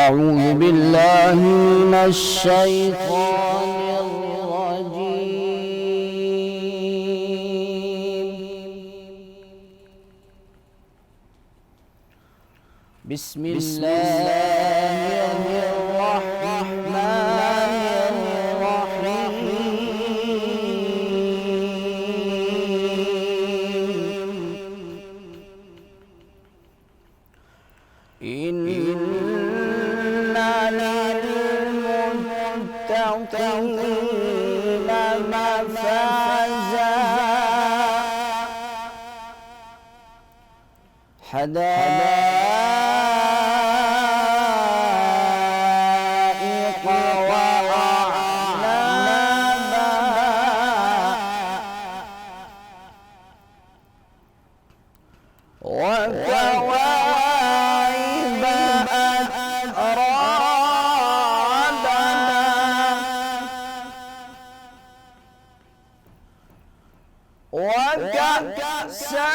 أعوذ بالله من الشيطان الرجيم. بسم الله الرحمن الرحيم. إن للمتقين مفازا حدائق وأعنابا وكواعب أترابا وكأسا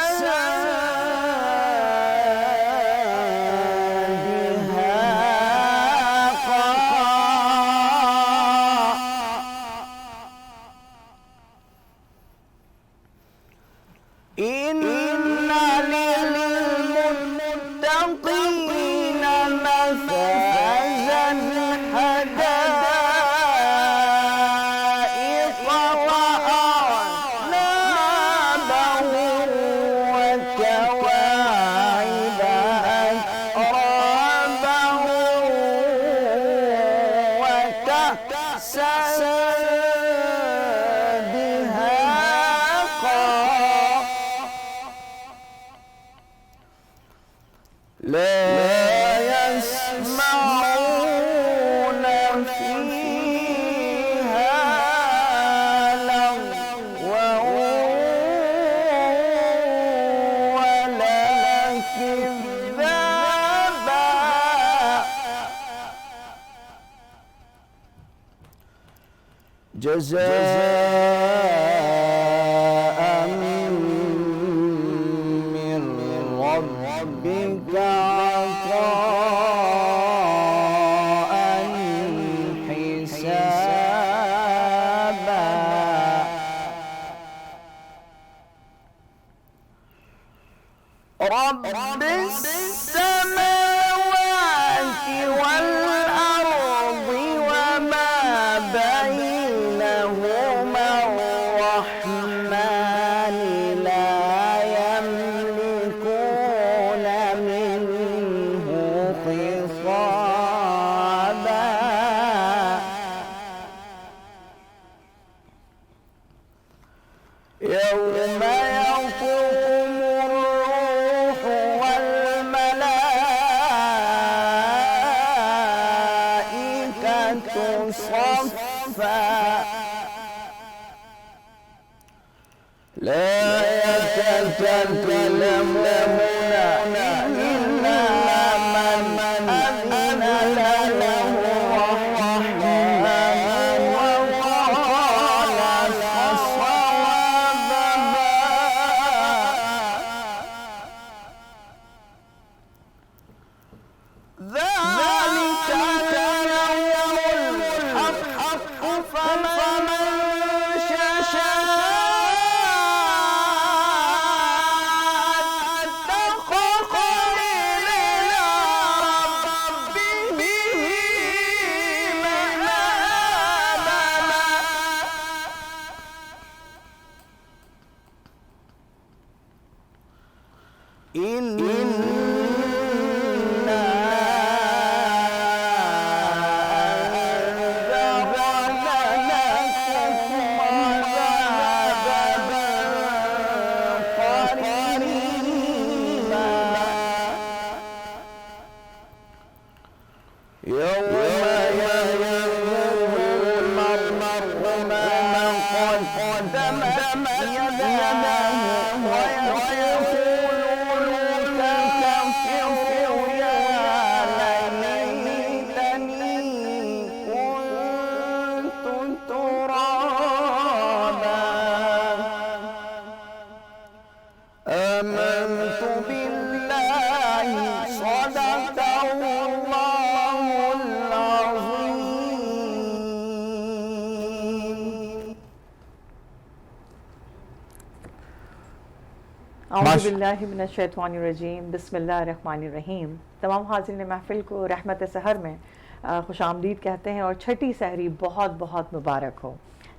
دهاقا إن للمتقين مفازا حدائق وأعنابا وكواعب أترابا وكأسا دهاقا لا يسمعون فيها لغوا ولا كذابا جزاء من ربك عطاء حسابا رب السماوات والأرض وما بينهما الرحمن لا يملكون منه خطابا يوم يقوم الروح والملائكة صفا لا يتكلمون إلا من أذن له الرحمن وقال صوابا ذلك اليوم الحق فمن شاء إنا أنذرناكم عذابا قريبا يوم ينظر المرء ما قدمت يداه ويقول اعوذ باللہ من الشیطان الرجیم، بسم اللہ الرحمن الرحیم۔ تمام حاضرین محفل کو رحمت سحر میں خوش آمدید کہتے ہیں اور چھٹی سحری بہت بہت مبارک ہو۔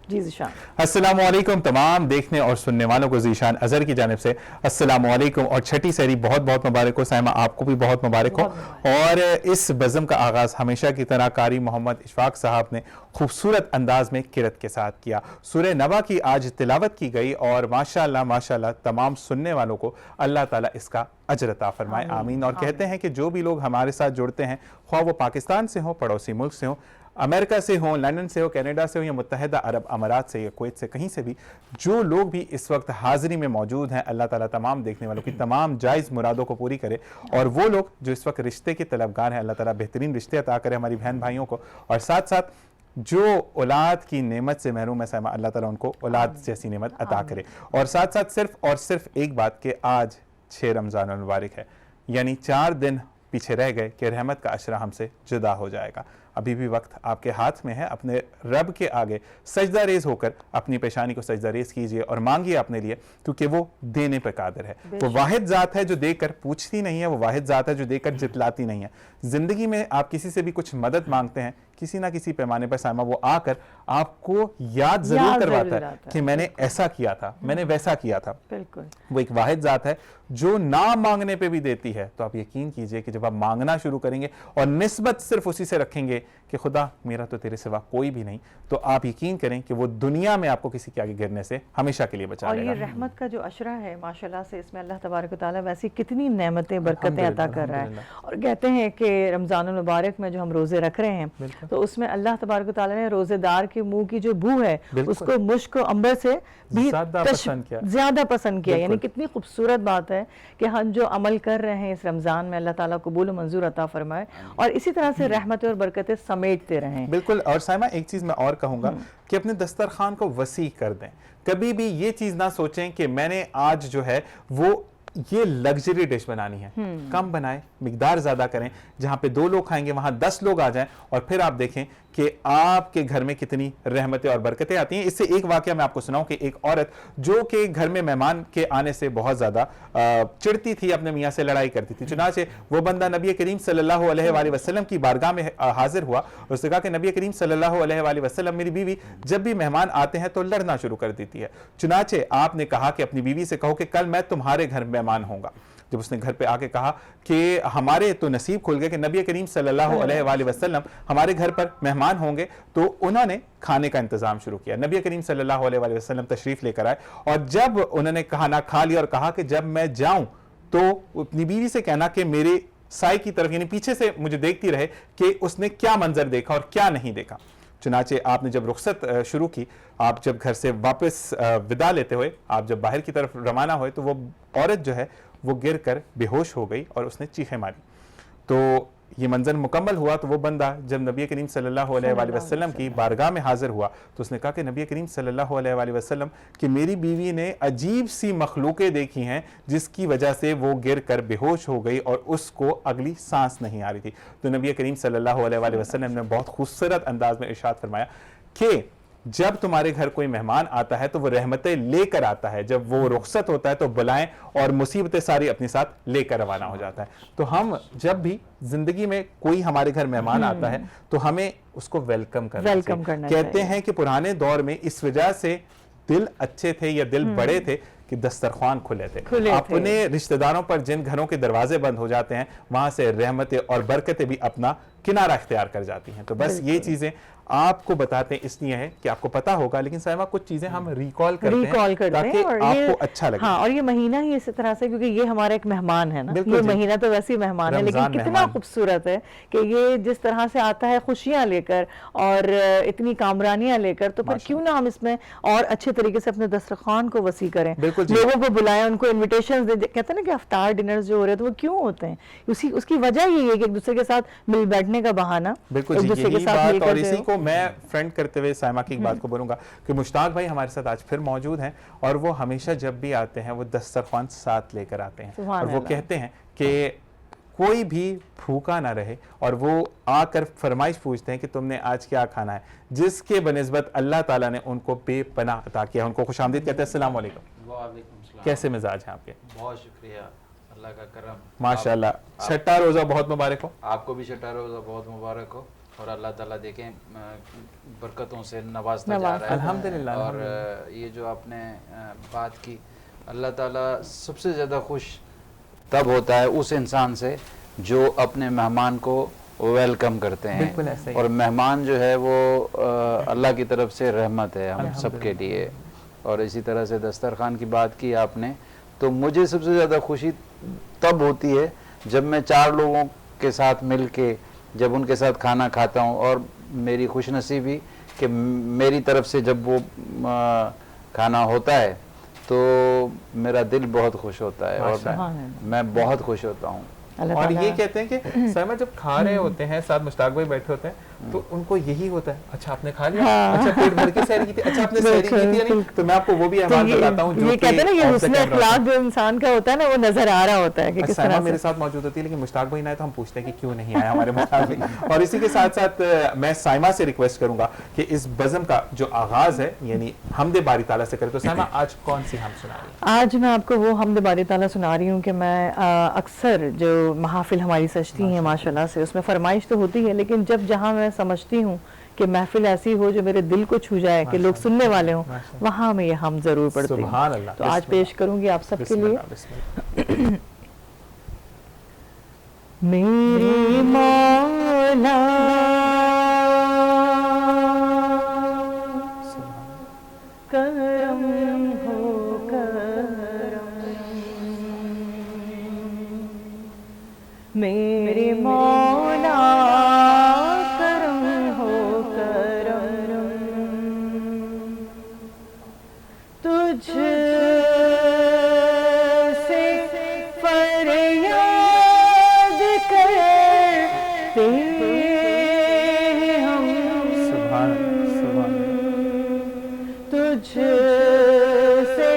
جی ذیشان، السلام علیکم تمام دیکھنے اور سننے والوں کو ذیشان اظہر کی جانب سے السلام علیکم، اور چھٹی سحری بہت بہت مبارک ہو۔ سائمہ آپ کو بھی بہت مبارک ہو۔ اور اس بزم کا آغاز ہمیشہ کی طرح قاری محمد اشفاق صاحب نے خوبصورت انداز میں قرأت کے ساتھ کیا۔ سورہ نبا کی آج تلاوت کی گئی اور ماشاءاللہ تمام سننے والوں کو اللہ تعالیٰ اس کا اجر عطا فرمائے، آمین۔ اور کہتے ہیں کہ جو بھی لوگ ہمارے ساتھ جڑتے ہیں، خواہ وہ پاکستان سے ہوں، پڑوسی ملک سے ہوں، امریکہ سے ہوں، لندن سے ہو، کینیڈا سے ہو، یا متحدہ عرب امارات سے یا کویت سے، کہیں سے بھی جو لوگ بھی اس وقت حاضری میں موجود ہیں، اللہ تعالیٰ تمام دیکھنے والوں کی تمام جائز مرادوں کو پوری کرے۔ اور وہ لوگ جو اس وقت رشتے کے طلبگار ہیں، اللہ تعالیٰ بہترین رشتے عطا کرے ہماری بہن بھائیوں کو، اور ساتھ ساتھ جو اولاد کی نعمت سے محروم ہے سائمہ، اللہ تعالیٰ ان کو اولاد جیسی نعمت عطا کرے۔ اور ساتھ ساتھ صرف ایک بات کہ آج 6 رمضان المبارک ہے، یعنی 4 دن پیچھے رہ گئے کہ رحمت کا عشرہ ہم سے جدا ہو جائے گا۔ ابھی بھی وقت آپ کے ہاتھ میں ہے، اپنے رب کے آگے سجدہ ریز ہو کر اپنی پیشانی کو سجدہ ریز کیجئے اور مانگیے اپنے لیے، کیونکہ وہ دینے پہ قادر ہے۔ وہ واحد ذات ہے جو دے کر پوچھتی نہیں ہے، وہ واحد ذات ہے جو دے کر جتلاتی نہیں ہے۔ زندگی میں آپ کسی سے بھی کچھ مدد مانگتے ہیں، کسی نہ کسی پیمانے پر سائمہ وہ آ کر آپ کو یاد ضرور کرواتا ہے کہ میں نے ایسا کیا تھا، میں نے ویسا کیا تھا۔ بالکل، وہ ایک واحد ذات ہے جو نہ مانگنے پہ بھی دیتی ہے۔ تو آپ یقین کیجئے کہ جب آپ مانگنا شروع کریں گے اور نسبت صرف اسی سے رکھیں گے کہ خدا میرا تو تیرے سوا کوئی بھی نہیں، تو آپ یقین کریں کہ وہ دنیا میں آپ کو کسی کے آگے گرنے سے ہمیشہ کے لیے بچا لے گا۔ اور یہ رحمت کا جو عشرہ ہے ماشاءاللہ سے، اس میں اللہ تبارک و تعالیٰ ویسی کتنی نعمتیں برکتیں عطا کر رہا ہے۔ اور کہتے ہیں کہ رمضان المبارک میں جو ہم روزے رکھ رہے ہیں تو اس میں اللہ تبارک و تعالیٰ نے روزے دار کے منہ کی جو بو ہے اس کو مشک و عنبر سے بھی زیادہ پسند کیا۔ یعنی کتنی خوبصورت بات ہے کہ ہم جو عمل کر رہے ہیں اس رمضان میں، اللہ تعالیٰ قبول و منظور عطا فرمائے اور اسی طرح سے رحمتیں اور برکتیں سمیٹتے رہیں۔ بالکل۔ اور سائمہ ایک چیز میں اور کہوں گا کہ اپنے دسترخوان کو وسیع کر دیں۔ کبھی بھی یہ چیز نہ سوچیں کہ میں نے آج جو ہے وہ یہ لگژری ڈش بنانی ہے، کم بنائیں، مقدار زیادہ کریں۔ جہاں پہ 2 لوگ کھائیں گے وہاں 10 لوگ آ جائیں، اور پھر آپ دیکھیں کہ آپ کے گھر میں کتنی رحمتیں اور برکتیں آتی ہیں۔ اس سے ایک واقعہ میں آپ کو سناؤں کہ ایک عورت جو کہ گھر میں مہمان کے آنے سے بہت زیادہ چڑھتی تھی، اپنے میاں سے لڑائی کرتی تھی، چنانچہ وہ بندہ نبی کریم صلی اللہ علیہ وآلہ وسلم کی بارگاہ میں حاضر ہوا اور اس نے کہا کہ نبی کریم صلی اللہ علیہ وآلہ وسلم، میری بیوی جب بھی مہمان آتے ہیں تو لڑنا شروع کر دیتی ہے، چنانچہ آپ نے کہا کہ اپنی بیوی سے کہو کہ کل میں تمہارے گھر مہمان ہوں گا۔ جب اس نے گھر پہ آ کے کہا کہ ہمارے تو نصیب کھل گئے کہ نبی کریم صلی اللہ علیہ وآلہ وسلم ہمارے گھر پر مہمان ہوں گے، تو انہوں نے کھانے کا انتظام شروع کیا۔ نبی کریم صلی اللہ علیہ وآلہ وسلم تشریف لے کر آئے، اور جب انہوں نے کھانا کھا لیا اور کہا کہ جب میں جاؤں تو اپنی بیوی سے کہنا کہ میرے سائے کی طرف، یعنی پیچھے سے مجھے دیکھتی رہے کہ اس نے کیا منظر دیکھا اور کیا نہیں دیکھا۔ چنانچہ آپ نے جب رخصت شروع کی، آپ جب گھر سے واپس ودا لیتے ہوئے آپ جب باہر کی طرف روانہ ہوئے تو وہ عورت جو ہے وہ گر کر بے ہوش ہو گئی اور اس نے چیخیں ماری۔ تو یہ منظر مکمل ہوا تو وہ بندہ جب نبی کریم صلی اللہ علیہ وآلہ وسلم کی بارگاہ میں حاضر ہوا تو اس نے کہا کہ نبی کریم صلی اللہ علیہ وآلہ وسلم کہ میری بیوی نے عجیب سی مخلوقیں دیکھی ہیں جس کی وجہ سے وہ گر کر بے ہوش ہو گئی اور اس کو اگلی سانس نہیں آ رہی تھی۔ تو نبی کریم صلی اللہ علیہ وآلہ وسلم نے بہت خوبصورت انداز میں ارشاد فرمایا کہ جب تمہارے گھر کوئی مہمان آتا ہے تو وہ رحمتیں لے کر آتا ہے، جب وہ رخصت ہوتا ہے تو بلائیں اور مصیبتیں ساری اپنے ساتھ لے کر روانہ ہو جاتا ہے۔ تو ہم جب بھی زندگی میں کوئی ہمارے گھر مہمان آتا ہے تو ہمیں اس کو ویلکم کرنا چاہیے۔ کہتے ہیں کہ پرانے دور میں اس وجہ سے دل اچھے تھے یا دل بڑے تھے کہ دسترخوان کھلے تھے۔ اپنے رشتہ داروں پر جن گھروں کے دروازے بند ہو جاتے ہیں وہاں سے رحمتیں اور برکتیں بھی اپنا کنارہ اختیار کر جاتی ہیں۔ تو بس یہ چیزیں آپ کو بتاتے ہیں اس لیے ہے کہ آپ کو پتا ہوگا، لیکن سائمہ کچھ چیزیں ہم ریکال کرتے ہیں تاکہ آپ کو اچھا لگے۔ ہاں، اور یہ مہینہ ہی اس طرح سے، کیونکہ یہ ہمارا ایک مہمان ہے نا، یہ مہینہ تو ویسے ہی مہمان ہے، لیکن کتنا خوبصورت ہے کہ یہ جس طرح سے آتا ہے خوشیاں لے کر اور اتنی کامرانیاں لے کر، تو پھر کیوں نہ ہم اس میں اور اچھے طریقے سے اپنے دسترخوان کو وسیع کریں، لوگوں کو بلائیں، ان کو انویٹیشنز دیں۔ کہتے ہیں نا کہ افطار ڈنرز جو ہو رہے ہیں تو وہ کیوں ہوتے ہیں؟ اس کی وجہ یہی ہے کہ ایک دوسرے کے ساتھ مل بیٹھنے کا بہانہ، بالکل یہی بات۔ اور اسی کو میں فرینڈ کرتے ہوئے سائمہ کی ایک بات کو بولوں گا کہ مشتاق بھائی ہمارے ساتھ آج پھر موجود ہیں، اور وہ ہمیشہ جب بھی آتے ہیں وہ دسترخوان ساتھ لے کر آتے ہیں، اور وہ کہتے ہیں کہ کوئی بھی بھوکا نہ رہے اور وہ آ کر فرمائش پوچھتے ہیں کہ تم نے آج کیا کھانا ہے, جس کے بنسبت اللہ تعالیٰ نے ان کو بے پناہ عطا کیا. ان کو خوش آمدید کہتے ہیں. السلام علیکم. وعلیکم السلام. کیسے مزاج ہیں آپ کے؟ بہت شکریہ, اللہ کا کرم. ماشاءاللہ. چھٹا روزہ بہت مبارک ہو. آپ کو بھی چھٹا روزہ بہت مبارک ہو, اور اللہ تعالیٰ دیکھیں برکتوں سے نوازتا جا رہا ہے. الحمدللہ. اور یہ جو آپ نے بات کی, اللہ تعالیٰ سب سے زیادہ خوش تب ہوتا ہے اس انسان سے جو اپنے مہمان کو ویلکم کرتے ہیں. بالکل ایسا ہی. اور مہمان جو ہے وہ اللہ کی طرف سے رحمت ہے ہم سب کے لیے. اور اسی طرح سے دسترخوان کی بات کی آپ نے, تو مجھے سب سے زیادہ خوشی تب ہوتی ہے جب میں 4 لوگوں کے ساتھ مل کے جب ان کے ساتھ کھانا کھاتا ہوں, اور میری خوش نصیبی کہ میری طرف سے جب وہ کھانا ہوتا ہے تو میرا دل بہت خوش ہوتا ہے, اور میں بہت خوش ہوتا ہوں. اور یہ کہتے ہیں کہ سائمہ جب کھا رہے ہوتے ہیں, ساتھ مشتاق بھائی بیٹھے ہوتے ہیں, تو ان کو یہی ہوتا ہے, اچھا آپ نے کھا لیا, اچھا پیٹ بھر کے سحری کی تھی, اچھا آپ نے سحری کی تھی یا نہیں. تو میں آپ کو وہ بھی احوال بتاتا ہوں جو یہ کہتے ہیں نا یہ حسن اخلاق جو انسان کا ہوتا ہے نا وہ نظر آ رہا ہوتا ہے کہ کس طرح سائمہ میرے ساتھ موجود ہوتی ہے, لیکن مشتاق بھائی نہ آئے تو ہم پوچھتے ہیں کہ کیوں نہیں آیا ہمارے مشتاق بھائی. اور اسی کے ساتھ ساتھ میں سائمہ سے ریکویسٹ کروں گا کہ اس بزم کا جو آغاز ہے یعنی حمد باری تعالیٰ سے کرے. تو سائمہ آج کون سی حمد سنا رہی ہیں؟ آج میں آپ کو وہ حمد باری تعالیٰ سنا رہی ہوں کہ میں اکثر جو محافل ہماری سجتی ہیں ماشاءاللہ سے, اس میں فرمائش تو ہوتی ہے, لیکن جب جہاں میں سمجھتی ہوں کہ محفل ایسی ہو جو میرے دل کو چھو جائے, کہ لوگ سننے والے ہوں, وہاں میں یہ حمد ضرور پڑھتی ہوں. سبحان اللہ. تو آج پیش کروں گی آپ سب کے لیے. میری مولا کرم ہو کرم, میرے مولا کرم ہو کرم, تجھ سے فریاد کرتے ہم, تجھ سے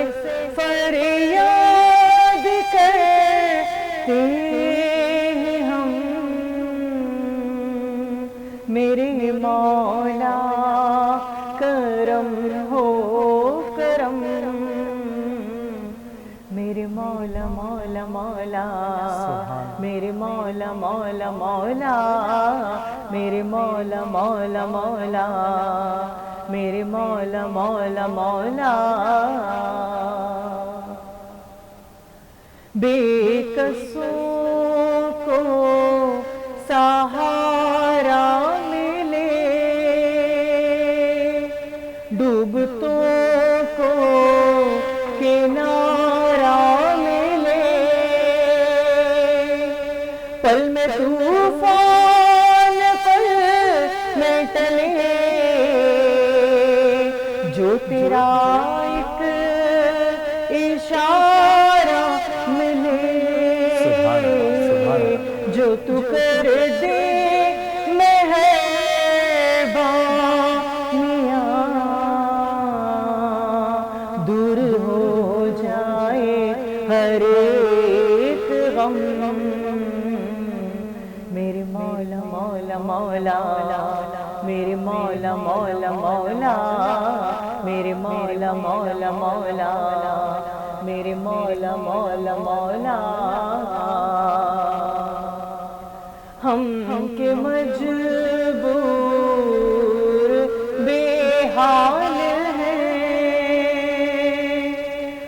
فریاد کرتے ہم, میرے مولا کرم ہو کرم, میرے مولا مولا مولا, میرے مولا مولا مولا, میرے مولا مولا مولا, میرے مولا مولا مولا. بے قصوں کو سہارا ملے, ڈوبتوں کو کنارہ ملے, پل میں طوفان پل میں ٹلے, جو تیرا ایک اشارہ ملے, جو تو کر دے دور ہو جائے ہر ایک غم, میرے مولا مولا مولا, میرے مولا مولا مولا, میرے مولا مولا مولا, میرے مولا مولا مولا. ہم کے مجبور بے حال ہیں,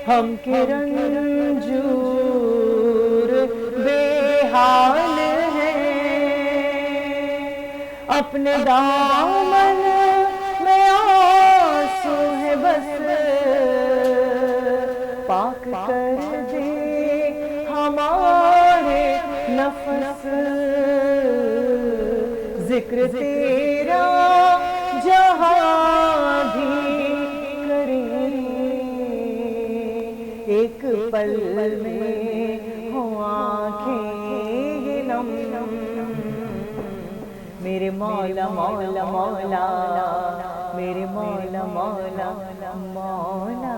ہم کے رنجور بے حال ہیں, اپنے دامن میں آنسو ہے بس, پاک کر دے ہمارے نفس, ذکر تیرا جہاں بھی کریں, ایک پل میں ہو آنکھیں یہ نم, میرے مولا مولا مولا, میرے مولا مولا مولا.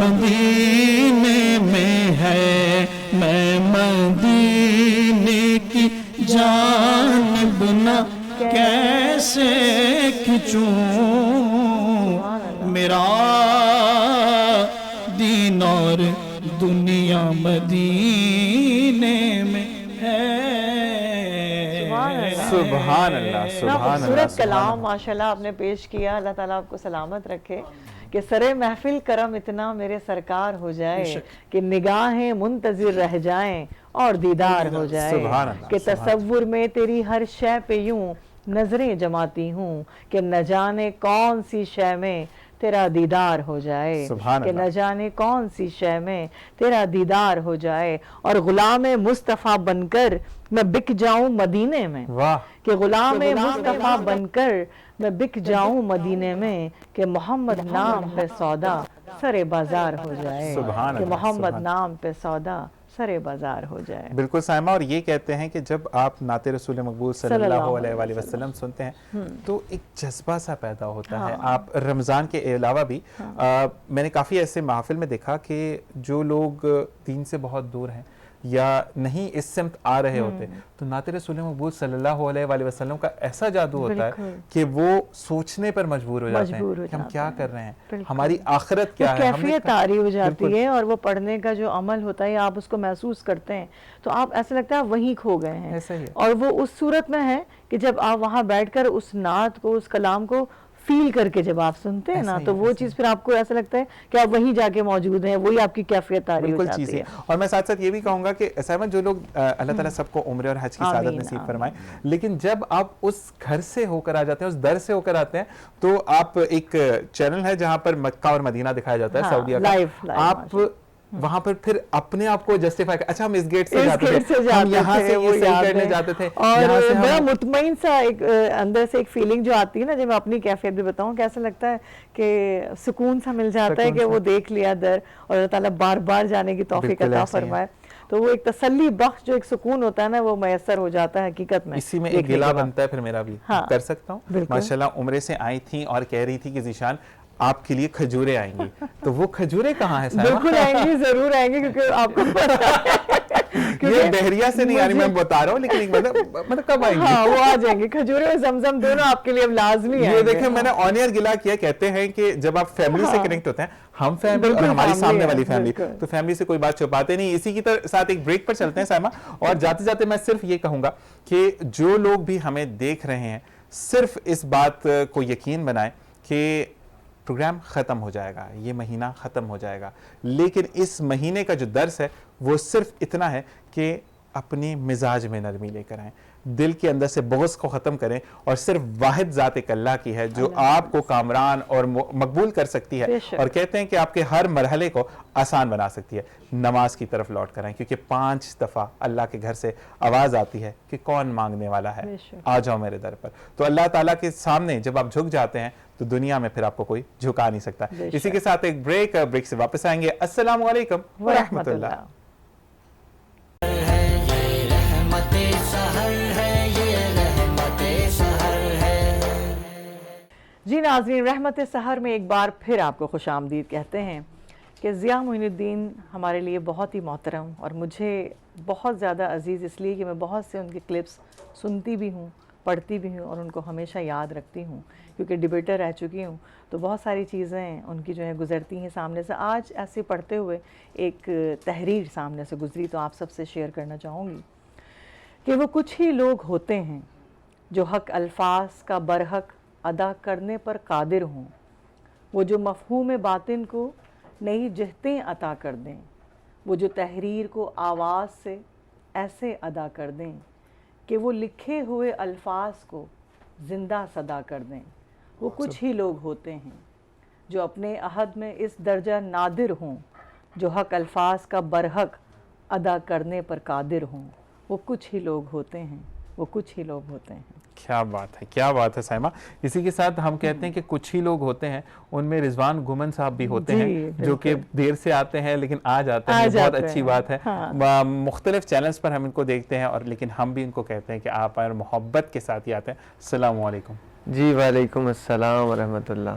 مدینے میں ہے، میں مدینے کی جانب نہ کیسے کھنچوں، میرا دین اور دنیا مدینے میں ہے۔ سبحان اللہ، سبحان اللہ، خوبصورت کلام ماشاءاللہ آپ نے پیش کیا، اللہ تعالیٰ آپ کو سلامت رکھے کہ سرے محفل کرم اتنا میرے سرکار ہو جائے کہ نگاہیں منتظر رہ جائیں اور دیدار ہو جائے، سبحان اللہ، کہ تصور میں تیری ہر شے پہ یوں نظریں جماتی ہوں کہ نہ جانے کون سی شے میں تیرا دیدار ہو جائے، سبحان کہ اللہ، نہ جانے کون سی شے میں تیرا دیدار ہو جائے، اور غلام مصطفیٰ بن کر میں بک جاؤں مدینے میں، واہ، کہ غلام مصطفیٰ بن کر میں بک جاؤں مدینے میں، کہ محمد نام پہ سودا سرے بازار ہو جائے، سبحان کہ اللہ، محمد سبحان۔ نام پہ سودا سرے بازار ہو جائے۔ بالکل سائمہ، اور یہ کہتے ہیں کہ جب آپ نعت رسول مقبول صلی اللہ علیہ وآلہ وسلم سنتے ہیں تو ایک جذبہ سا پیدا ہوتا ہے۔ آپ رمضان کے علاوہ بھی میں نے کافی ایسے محافل میں دیکھا کہ جو لوگ دین سے بہت دور ہیں یا نہیں اس سمت آ رہے ہوتے تو نعت رسول مقبول صلی اللہ علیہ وآلہ وسلم کا ایسا جادو ہوتا ہے کہ وہ سوچنے پر مجبور ہو جاتے ہیں کہ ہم کیا کر رہے ہیں، ہماری آخرت کیا ہے، کیفیت طاری ہو جاتی ہے، اور وہ پڑھنے کا جو عمل ہوتا ہے آپ اس کو محسوس کرتے ہیں تو آپ ایسا لگتا ہے وہیں کھو گئے ہیں، اور وہ اس صورت میں ہے کہ جب آپ وہاں بیٹھ کر اس نعت کو، اس کلام کو فیل کر کے جب آپ سنتے ہیں نا تو وہ چیز پھر آپ کو ایسا لگتا ہے کہ آپ وہیں جا کے موجود ہیں، وہی آپ کی کیفیت طاری ہو جاتی ہے۔ اور میں ساتھ ساتھ یہ بھی کہوں گا کہ سائمہ جو لوگ اللہ تعالیٰ سب کو عمرے اور حج کی سعادت نصیب فرمائے، لیکن جب آپ اس گھر سے ہو کر آ جاتے ہیں، اس در سے ہو کر آتے ہیں تو آپ ایک چینل ہے جہاں پر مکہ اور مدینہ دکھایا جاتا ہے سعودیہ کا، آپ وہاں پر پھر اپنے آپ کو جسٹیفائی اچھا ہم اس گیٹ سے جاتے تھے، ہم یہاں سے یہ صحیح کرنے جاتے تھے، اور بڑا مطمئن سا ایک اندر سے ایک فیلنگ جو آتی ہے نا، جب میں اپنی کیفیت بھی بتاؤں کہ ایسا لگتا ہے کہ سکون سا مل جاتا ہے کہ وہ دیکھ لیا در، اور اللہ تعالیٰ بار بار جانے کی توفیق عطا فرمائے، تو وہ ایک تسلی بخش جو ایک سکون ہوتا ہے نا وہ میسر ہو جاتا ہے حقیقت میں۔ اسی میں ایک گلہ بنتا ہے پھر میرا بھی، کر سکتا ہوں؟ ماشاءاللہ عمرے سے آئی تھیں اور کہہ رہی تھی کہ ذیشان آپ کے لیے کھجورے آئیں گی، تو وہ کھجورے کہاں ہیں سائمہ؟ بالکل آئیں گی، ضرور آئیں گے، کیونکہ آپ کو یہ بحریہ سے نہیں آ رہی، میں بتا رہا ہوں، لیکن ایک مطلب کب آئیں گی؟ ہاں وہ آ جائیں گے، کھجورے اور زمزم دونوں آپ کے لیے اب لازمی آئیں گے۔ یہ دیکھیں میں نے آن ایئر گلا کیا، کہتے ہیں کہ جب آپ فیملی سے کنیکٹ ہوتے ہیں، ہم فیملی اور ہماری سامنے والی فیملی، تو فیملی سے کوئی بات چھپاتے نہیں۔ اسی کی ساتھ ایک بریک پر چلتے ہیں سائمہ، اور جاتے جاتے میں صرف یہ کہوں گا کہ جو لوگ بھی ہمیں دیکھ رہے ہیں صرف اس بات کو یقین بنائیں کہ پروگرام ختم ہو جائے گا، یہ مہینہ ختم ہو جائے گا، لیکن اس مہینے کا جو درس ہے وہ صرف اتنا ہے کہ اپنی مزاج میں نرمی لے کر آئیں، دل کے اندر سے بغض کو ختم کریں، اور صرف واحد ذات ایک اللہ کی ہے جو آپ کو کامران اور مقبول کر سکتی ہے، اور کہتے ہیں کہ آپ کے ہر مرحلے کو آسان بنا سکتی ہے۔ نماز کی طرف لوٹ کر آئیں، کیونکہ 5 دفعہ اللہ کے گھر سے آواز آتی ہے کہ کون مانگنے والا ہے، آ جاؤ میرے در پر۔ تو اللہ تعالیٰ کے سامنے جب آپ جھک جاتے ہیں تو دنیا میں پھر آپ کو کوئی جھکا نہیں سکتا۔ اسی کے ساتھ ایک بریک سے واپس آئیں گے۔ السلام علیکم ورحمۃ اللہ۔ جی ناظرین، رحمت سحر میں ایک بار پھر آپ کو خوش آمدید کہتے ہیں کہ ضیاء معین الدین ہمارے لیے بہت ہی محترم اور مجھے بہت زیادہ عزیز اس لیے کہ میں بہت سے ان کے کلپس سنتی بھی ہوں، پڑھتی بھی ہوں، اور ان کو ہمیشہ یاد رکھتی ہوں کیونکہ ڈیبیٹر رہ چکی ہوں، تو بہت ساری چیزیں ان کی جو ہیں گزرتی ہیں سامنے سے۔ آج ایسے پڑھتے ہوئے ایک تحریر سامنے سے گزری تو آپ سب سے شیئر کرنا چاہوں گی کہ وہ کچھ ہی لوگ ہوتے ہیں جو حق الفاظ کا برحق ادا کرنے پر قادر ہوں، وہ جو مفہوم باطن کو نئی جہتیں عطا کر دیں، وہ جو تحریر کو آواز سے ایسے ادا کر دیں کہ وہ لکھے ہوئے الفاظ کو زندہ صدا کر دیں۔ وہ کچھ ہی لوگ ہوتے ہیں جو اپنے عہد میں اس درجہ نادر ہوں، جو حق الفاظ کا برحق ادا کرنے پر قادر ہوں۔ وہ کچھ ہی لوگ ہوتے ہیں، وہ کچھ ہی لوگ ہوتے ہیں۔ کیا بات ہے، کیا بات ہے سائمہ۔ اسی کے ساتھ ہم کہتے ہیں کہ کچھ ہی لوگ ہوتے ہیں، ان میں رضوان گھمن صاحب بھی ہوتے ہیں جو کہ دیر سے آتے ہیں لیکن آ جاتے ہیں، بہت اچھی بات ہے۔ مختلف چینلز پر ہم ان کو دیکھتے ہیں، اور لیکن ہم بھی ان کو کہتے ہیں کہ آپ اور محبت کے ساتھ ہی آتے ہیں۔ السلام علیکم۔ جی وعلیکم السلام ورحمۃ اللہ.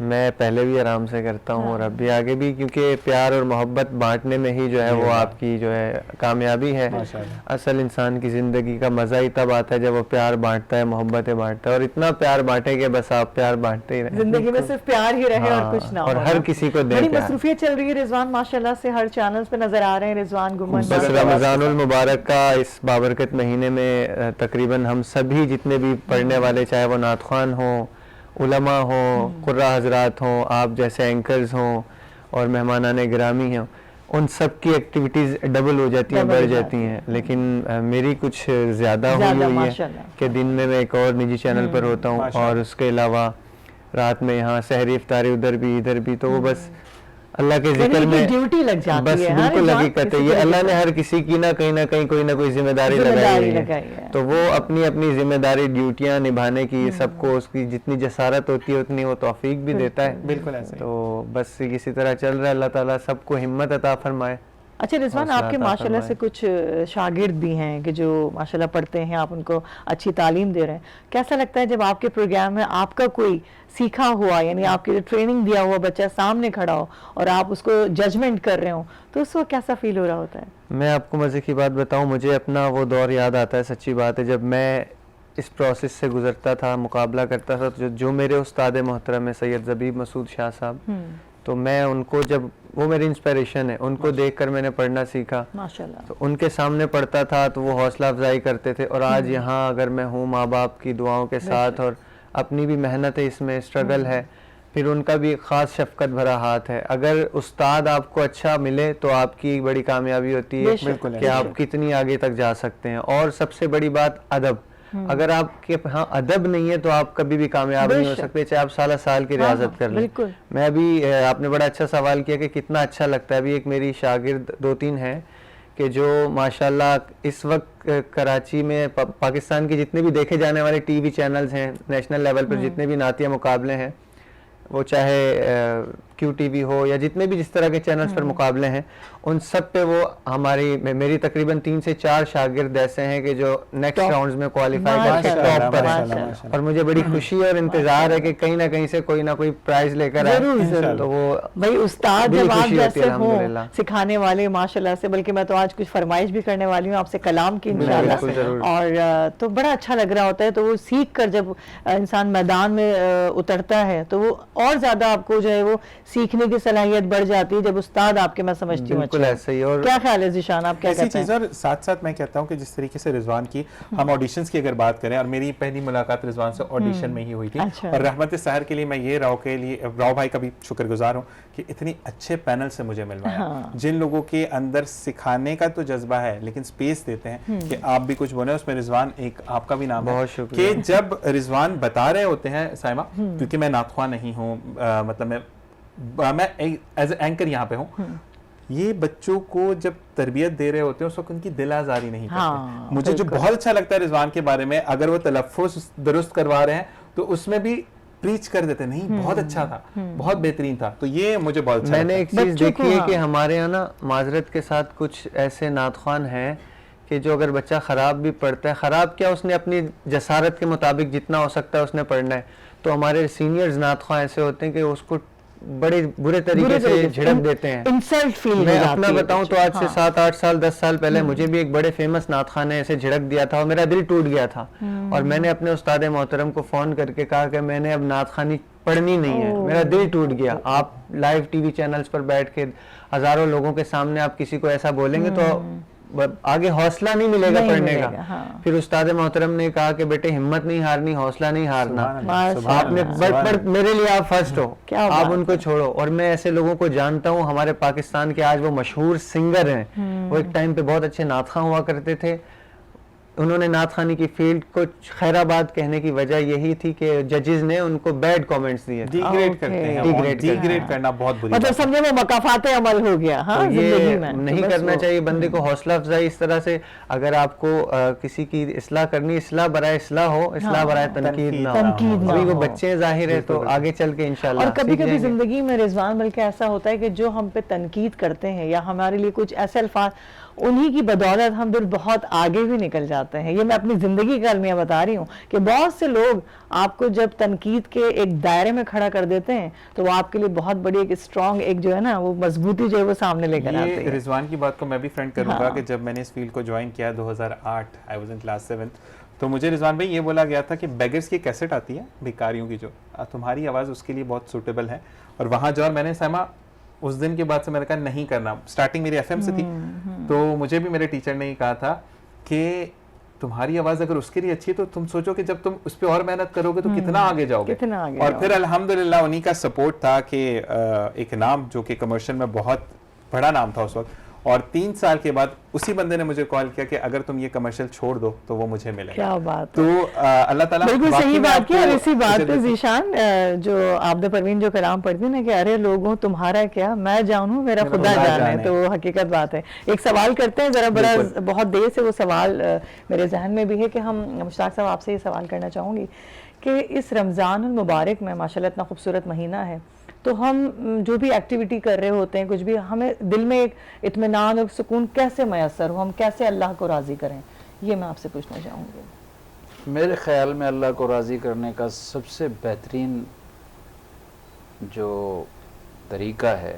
میں پہلے بھی آرام سے کرتا ہوں اور اب بھی آگے بھی, کیونکہ پیار اور محبت بانٹنے میں ہی جو ہے وہ آپ کی جو ہے کامیابی ہے. اصل انسان کی زندگی کا مزہ ہی تب آتا ہے جب وہ پیار بانٹتا ہے, محبتیں بانٹتا ہے, اور اتنا پیار بانٹے کہ بس آپ پیار بانٹتے ہی رہیں, زندگی میں صرف پیار ہی رہے اور کچھ نہ ہو. اور ہر کسی کو دیں بڑی پیار. مصروفیت چل رہی ہے رضوان ماشاءاللہ سے, ہر چینلز پہ نظر آ رہے ہیں رضوان گمن. بس رمضان المبارک کا اس بابرکت مہینے میں تقریباً ہم سبھی جتنے بھی پڑھنے والے, چاہے وہ نعت خوان ہوں, علماء ہوں, قراء حضرات ہوں, آپ جیسے اینکرز ہوں اور مہمانان گرامی ہیں, ان سب کی ایکٹیویٹیز ڈبل ہو جاتی ہیں, بڑھ جاتی ہیں. لیکن میری کچھ زیادہ ہوئی ہے کہ دن میں ایک اور نجی چینل پر ہوتا ہوں, اور اس کے علاوہ رات میں یہاں سحری افطاری ادھر بھی ادھر بھی. تو وہ بس اللہ کے ذکر میں ڈیوٹی لگ جاتی بس ہے, بالکل حقیقت ہے. یہ اللہ نے ہر کسی کی نہ کہیں نہ کہیں کوئی نہ کوئی ذمہ داری لگائی ہے, تو وہ اپنی اپنی ذمہ داری ڈیوٹیاں نبھانے کی, سب کو اس کی جتنی جسارت ہوتی ہے اتنی وہ توفیق بھی دیتا ہے. بالکل ایسے ہی. تو بس اسی طرح چل رہا ہے. اللہ تعالیٰ سب کو ہمت عطا فرمائے. اچھا رضوان, آپ کے ماشاءاللہ سے کچھ شاگرد بھی ہیں کہ جو ماشاءاللہ پڑھتے ہیں, آپ ان کو اچھی تعلیم دے رہے ہیں. کیسا لگتا ہے جب آپ کے پروگرام میں آپ کا کوئی سیکھا ہوا, یعنی آپ کے ٹریننگ دیا ہوا بچہ سامنے کھڑا ہو اور آپ اس کو ججمنٹ کر رہے ہوں, تو اس وقت کیسا فیل ہو رہا ہوتا ہے؟ میں آپ کو مزے کی بات بتاؤں, مجھے اپنا وہ دور یاد آتا ہے, سچی بات ہے, جب میں اس پروسیس سے گزرتا تھا, مقابلہ کرتا تھا. جو میرے استاد محترم ہیں سید زبیب مسعود شاہ صاحب, تو میں ان کو, جب وہ میری انسپائریشن ہے, ان کو دیکھ کر میں نے پڑھنا سیکھا. ماشاءاللہ. تو ان کے سامنے پڑھتا تھا تو وہ حوصلہ افزائی کرتے تھے, اور آج یہاں اگر میں ہوں ماں باپ کی دعاؤں کے ساتھ, اور اپنی بھی محنت ہے اس میں, اسٹرگل ہے, پھر ان کا بھی خاص شفقت بھرا ہاتھ ہے. اگر استاد آپ کو اچھا ملے تو آپ کی بڑی کامیابی ہوتی ہے کہ آپ کتنی آگے تک جا سکتے ہیں. اور سب سے بڑی بات ادب, اگر آپ کے ہاں ادب نہیں ہے تو آپ کبھی بھی کامیاب نہیں ہو سکتے, چاہے آپ سالہ سال کی ریاضت کر لیں. میں ابھی, آپ نے بڑا اچھا سوال کیا کہ کتنا اچھا لگتا ہے. ابھی ایک میری شاگرد 2-3 ہیں کہ جو ماشاءاللہ اس وقت کراچی میں پاکستان کے جتنے بھی دیکھے جانے والے ٹی وی چینلز ہیں, نیشنل لیول پر جتنے بھی نعتیہ مقابلے ہیں, وہ چاہے کیو ٹی وی ہو یا جتنے بھی جس طرح کے چینلز پر مقابلے ہیں, ان سب پہ وہ میری تقریباً 3 سے 4 شاگرد ایسے ہیں کہ جو نیکسٹ راؤنڈز میں کوالیفائی کر کے ٹاپ پر ہیں. اور مجھے بڑی خوشی اور انتظار ہے کہ کہیں نہ کہیں سے کوئی نہ کوئی پرائز لے کر آئے. تو وہ بھائی استاد جب آپ جیسے ہوں سکھانے والے ماشاءاللہ سے, بلکہ میں تو آج کچھ فرمائش بھی کرنے والی ہوں آپ سے کلام کی انشاءاللہ, اور تو بڑا اچھا لگ رہا ہوتا ہے. تو وہ سیکھ کر جب انسان میدان میں اترتا ہے تو وہ اور زیادہ آپ کو جو ہے وہ سیکھنے کی صلاحیت بڑھ جاتی ہے جب استاد آپ کے, میں سمجھتی ہوں. بالکل ایسے ہی. اور کیا خیال ہے ذیشان, آپ کیا کہتے ہیں؟ اور ساتھ ساتھ میں کہتا ہوں کہ جس طریقے سے رضوان کی ہم آڈیشنز کی اگر بات کریں, اور میری پہلی ملاقات رضوان سے آڈیشن میں ہی ہوئی تھی, اور رحمت سحر کے لیے میں یہ راؤ بھائی کا بھی شکر گزار ہوں کہ اتنی اچھے پینل سے مجھے ملوایا, جن لوگوں کے اندر سکھانے کا تو جذبہ ہے لیکن سپیس دیتے ہیں کہ آپ بھی کچھ بولیں. اس میں رضوان ایک آپ کا بھی نام ہے کہ جب رضوان بتا رہے ہوتے ہیں سائمہ, کیونکہ میں نعت خواں نہیں ہوں, مطلب میں ایز اے اینکر یہاں پہ ہوں, یہ بچوں کو جب تربیت دے رہے ہوتے ہیں اس وقت ان کی دل آزاری نہیں کرتے. مجھے جو بہت اچھا لگتا ہے رضوان کے بارے میں, اگر وہ تلفظ درست کروا رہے ہیں تو اس میں بھی پریچ کر دیتے, نہیں بہت اچھا تھا, بہت بہترین تھا. تو یہ مجھے بہت اچھا. میں نے ایک چیز دیکھی ہے کہ ہمارے یہاں نا معذرت کے ساتھ کچھ ایسے نعت خوان ہیں کہ جو اگر بچہ خراب بھی پڑھتا ہے, خراب کیا, اس نے اپنی جسارت کے مطابق جتنا ہو سکتا ہے اس نے پڑھنا ہے, تو ہمارے سینئرز نعت خواہ ایسے ہوتے ہیں کہ اس کو بڑے برے طریقے سے جھڑک دیتے ہیں. میں اپنا بتاؤں تو آج سے 7-8 سال 10 سال پہلے مجھے بھی ایک بڑے فیمس نعت خواہ نے ایسے جھڑک دیا تھا اور میرا دل ٹوٹ گیا تھا, اور میں نے اپنے استاد محترم کو فون کر کے کہا کہ میں نے اب نعت خوانی پڑھنی نہیں ہے, میرا دل ٹوٹ گیا. آپ لائیو ٹی وی چینلز پر بیٹھ کے ہزاروں لوگوں کے سامنے آپ کسی کو ایسا بولیں گے تو آگے حوصلہ نہیں ملے گا پڑھنے کا. پھر استاد محترم نے کہا کہ بیٹے ہمت نہیں ہارنی, حوصلہ نہیں ہارنا, آپ نے میرے لیے آپ فرسٹ ہو, آپ ان کو چھوڑو. اور میں ایسے لوگوں کو جانتا ہوں, ہمارے پاکستان کے آج وہ مشہور سنگر ہیں, وہ ایک ٹائم پہ بہت اچھے نعت خواں ہوا کرتے تھے. انہوں نے نعت خوانی کی فیلڈ کو خیرآباد کہنے کی وجہ یہی تھی کہ ججز نے ان کو بیڈ کامنٹس دیے, ڈیگریڈ کرتے ہیں, ڈیگریڈ کرنا بہت بری بات ہے. مطلب سمجھے وہ مکافات عمل ہو گیا. ہاں, یہ نہیں کرنا چاہیے بندے کو. حوصلہ افزائی اس طرح سے, اگر آپ کو کسی کی اصلاح کرنی, اصلاح برائے اصلاح ہو, اصلاح برائے تنقید نہ ہو. ابھی وہ بچے ظاہر ہے تو آگے چل کے انشاءاللہ. اور کبھی کبھی زندگی میں رضوان بلکہ ایسا ہوتا ہے کہ جو ہم پہ تنقید کرتے ہیں یا ہمارے لیے کچھ ایسے الفاظ انہی کی بدولت ہم دل بہت آگے بھی نکل جاتے ہیں. یہ میں اپنی زندگی کا المیہ بتا رہی ہوں کہ بہت سے لوگ آپ کو جب تنقید کے ایک دائرے میں کھڑا کر دیتے ہیں تو وہ آپ کے لیے بہت بڑی ایک اسٹرانگ ایک جو ہے نا وہ مضبوطی جو ہے وہ سامنے لے کر آتے ہیں. رضوان کی بات کو میں بھی فرینڈ کروں گا کہ جب میں نے اس فیلڈ کو جوائن کیا 2008 I was in class 7th, تو مجھے رضوان بھائی یہ بولا گیا تھا کہ بیگرز کی کیسٹ آتی ہے بھکاریوں کی جو تمہاری آواز اس کے لیے بہت سوٹیبل ہے اور وہاں جاؤ. اور میں نے سیما اس دن کے بعد سے میں نے کہا نہیں کرنا. سٹارٹنگ میری ایف ایم سے تھی تو مجھے بھی میرے ٹیچر نے یہ کہا تھا کہ تمہاری آواز اگر اس کے لیے اچھی ہے تو تم سوچو کہ جب تم اس پہ اور محنت کرو گے تو کتنا آگے جاؤ گے. اور پھر الحمدللہ انہی کا سپورٹ تھا کہ ایک نام جو کہ کمرشل میں بہت بڑا نام تھا اس وقت, اور 3 سال کے بعد اسی بندے نے مجھے کال کیا کہ اگر تم یہ کمرشل چھوڑ دو تو وہ مجھے ملے گا. کیا بات تو اللہ تعالیٰ بالکل صحیح بات کی. اور اسی بات پہ ذیشان جو عابدہ پروین جو کلام پڑھتی ہے نا کہ ارے لوگوں تمہارا کیا میں جانوں میرا خدا جانے, تو وہ حقیقت بات ہے. ایک سوال کرتے ہیں ذرا, بڑا بہت دیر سے وہ سوال میرے ذہن میں بھی ہے کہ ہم مشتاق صاحب آپ سے یہ سوال کرنا چاہوں گی کہ اس رمضان المبارک میں ماشاءاللہ اتنا خوبصورت مہینہ ہے تو ہم جو بھی ایکٹیویٹی کر رہے ہوتے ہیں کچھ بھی, ہمیں دل میں ایک اطمینان اور سکون کیسے میسر ہو, ہم کیسے اللہ کو راضی کریں, یہ میں آپ سے پوچھنا چاہوں گی. میرے خیال میں اللہ کو راضی کرنے کا سب سے بہترین جو طریقہ ہے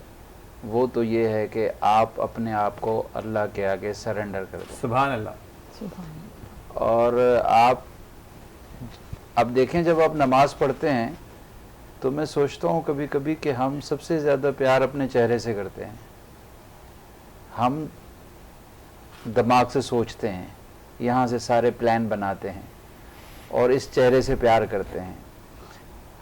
وہ تو یہ ہے کہ آپ اپنے آپ کو اللہ کے آگے سرنڈر کر دیں. سبحان اللہ. اور آپ اب دیکھیں جب آپ نماز پڑھتے ہیں تو میں سوچتا ہوں کبھی کبھی کہ ہم سب سے زیادہ پیار اپنے چہرے سے کرتے ہیں. ہم دماغ سے سوچتے ہیں, یہاں سے سارے پلان بناتے ہیں اور اس چہرے سے پیار کرتے ہیں.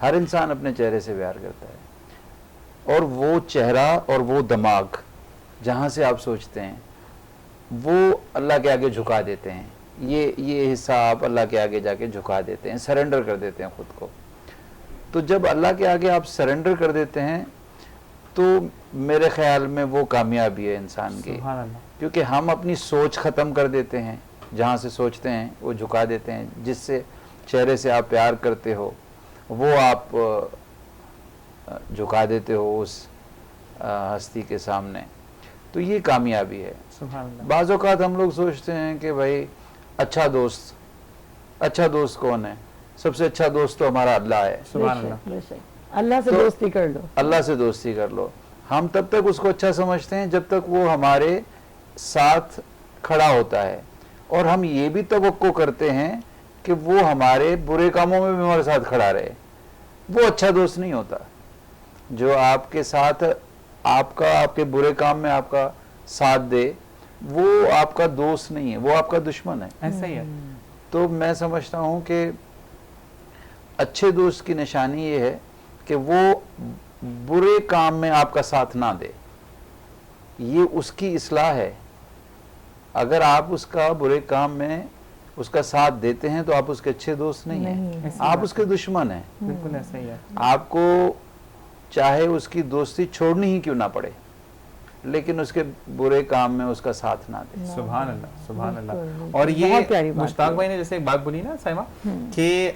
ہر انسان اپنے چہرے سے پیار کرتا ہے اور وہ چہرہ اور وہ دماغ جہاں سے آپ سوچتے ہیں وہ اللہ کے آگے جھکا دیتے ہیں. یہ حصہ آپ اللہ کے آگے جا کے جھکا دیتے ہیں, سرنڈر کر دیتے ہیں خود کو. تو جب اللہ کے آگے آپ سرنڈر کر دیتے ہیں تو میرے خیال میں وہ کامیابی ہے انسان کی, کیونکہ ہم اپنی سوچ ختم کر دیتے ہیں. جہاں سے سوچتے ہیں وہ جھکا دیتے ہیں. جس سے چہرے سے آپ پیار کرتے ہو وہ آپ جھکا دیتے ہو اس ہستی کے سامنے. تو یہ کامیابی ہے. بعض اوقات ہم لوگ سوچتے ہیں کہ بھائی اچھا دوست کون ہے؟ سب سے اچھا دوست تو ہمارا اللہ ہے. سبحان اللہ. اللہ سے دوستی کر لو. اللہ سے دوستی کر لو. ہم تب تک اس کو اچھا سمجھتے ہیں جب تک وہ ہمارے ساتھ کھڑا ہوتا ہے, اور ہم یہ بھی توقع کرتے ہیں کہ وہ ہمارے برے کاموں میں بھی ہمارے ساتھ کھڑا رہے. وہ اچھا دوست نہیں ہوتا. جو آپ کے ساتھ آپ کے برے کام میں آپ کا ساتھ دے وہ آپ کا دوست نہیں ہے, وہ آپ کا دشمن ہے. ایسا ہی ہے. تو میں سمجھتا ہوں کہ اچھے دوست کی نشانی یہ ہے کہ وہ برے کام میں آپ کا ساتھ نہ دے. یہ اس کی اصلاح ہے. اگر آپ اس کا برے کام میں اس کا ساتھ دیتے ہیں تو آپ اس کے اچھے دوست نہیں ہیں, آپ اس کے دشمن ہیں. بالکل ایسا ہی ہے. آپ کو چاہے اس کی دوستی چھوڑنی ہی کیوں نہ پڑے لیکن اس کے برے کام میں اس کا ساتھ نہ دے. سبحان اللہ. سبحان اللہ. اور یہ مشتاق بھائی نے جیسے ایک بات بولی نا سائمہ کہ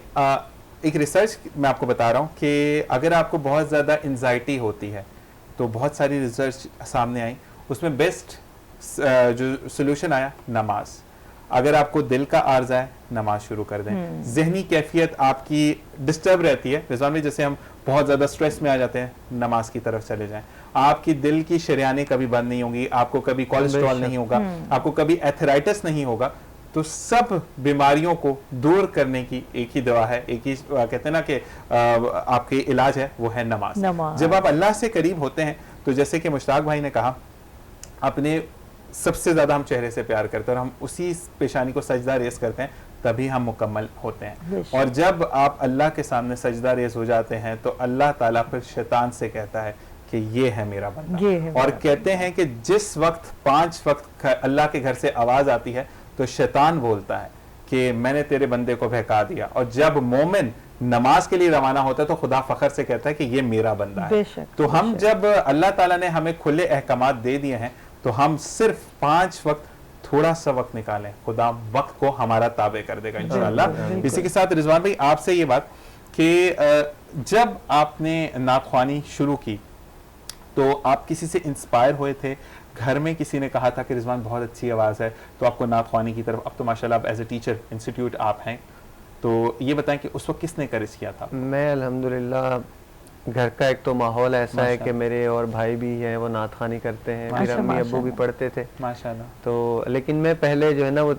ایک ریسرچ میں آپ کو بتا رہا ہوں کہ اگر آپ کو بہت زیادہ انزائٹی ہوتی ہے تو بہت ساری ریسرچ سامنے آئی, اس میں بیسٹ جو سلوشن آیا نماز. اگر آپ کو دل کا عارضہ ہے نماز شروع کر دیں. ذہنی کیفیت آپ کی ڈسٹرب رہتی ہے رضوان بھائی, جیسے ہم بہت زیادہ سٹریس میں آ جاتے ہیں نماز کی طرف چلے جائیں. آپ کی دل کی شریانیں کبھی بند نہیں ہوں گی, آپ کو کبھی کولیسٹرول نہیں ہوگا, آپ کو کبھی ایتھرائٹس نہیں ہوگا. تو سب بیماریوں کو دور کرنے کی ایک ہی دوا ہے, ایک ہی کہتے ہیں نا کہ آپ کے علاج ہے, وہ ہے نماز. جب آپ اللہ سے قریب ہوتے ہیں تو جیسے کہ مشتاق بھائی نے کہا اپنے سب سے زیادہ ہم چہرے سے پیار کرتے ہیں اور ہم اسی پیشانی کو سجدہ ریز کرتے ہیں تبھی ہم مکمل ہوتے ہیں. اور جب آپ اللہ کے سامنے سجدہ ریز ہو جاتے ہیں تو اللہ تعالیٰ پھر شیطان سے کہتا ہے کہ یہ ہے میرا بندہ. اور کہتے ہیں کہ جس وقت 5 وقت اللہ کے گھر سے آواز آتی ہے تو شیطان بولتا ہے کہ میں نے تیرے بندے کو بہکا دیا. اور جب مومن نماز کے لیے روانہ ہوتا ہے تو خدا فخر سے کہتا ہے کہ یہ میرا بندہ ہے. تو ہم جب اللہ تعالیٰ نے ہمیں کھلے احکامات دے دیے ہیں تو ہم صرف 5 وقت تھوڑا سا وقت نکالیں, خدا وقت کو ہمارا تابع کر دے گا انشاءاللہ. اسی کے ساتھ رضوان بھائی آپ سے یہ بات کہ جب آپ نے نعت خوانی شروع کی تو آپ کسی سے انسپائر ہوئے تھے گھر میں کسی نے کہا تھا کہ رضوان بہت اچھی آواز ہے تو آپ کو نعت خوانی کی طرف, اب تو ماشاءاللہ آپ ایز اے ٹیچر انسٹیٹیوٹ آپ ہیں, تو یہ بتائیں کہ اس وقت کس نے انکریج کیا تھا؟ میں الحمدللہ گھر کا ایک تو ماحول ایسا ہے کہ میرے اور بھائی بھی ہیں وہ نعت خوانی کرتے ہیں, میرے امی ابو بھی پڑھتے تھے ماشاءاللہ. تو لیکن میں پہلے جو ہے نا وہ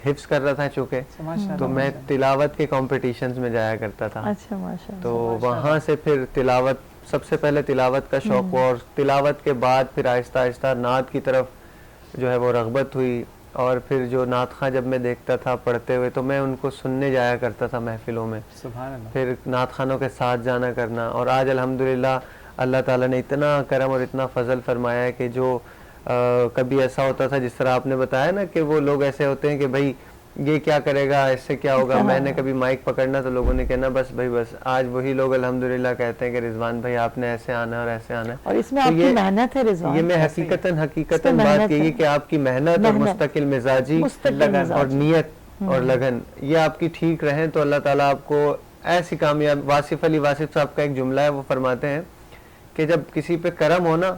حفظ کر رہا تھا چونکہ, تو میں تلاوت کے کمپٹیشنز میں جایا کرتا تھا. اچھا ماشاءاللہ. تو وہاں سے پھر تلاوت, سب سے پہلے تلاوت کا شوق ہوا, اور تلاوت کے بعد پھر آہستہ آہستہ نعت کی طرف جو ہے وہ رغبت ہوئی. اور پھر جو نعت خواں جب میں دیکھتا تھا پڑھتے ہوئے تو میں ان کو سننے جایا کرتا تھا محفلوں میں, سبحان اللہ. پھر نعت خوانوں کے ساتھ جانا کرنا. اور آج الحمدللہ اللہ تعالیٰ نے اتنا کرم اور اتنا فضل فرمایا ہے کہ جو کبھی ایسا ہوتا تھا جس طرح آپ نے بتایا نا کہ وہ لوگ ایسے ہوتے ہیں کہ بھائی یہ کیا کرے گا, اس سے کیا ہوگا, میں نے کبھی مائک پکڑنا تو لوگوں نے کہنا بس بھائی بس. آج وہی لوگ الحمدللہ کہتے ہیں کہ رضوان بھائی آپ نے ایسے آنا ہے اور ایسے آنا ہے. اور اس میں آپ کی محنت ہے رضوان, یہ میں حقیقتاً بات یہی کہ آپ کی محنت اور مستقل مزاجی اور نیت اور لگن یہ آپ کی ٹھیک رہیں تو اللہ تعالیٰ آپ کو ایسی کامیاب. واصف علی واصف صاحب کا ایک جملہ ہے, وہ فرماتے ہیں کہ جب کسی پہ کرم ہونا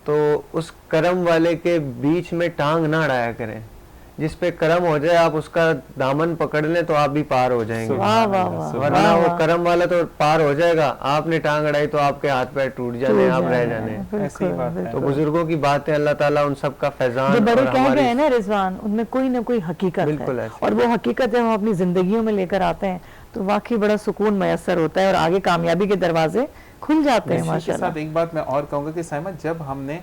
تو اس کرم والے کے بیچ میں ٹانگ نہ اڑایا کریں, جس پہ کرم ہو جائے آپ اس کا دامن پکڑ لیں تو آپ بھی پار ہو جائیں گے. ورنہ وہ کرم والا تو پار ہو جائے گا, آپ نے ٹانگ اڑائی تو آپ کے ہاتھ پیر ٹوٹ جانے, آپ رہ جانے. تو بزرگوں کی باتیں اللہ تعالیٰ ان سب کا فیضان. جو بڑے کہہ گئے ہیں نا رضوان, ان میں کوئی نہ کوئی حقیقت ہے, اور وہ حقیقت جب ہم اپنی زندگیوں میں لے کر آتے ہیں تو واقعی بڑا سکون میسر ہوتا ہے اور آگے کامیابی کے دروازے کھل جاتے ہیں ماشاءاللہ. ایک بات میں اور کہوں گا کہ سائمہ, جب ہم نے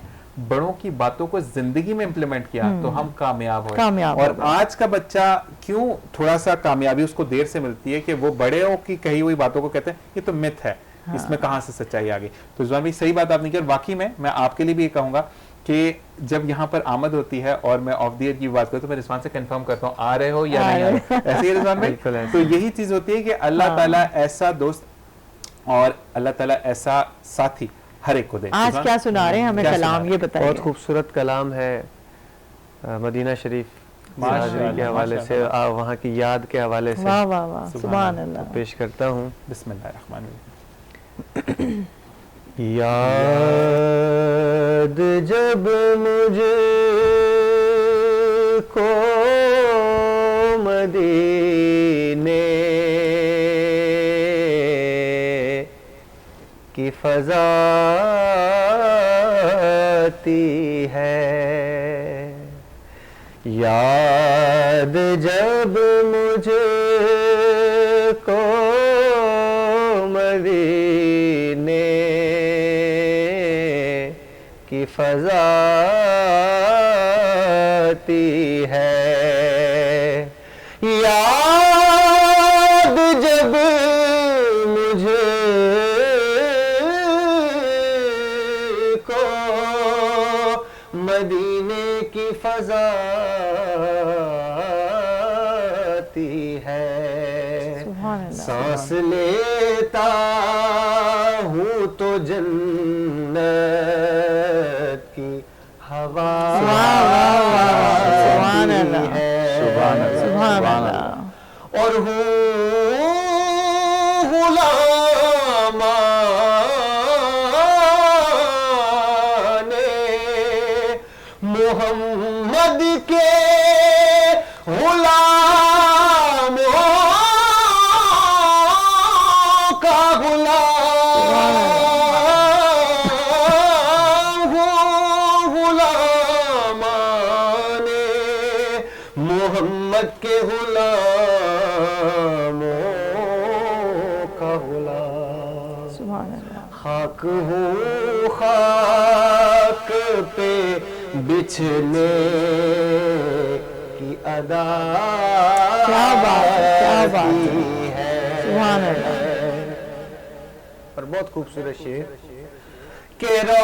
بڑوں کی باتوں کو زندگی میں امپلیمنٹ کیا تو ہم کامیاب ہوئے. اور آج کا بچہ کیوں تھوڑا سا کامیابی اس کو دیر سے ملتی ہے کہ وہ بڑوں کی کہی ہوئی باتوں کو کہتے ہیں یہ تو مت ہے, اس میں کہاں سے سچائی آ گئی. تو رضوان بھائی صحیح بات آپ نے کی, اور واقعی میں آپ کے لیے بھی یہ کہوں گا کہ جب یہاں پر آمد ہوتی ہے اور میں آف دی ایئر کی بات کروں تو میں رضوان سے کنفرم کرتا ہوں آ رہے ہو یا نہیں آ رہے, ایسے ہی رضوان بھائی. تو یہی چیز ہوتی ہے کہ اللہ تعالیٰ ایسا دوست اور اللہ تعالیٰ ایسا ساتھی ہر ایک کو دے. آج کیا سنا رہے ہیں ہمیں کلام, یہ بتائیے. بہت خوبصورت کلام ہے مدینہ شریف کے حوالے سے, وہاں کی یاد کے حوالے سے. واہ واہ واہ, سبحان اللہ. پیش کرتا ہوں. بسم اللہ الرحمن الرحیم. یاد جب مجھے کو مدینے کی فضا آتی ہے, یاد جب مجھے کو مدینے کی فضا آتی ہے, یاد جب مجھے مدینے کی فضا آتی ہے, سانس لیتا ہوں تو جنت کی ہوا آتی ہے, سبحان اللہ. اور ہوں غلام محمد کے غلام کا غلام ہوں, غلامان محمد کے غلاموں کا غلام. سبحان اللہ. خاک ہوں خاک پہ بچھنے کی ادا کیا بات ہے, سبحان اللہ. اور بہت خوبصورت شعر کہ روضۂ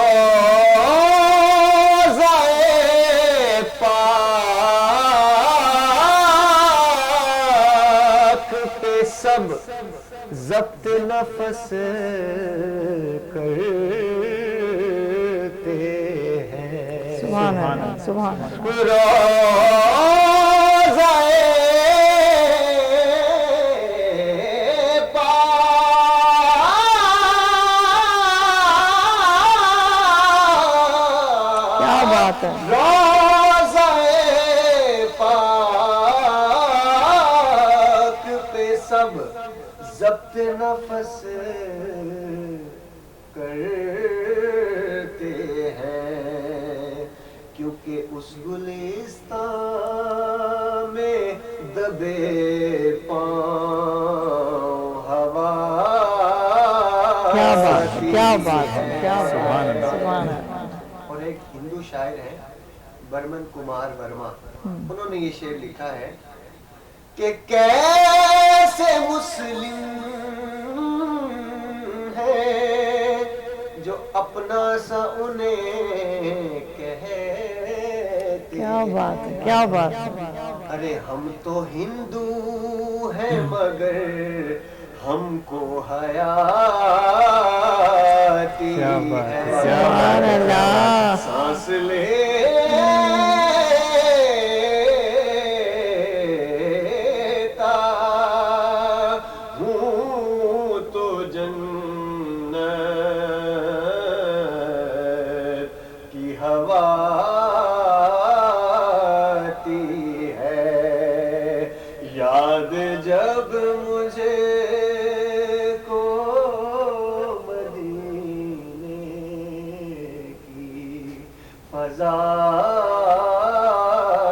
پاک پہ سب ضبط نفس کرتے ہیں. سبحان اللہ, سبحان اللہ. روضۂ کیا بات ہے, نفس کرتے ہیں، کیونکہ اس گلستان میں دبے پاؤں ہوا کیا بات ہے، کیا بات ہے، کیا بات ہے، سبحان اللہ۔ سبحان اللہ۔ اور ایک ہندو شاعر ہے برمن کمار ورما، انہوں نے یہ شعر لکھا ہے کہ کیسے مسلم ہے جو اپنا سا انہیں کہتے کیا بات ہے، کیا بات ہے، ارے ہم تو ہندو ہیں مگر ہم کو حیاتی کیا بات ہے، ہے، کیا بات سبحان ہے، اللہ۔ سانس لیتا ہوں تو جنت کی ہوا آتی ہے، یاد جب مجھے کو مدینے کی فضا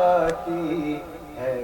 آتی ہے۔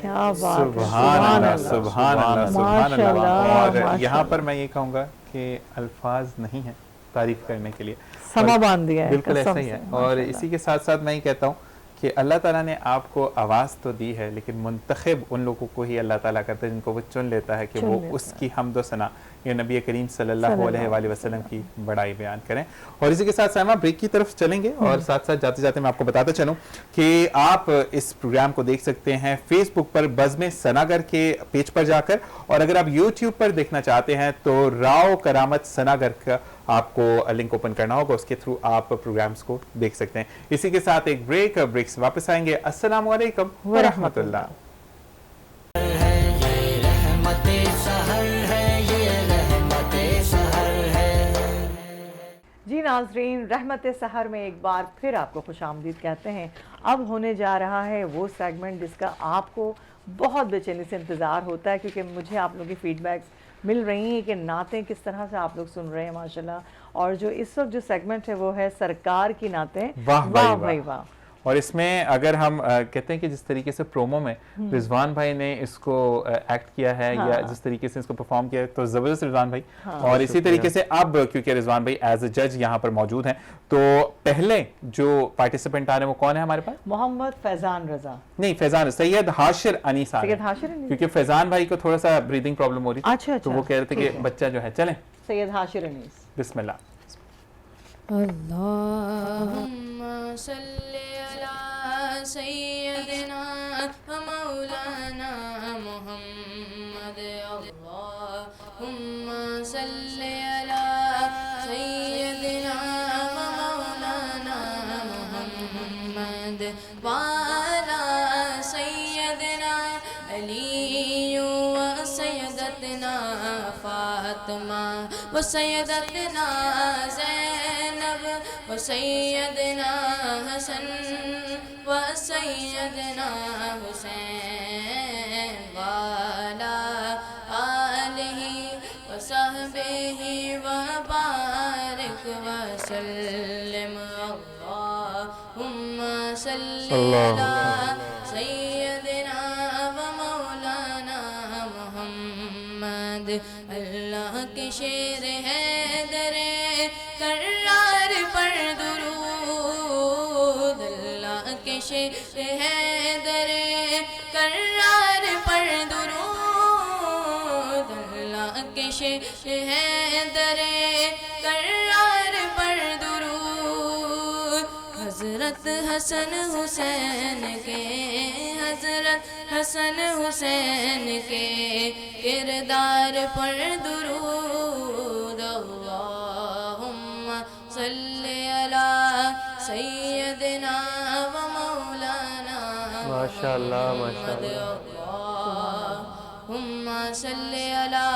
کیا بات ہے، سبحان اللہ، سبحان اللہ، سبحان ماشاء اللہ۔ اللہ، اور ماشاء یہاں اللہ۔ پر میں یہ کہوں گا کہ الفاظ نہیں ہیں تعریف کرنے کے لیے، سما باندھ دیا ہے، بالکل قسم ایسا ہی سے، ہے۔ ماشاء اور اللہ۔ اسی کے ساتھ ساتھ میں یہ کہتا ہوں کہ اللہ تعالیٰ نے آپ کو آواز تو دی ہے، لیکن منتخب ان لوگوں کو ہی اللہ تعالیٰ کرتا ہے جن کو وہ چن لیتا ہے کہ چن وہ لیتا اس کی حمد و ثنا یہ نبی کریم صلی اللہ علیہ وآلہ وسلم کی بڑائی بیان کریں۔ اور اسی کے ساتھ سائمہ بریک کی طرف چلیں گے، اور ساتھ ساتھ جاتے جاتے میں آپ کو بتاتا چلوں کہ آپ اس پروگرام کو دیکھ سکتے ہیں فیس بک پر بزم سناگر کے پیج پر جا کر، اور اگر آپ یوٹیوب پر دیکھنا چاہتے ہیں تو راؤ کرامت سناگر کا آپ کو لنک اوپن کرنا ہوگا، اس کے تھرو آپ پروگرامز کو دیکھ سکتے ہیں۔ اسی کے ساتھ ایک بریک سے واپس آئیں گے۔ السلام علیکم ورحمۃ اللہ۔ جی ناظرین، رحمت سحر میں ایک بار پھر آپ کو خوش آمدید کہتے ہیں۔ اب ہونے جا رہا ہے وہ سیگمنٹ جس کا آپ کو بہت بے چینی سے انتظار ہوتا ہے، کیونکہ مجھے آپ لوگوں کی فیڈ بیکس مل رہی ہیں کہ نعتیں کس طرح سے آپ لوگ سن رہے ہیں ماشاءاللہ۔ اور جو اس وقت جو سیگمنٹ ہے وہ ہے سرکار کی نعتیں۔ واہ واہ واہ بھائی واہ۔ اور اس میں اگر ہم کہتے ہیں کہ جس طریقے سے پرومو میں رضوان بھائی نے اس کو ایکٹ کیا ہے یا جس طریقے سے اس کو پرفارم کیا ہے تو زبردست رضوان بھائی۔ اور اسی طریقے سے اب کیونکہ رضوان بھائی ایز اے جج یہاں پر موجود ہیں تو پہلے جو پارٹیسپینٹ آ رہے ہیں وہ کون ہے ہمارے پاس؟ محمد فیضان رضا، نہیں فیضان، سید حاشر انیس آ رہے سید ہیں، حاشر انیس، کیونکہ فیضان بھائی کو تھوڑا سا بریدنگ پرابلم ہو رہی تھی اچھا تو وہ کہہ رہے تھے کہ بچہ جو ہے چلیں سید حاشر انیس۔ بسم اللہ۔ اللہم صلی علی سیدنا و مولانا محمد، اللہم صلی علی سیدنا و مولانا محمد وعلی سیدنا علی و سیدتنا فاطمہ و سیدتنا زینب و سیدنا حسن و سیدنا حسین وعلی آلہ و صحبہ و بارک وسلم، اللہم صلی علی سیدنا و مولانا محمد۔ اللہ کے شیر ہے درے کرار پر درود، اللہ کے شیر ہے درے کرار پر درود، اللہ کے شیر ہے درے کرار پر درود۔ حضرت حسن حسین کے، حضرت حسن حسین کے کردار پر درود، اللہم صلی علی سیدنا و مولانا ماشاءاللہ، ماشاءاللہ۔ اللہم صلی علی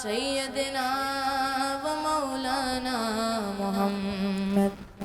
سیدنا و مولانا محمد۔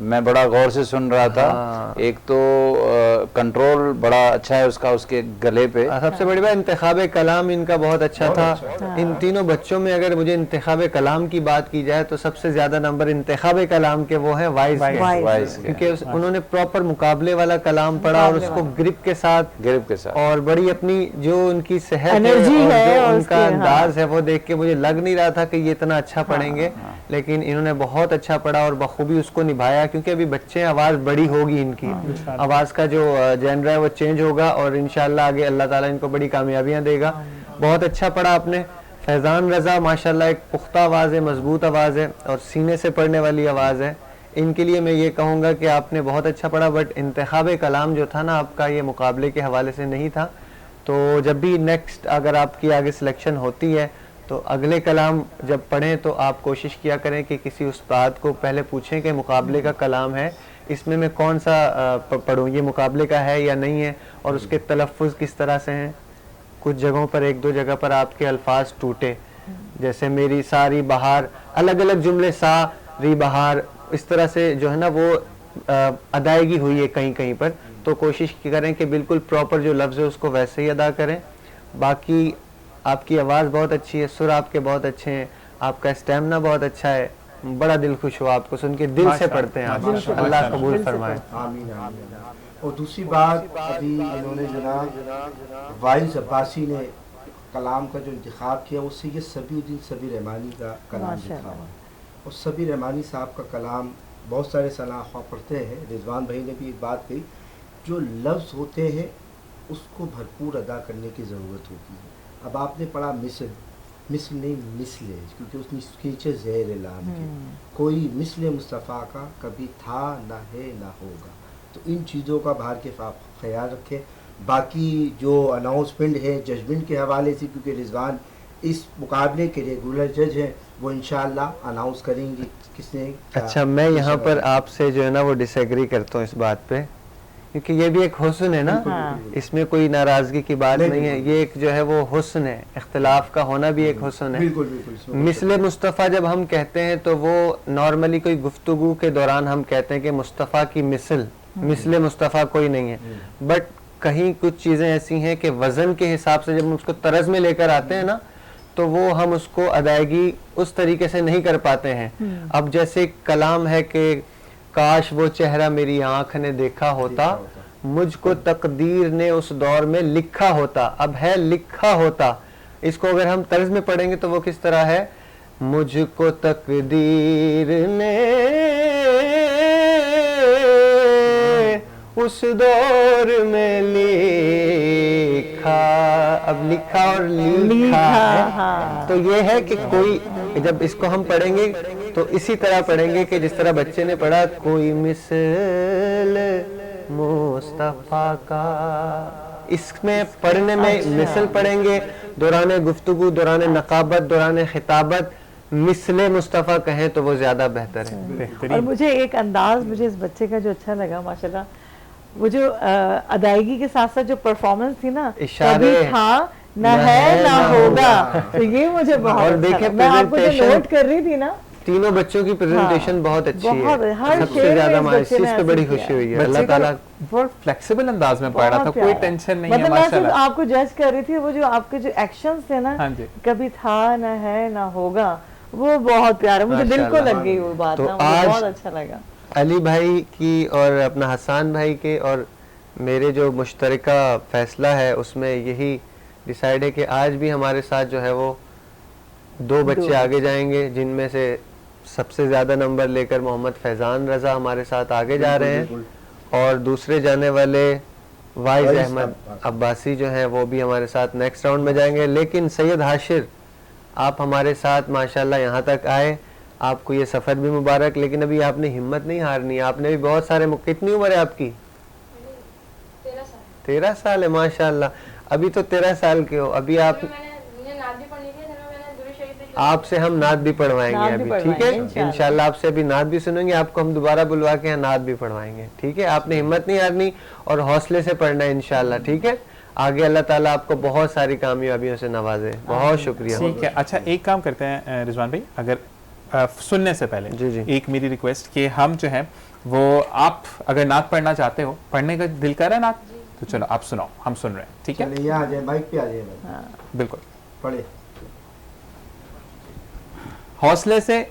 میں بڑا غور سے سن رہا تھا. ایک تو کنٹرول بڑا اچھا ہے اس کا اس کے گلے پہ. سب سے بڑی بات انتخاب کلام ان کا بہت اچھا تھا. ان تینوں بچوں میں اگر مجھے انتخاب کلام کی بات کی جائے تو سب سے زیادہ نمبر انتخاب کلام کے وہ ہیں وائز کے, کیونکہ انہوں نے پراپر مقابلے والا کلام پڑھا اور اس کو گرپ کے ساتھ اور بڑی اپنی جو ان کی صحت ہے اور جو ان کا انداز ہے وہ دیکھ کے مجھے لگ نہیں رہا تھا کہ یہ اتنا اچھا پڑھیں گے, لیکن انہوں نے بہت اچھا پڑھا اور بخوبی اس کو نبھایا. کیونکہ ابھی بچے آواز بڑی ہوگی, ان کی آواز کا جو جینر ہے وہ چینج ہوگا اور انشاءاللہ آگے اللہ تعالیٰ ان کو بڑی کامیابیاں دے گا. بہت اچھا پڑھا آپ نے. فیضان رضا ماشاءاللہ ایک پختہ آواز ہے, مضبوط آواز ہے اور سینے سے پڑھنے والی آواز ہے. ان کے لیے میں یہ کہوں گا کہ آپ نے بہت اچھا پڑھا, بٹ انتخاب کلام جو تھا نا آپ کا یہ مقابلے کے حوالے سے نہیں تھا. تو جب بھی نیکسٹ اگر آپ کی آگے سلیکشن ہوتی ہے تو اگلے کلام جب پڑھیں تو آپ کوشش کیا کریں کہ کسی استاد کو پہلے پوچھیں کہ مقابلے کا کلام ہے, اس میں کون سا پڑھوں, یہ مقابلے کا ہے یا نہیں ہے, اور اس کے تلفظ کس طرح سے ہیں. کچھ جگہوں پر ایک دو جگہ پر آپ کے الفاظ ٹوٹے, جیسے میری ساری بہار, الگ الگ جملے ساری بہار, اس طرح سے جو ہے نا وہ ادائیگی ہوئی ہے کہیں کہیں پر. تو کوشش کریں کہ بالکل پراپر جو لفظ ہے اس کو ویسے ہی ادا کریں. باقی آپ کی آواز بہت اچھی ہے, سر آپ کے بہت اچھے ہیں, آپ کا اسٹیمنا بہت اچھا ہے, بڑا دل خوش ہوا آپ کو سن کے, دل سے پڑھتے ہیں آپ, اللہ قبول فرمائے. آمین آمین. اور دوسری بات, ابھی انہوں نے جناب وائز عباسی نے کلام کا جو انتخاب کیا اس سے یہ صبی الدین صبی رحمانی کا کلام لکھا ہوا ہے. اور صبی رحمانی صاحب کا کلام بہت سارے ثناء خواہ پڑھتے ہیں. رضوان بھائی نے بھی ایک بات کہی, جو لفظ ہوتے ہیں اس کو بھرپور ادا کرنے کی ضرورت ہوتی ہے. اب آپ نے پڑھا مثل نہیں مثل, کیونکہ اس نیچے زیر لام کے, کوئی مثل مصطفیٰ کا کبھی تھا نہ ہے نہ ہوگا. تو ان چیزوں کا باہر کے خیال رکھیں. باقی جو اناؤنسمنٹ ہے ججمنٹ کے حوالے سے, کیونکہ رضوان اس مقابلے کے ریگولر جج ہیں, وہ انشاءاللہ اناؤنس کریں گے کس نے. اچھا, میں یہاں پر آپ سے جو ہے نا وہ ڈس ایگری کرتا ہوں اس بات پہ, کیونکہ یہ بھی ایک حسن ہے نا, اس میں کوئی ناراضگی کی بات نہیں ہے. یہ ایک جو ہے وہ حسن ہے, اختلاف کا ہونا بھی ایک حسن ہے. مثل مصطفیٰ جب ہم کہتے ہیں تو وہ نارملی کوئی گفتگو کے دوران ہم کہتے ہیں کہ مصطفیٰ کی مثل مصطفیٰ کوئی نہیں ہے. بٹ کہیں کچھ چیزیں ایسی ہیں کہ وزن کے حساب سے جب ہم اس کو طرز میں لے کر آتے ہیں نا تو وہ ہم اس کو ادائیگی اس طریقے سے نہیں کر پاتے ہیں. اب جیسے کلام ہے کہ کاش وہ چہرہ میری آنکھ نے دیکھا ہوتا, مجھ کو تقدیر نے اس دور میں لکھا ہوتا. اب ہے لکھا ہوتا, اس کو اگر ہم طرز میں پڑھیں گے تو وہ کس طرح ہے, مجھ کو تقدیر نے اس دور میں لکھا. اب لکھا اور لکھا ہے تو یہ ہے کہ کوئی, جب اس کو ہم پڑھیں گے تو اسی طرح پڑھیں گے کہ جس طرح بچے نے پڑھا, کوئی مثل مصطفیٰ کا. اس میں پڑھنے میں مثل پڑھیں گے, دوران گفتگو, دوران نقابت, دوران خطابت مثل مصطفیٰ کہیں تو وہ زیادہ بہتر ہے. اور مجھے ایک انداز مجھے اس بچے کا جو اچھا لگا ماشاءاللہ, وہ جو ادائیگی کے ساتھ ساتھ جو پرفارمنس تھی نا, کبھی تھا نہ ہے نہ ہوگا, تو یہ مجھے بہت اچھا لگا. میں آپ کو جو نوٹ کر رہی تھی نا, تینوں بچوں کی پریزنٹیشن بہت اچھی ہے, سب سے زیادہ مجھے اس چیز پہ بڑی خوشی ہوئی ہے. اللہ تعالیٰ بہت فلیکسیبل انداز میں پڑھ رہا تھا, کوئی ٹینشن نہیں ہے. مطلب میں صرف آپ کو جج کر رہی تھی, وہ جو آپ کے جو ایکشنز تھے نا, کبھی تھا نہ ہے نہ ہوگا, وہ بہت پیارا, مجھے دل کو لگ گئی وہ بات, مجھے بہت اچھا لگا. علی بھائی کی اور اپنا حسان بھائی کے اور میرے جو مشترکہ فیصلہ ہے اس میں یہی ڈیسائیڈ ہے کہ آج بھی ہمارے ساتھ جو ہے وہ 2 بچے آگے جائیں گے, جن میں سے سب سے زیادہ نمبر لے کر محمد فیضان رضا ہمارے ساتھ آگے جا رہے ہیں, اور دوسرے جانے والے وائز احمد عباسی جو ہیں وہ بھی ہمارے ساتھ نیکسٹ راؤنڈ میں جائیں گے. لیکن سید حاشر آپ ہمارے ساتھ ماشاءاللہ یہاں تک آئے, آپ کو یہ سفر بھی مبارک. لیکن ابھی آپ نے ہمت نہیں ہارنی, آپ نے بھی بہت سارے, کتنی عمر ہے آپ کی؟ 13 سال ہے ماشاءاللہ. ابھی تو 13 سال کے ہو, ابھی آپ سے ہم نعت بھی پڑھوائیں گے ابھی, ٹھیک ہے انشاءاللہ. آپ سے ابھی نعت بھی سنیں گے, آپ کو ہم دوبارہ بلوا کے نعت بھی پڑھوائیں گے, ٹھیک ہے. آپ نے ہمت نہیں ہارنی اور حوصلے سے پڑھنا ہے انشاءاللہ, ٹھیک ہے. آگے اللہ تعالیٰ آپ کو بہت ساری کامیابیوں سے نوازے. بہت شکریہ. ٹھیک ہے, اچھا ایک کام کرتے ہیں رضوان بھائی, اگر سننے سے پہلے ایک میری ریکویسٹ کہ ہم جو ہے وہ آپ اگر نعت پڑھنا چاہتے ہو, پڑھنے کا دل کر رہا ہے نعت, تو چلو آپ سناؤ, ہم سن رہے ہیں, ٹھیک ہے؟ چلے یہاں آ جائیں, مائک پہ آ جائیں بھائی. بالکل پڑھے. حوصلے سے,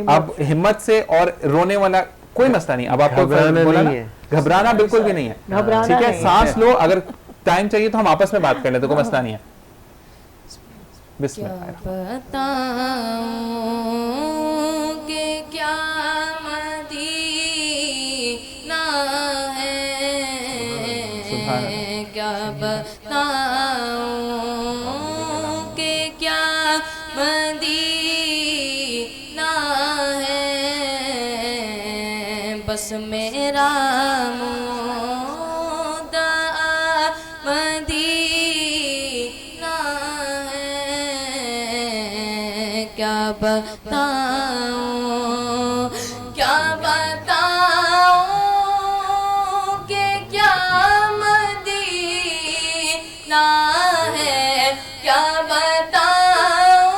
اب ہمت سے, اور رونے والا کوئی مسئلہ نہیں. اب آپ کو بولا نا, گھبرانا بالکل بھی نہیں ہے, ٹھیک ہے؟ سانس لو, اگر ٹائم چاہیے تو ہم آپس میں بات کر لیں, تو کوئی مسئلہ نہیں ہے. بسم اللہ. بتاؤں کہ کیا مدینہ ہے, کیا بتاؤں کہ کیا مدینہ ہے, بس میرا کیا بتاؤں, کیا بتاؤں کہ کیا مدینہ ہے, کیا بتاؤں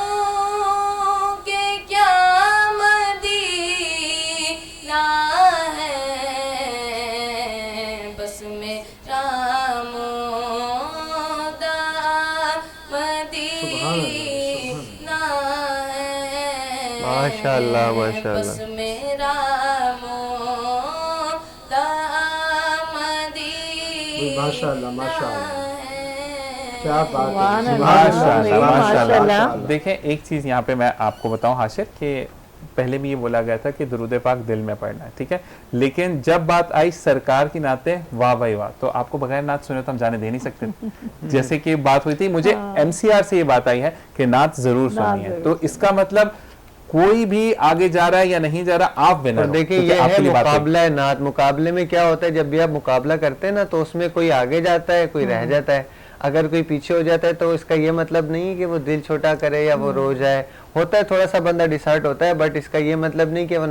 کہ کیا مدینہ ہے, بس میرا ماشاءاللہ ماشاءاللہ, بس میرا ماشاءاللہ ماشاءاللہ, کیا بات ہے, ماشاءاللہ. دیکھیں ایک چیز یہاں پہ میں آپ کو بتاؤں حاشر, کہ پہلے بھی یہ بولا گیا تھا کہ درود پاک دل میں پڑھنا ہے, ٹھیک ہے, لیکن جب بات آئی سرکار کی نعتیں, واہ بھائی واہ, تو آپ کو بغیر نعت سنے تو ہم جانے دے نہیں سکتے. جیسے کہ بات ہوئی تھی, مجھے MCR سے یہ بات آئی ہے کہ نعت ضرور سننی ہے, تو اس کا مطلب کوئی بھی آگے جا رہا ہے یا نہیں جا رہا, آپ ونر ہو. دیکھیں یہ ہے مقابلہ ہے نعت. مقابلے میں کیا ہوتا ہے, جب بھی آپ مقابلہ کرتے ہیں نا, تو اس میں کوئی آگے جاتا ہے, کوئی رہ جاتا ہے. اگر کوئی پیچھے ہو جاتا ہے تو اس کا یہ مطلب نہیں کہ وہ دل چھوٹا کرے یا وہ رو جائے. ہوتا ہے تھوڑا سا بندہ ڈسہارٹ ہوتا ہے, بٹ اس کا یہ مطلب نہیں کہ وہ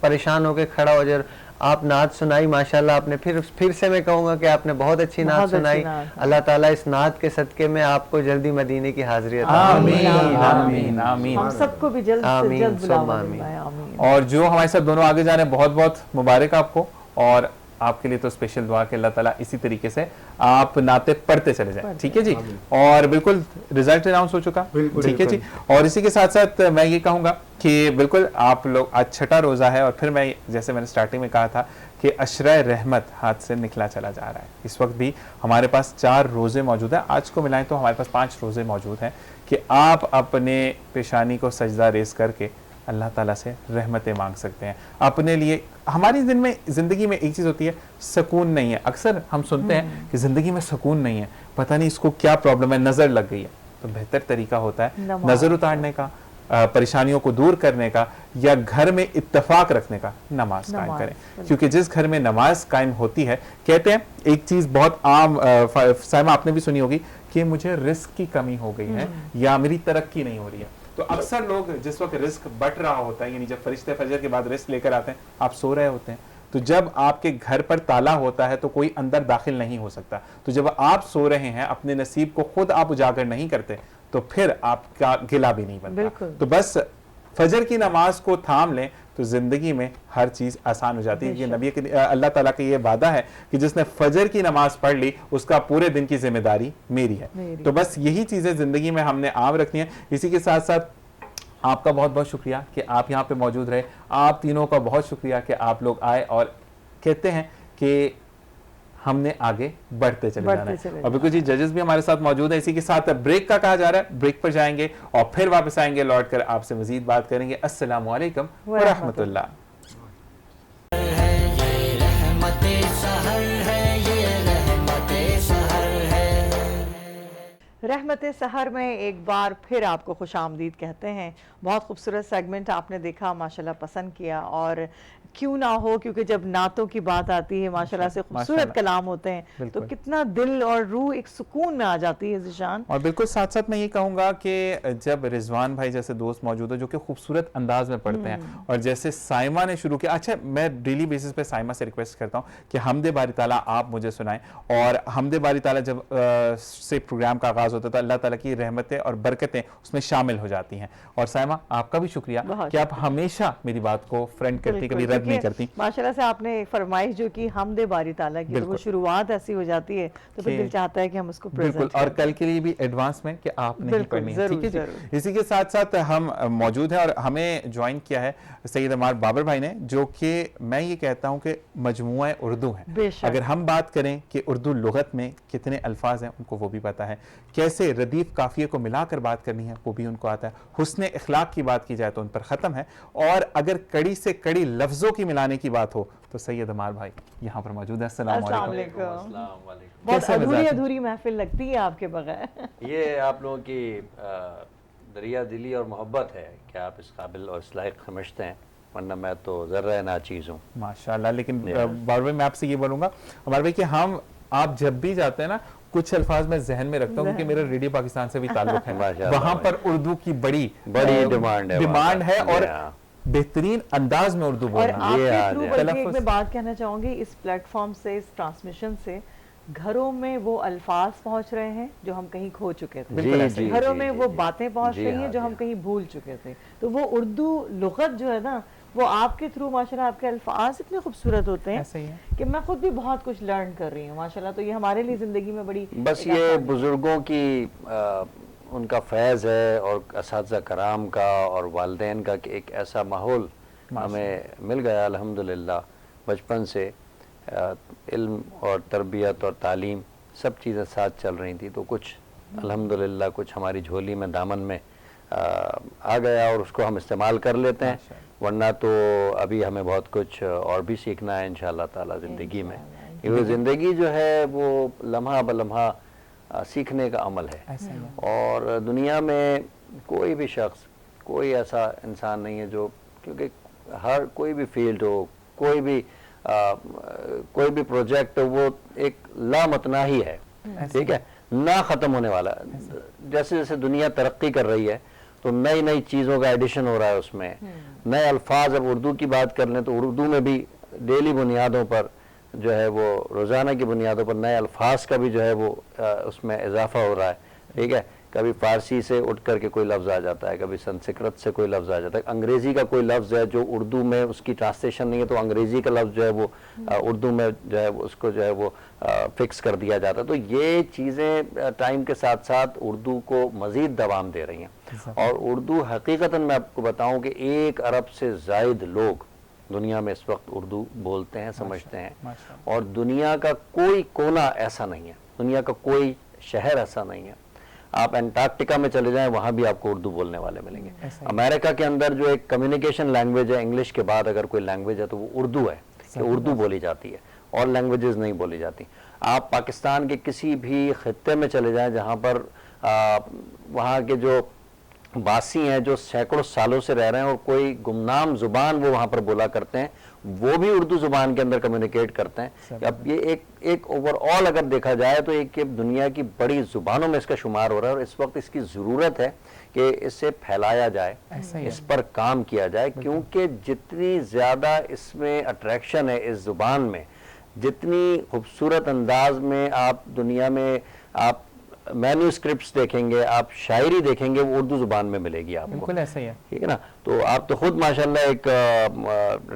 پریشان ہو کے کھڑا ہو جائے. آپ نعت سنائی ماشاءاللہ, آپ نے پھر سے میں کہوں گا کہ آپ نے بہت اچھی نعت سنائی. اللہ تعالیٰ اس نعت کے صدقے میں آپ کو جلدی مدینے کی حاضری عطا آمین آمین آمین. ہم سب کو بھی جلد سے جلد بلاوا دلائے, آمین. اور جو ہمارے ساتھ دونوں آگے جانے, بہت بہت مبارک آپ کو, اور آپ کے لیے تو اسپیشل دعا کہ اللہ تعالیٰ اسی طریقے سے آپ نعتیں پڑھتے چلے جائیں, ٹھیک ہے جی. اور بالکل رزلٹ اناؤنس ہو چکا, ٹھیک ہے جی. اور اسی کے ساتھ ساتھ میں یہ کہوں گا کہ بالکل آپ لوگ, آج چھٹا روزہ ہے, اور پھر میں جیسے میں نے سٹارٹنگ میں کہا تھا کہ عشرہ رحمت ہاتھ سے نکلا چلا جا رہا ہے. اس وقت بھی ہمارے پاس 4 روزے موجود ہیں, آج کو ملائیں تو ہمارے پاس 5 روزے موجود ہیں, کہ آپ اپنے پیشانی کو سجدہ ریز کر کے اللہ تعالیٰ سے رحمتیں مانگ سکتے ہیں اپنے لیے. ہماری زندگی میں ایک چیز ہوتی ہے, سکون نہیں ہے. اکثر ہم سنتے ہیں کہ زندگی میں سکون نہیں ہے, پتہ نہیں اس کو کیا پرابلم ہے, نظر لگ گئی ہے. تو بہتر طریقہ ہوتا ہے نظر اتارنے کا, پریشانیوں کو دور کرنے کا, یا گھر میں اتفاق رکھنے کا, نماز قائم کریں. کیونکہ جس گھر میں نماز قائم ہوتی ہے, کہتے ہیں ایک چیز بہت عام, سائمہ آپ نے بھی سنی ہوگی, کہ مجھے رزق کی کمی ہو گئی ہے یا میری ترقی نہیں ہو رہی ہے. تو اکثر لوگ جس وقت رزق بٹ رہا ہوتا ہے, یعنی جب فرشتے فجر کے بعد رزق لے کر آتے ہیں, آپ سو رہے ہوتے ہیں, تو جب آپ کے گھر پر تالا ہوتا ہے تو کوئی اندر داخل نہیں ہو سکتا. تو جب آپ سو رہے ہیں, اپنے نصیب کو خود آپ اجاگر نہیں کرتے, تو پھر آپ کا گلا بھی نہیں بنتا. تو بس فجر کی نماز کو تھام لیں تو زندگی میں ہر چیز آسان ہو جاتی ہے. یہ نبی اللہ تعالیٰ کا یہ وعدہ ہے کہ جس نے فجر کی نماز پڑھ لی, اس کا پورے دن کی ذمہ داری میری ہے. تو بس یہی چیزیں زندگی میں ہم نے عام رکھنی ہیں. اسی کے ساتھ ساتھ آپ کا بہت بہت شکریہ کہ آپ یہاں پہ موجود رہے. آپ تینوں کا بہت شکریہ کہ آپ لوگ آئے, اور کہتے ہیں کہ ہم نے آگے بڑھتے چلے جانا ہے. اور بالکل جی, ججز بھی ہمارے ساتھ موجود ہیں. اسی کے ساتھ بریک کا کہا جا رہا ہے, بریک پر جائیں گے اور پھر واپس آئیں گے, لوٹ کر آپ سے مزید بات کریں گے. السلام علیکم ورحمۃ اللہ. رحمت سحر میں ایک بار پھر آپ کو خوش آمدید کہتے ہیں. بہت خوبصورت سیگمنٹ آپ نے دیکھا, ماشاءاللہ پسند کیا. اور کیوں نہ ہو, کیونکہ جب نعتوں کی بات آتی ہے, ماشاءاللہ سے خوبصورت کلام ہوتے ہیں, تو کتنا دل اور روح ایک سکون میں آ جاتی ہے ذیشان. اور بالکل ساتھ ساتھ میں یہ کہوں گا کہ جب رضوان بھائی جیسے دوست موجود ہیں جو کہ خوبصورت انداز میں پڑھتے ہیں, اور جیسے سائمہ نے شروع کیا, اچھا میں ڈیلی بیسس پہ سائمہ سے ریکویسٹ کرتا ہوں کہ حمد باری تعالیٰ آپ مجھے سنائیں. اور حمد باری تعالیٰ جب سے پروگرام کا آغاز ہوتا ہے تو اللہ تعالیٰ کی رحمتیں اور برکتیں اس میں شامل ہو جاتی ہیں. اور سائمہ آپ کا بھی شکریہ کہ آپ ہمیشہ میری بات کو فرینڈ کرتی, کبھی رد نہیں کرتی. ماشاءاللہ سے آپ نے فرمائش جو کی حمد باری تعالیٰ کی, تو وہ شروعات ایسی ہو جاتی ہے تو پھر دل چاہتا ہے کہ ہم اس کو بالکل, اور کل کے لیے بھی ایڈوانس میں کہ آپ نہیں پڑھنی ہے, ٹھیک ہے جی. اسی کے ساتھ ساتھ ہم موجود ہیں اور ہمیں جوائن کیا ہے سید عمار بابر بھائی نے, جو کہ میں یہ کہتا ہوں کہ مجموعہ اردو ہے. اگر ہم بات کریں کہ اردو لغت میں کتنے الفاظ ہیں ان کو وہ بھی پتا ہے, کیسے ردیف قافیے کو ملا کر بات کرنی ہے وہ بھی ان کو آتا ہے, حسن اخلاق کی بات کی جائے تو ان پر ختم ہے, اور اگر کڑی سے کڑی لفظوں کی ملانے کی بات ہو تو سید عمار بھائی یہاں پر موجود ہیں. السلام علیکم. السلام علیکم. بہت ادھوری ادھوری محفل لگتی ہے آپ کے بغیر. یہ آپ لوگوں کی دریا دلی اور محبت ہے کہ آپ اس قابل اور اس لائق سمجھتے ہیں, ورنہ میں تو ذرہ ناچیز ہوں. ماشاءاللہ. لیکن بابر بھائی میں آپ سے یہ بولوں گا عمار بھائی کہ آپ جب بھی جاتے ہیں نا, کچھ الفاظ میں ذہن میں رکھتا ہوں کیونکہ میرا ریڈیو پاکستان سے بھی تعلق ہے, وہاں پر اردو کی بڑی ڈیمانڈ ہے اور بہترین انداز میں اردو بولنا. اور آپ کے تھرو بلکہ ایک میں بات کہنا چاہوں گی, اس پلیٹ فارم سے, اس ٹرانسمیشن سے گھروں میں وہ الفاظ پہنچ رہے ہیں جو ہم کہیں کھو چکے تھے, گھروں میں وہ باتیں پہنچ رہی ہیں جو ہم کہیں بھول چکے تھے. تو وہ اردو لغت جو ہے نا, وہ آپ کے تھرو ماشاءاللہ آپ کے الفاظ اتنے خوبصورت ہوتے ہیں کہ میں خود بھی بہت کچھ لرن کر رہی ہوں ماشاءاللہ. تو یہ ہمارے لیے زندگی میں بڑی, بس یہ بزرگوں کی ان کا فیض ہے اور اساتذہ کرام کا اور والدین کا کہ ایک ایسا ماحول ہمیں مل گیا الحمدللہ. بچپن سے علم اور تربیت اور تعلیم سب چیزیں ساتھ چل رہی تھی, تو کچھ الحمدللہ کچھ ہماری جھولی میں دامن میں آ گیا اور اس کو ہم استعمال کر لیتے ہیں, ورنہ تو ابھی ہمیں بہت کچھ اور بھی سیکھنا ہے انشاءاللہ تعالی زندگی میں. یہ زندگی جو ہے وہ لمحہ بلمحہ سیکھنے کا عمل ہے, اور دنیا میں کوئی بھی شخص, کوئی ایسا انسان نہیں ہے جو, کیونکہ ہر کوئی بھی فیلڈ ہو, کوئی بھی پروجیکٹ ہو, وہ ایک لامتناہی ہے, ٹھیک ہے, نہ ختم ہونے والا. جیسے جیسے دنیا ترقی کر رہی ہے تو نئی نئی چیزوں کا ایڈیشن ہو رہا ہے اس میں, نئے الفاظ. اب اردو کی بات کر لیں تو اردو میں بھی ڈیلی بنیادوں پر جو ہے وہ روزانہ کی بنیادوں پر نئے الفاظ کا بھی جو ہے وہ اس میں اضافہ ہو رہا ہے, ٹھیک ہے. کبھی فارسی سے اٹھ کر کے کوئی لفظ آ جاتا ہے, کبھی سنسکرت سے کوئی لفظ آ جاتا ہے, انگریزی کا کوئی لفظ ہے جو اردو میں اس کی ٹرانسلیشن نہیں ہے تو انگریزی کا لفظ جو ہے وہ اردو میں جو ہے اس کو جو ہے وہ فکس کر دیا جاتا ہے. تو یہ چیزیں ٹائم کے ساتھ ساتھ اردو کو مزید دوام دے رہی ہیں, اور اردو حقیقتاً میں آپ کو بتاؤں کہ 1 ارب سے زائد لوگ دنیا میں اس وقت اردو بولتے ہیں, سمجھتے ہیں, اور دنیا کا کوئی کونا ایسا نہیں ہے, دنیا کا کوئی شہر ایسا نہیں ہے. آپ انٹارکٹیکا میں چلے جائیں, وہاں بھی آپ کو اردو بولنے والے ملیں گے. امریکہ کے اندر جو ایک کمیونیکیشن لینگویج ہے, انگلش کے بعد اگر کوئی لینگویج ہے تو وہ اردو ہے, کہ اردو بولی جاتی ہے, اور لینگویجز نہیں بولی جاتی. آپ پاکستان کے کسی بھی خطے میں چلے جائیں جہاں پر وہاں کے جو باسی ہیں, جو سینکڑوں سالوں سے رہ رہے ہیں, اور کوئی گمنام زبان وہ وہاں پر بولا کرتے ہیں, وہ بھی اردو زبان کے اندر کمیونیکیٹ کرتے ہیں. اب یہ ایک اوور آل اگر دیکھا جائے تو ایک دنیا کی بڑی زبانوں میں اس کا شمار ہو رہا ہے, اور اس وقت اس کی ضرورت ہے کہ اس سے پھیلایا جائے, اس پر کام کیا جائے, کیونکہ جتنی زیادہ اس میں اٹریکشن ہے اس زبان میں, جتنی خوبصورت انداز میں آپ دنیا میں آپ مینیو اسکرپٹس دیکھیں گے, آپ شاعری دیکھیں گے, وہ اردو زبان میں ملے گی آپ کو. بالکل ایسا ہی ہے, ٹھیک ہے نا. تو آپ تو خود ماشاءاللہ ایک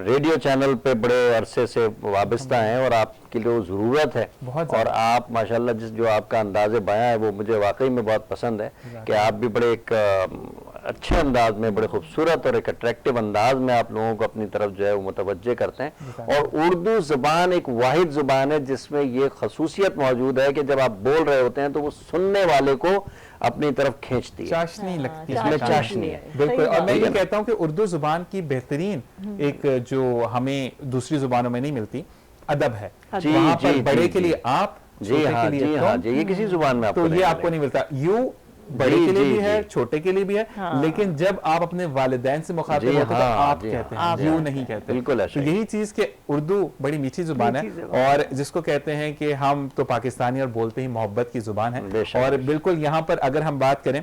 ریڈیو چینل پہ بڑے عرصے سے وابستہ ہیں, اور آپ کی جو ضرورت ہے, اور آپ ماشاءاللہ جو آپ کا انداز بیاں ہے وہ مجھے واقعی میں بہت پسند ہے, کہ آپ بھی بڑے ایک اچھے انداز میں, بڑے خوبصورت اور ایک اٹریکٹیو انداز میں آپ لوگوں کو اپنی طرف جو ہے وہ متوجہ کرتے ہیں. اور اردو زبان ایک واحد زبان ہے جس میں یہ خصوصیت موجود ہے کہ جب آپ بول رہے ہوتے ہیں تو وہ سننے والے کو اپنی طرف کھینچتی ہے, چاشنی لگتی ہے, اس میں چاشنی ہے. بالکل. اور میں یہ کہتا ہوں کہ اردو زبان کی بہترین ایک جو ہمیں دوسری زبانوں میں نہیں ملتی ادب ہے. وہاں پر بڑے کے لیے آپ, جی ہاں جی ہاں جی, یہ کسی زبان میں تو یہ آپ کو نہیں ملتا. یوں بڑے کے لیے بھی ہے, چھوٹے کے لیے بھی ہے, لیکن جب آپ اپنے والدین سے مخاطب ہوتے ہیں تو آپ کہتے ہیں, یوں نہیں کہتے. بالکل ایسا. یہی چیز کہ اردو بڑی میٹھی زبان ہے, اور جس کو کہتے ہیں کہ ہم تو پاکستانی اور بولتے ہی محبت کی زبان ہے. اور بالکل یہاں پر اگر ہم بات کریں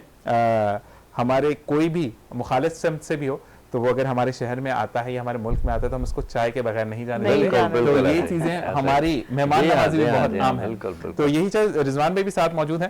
ہمارے کوئی بھی مخالف سمت سے بھی ہو, تو وہ اگر ہمارے شہر میں آتا ہے یا ہمارے ملک میں آتا ہے تو ہم اس کو چائے کے بغیر نہیں جانے دیتے. تو یہ چیزیں ہماری مہمان نوازی میں بہت عام ہے. تو یہی چیز رضوان بھائی بھی ساتھ موجود ہیں.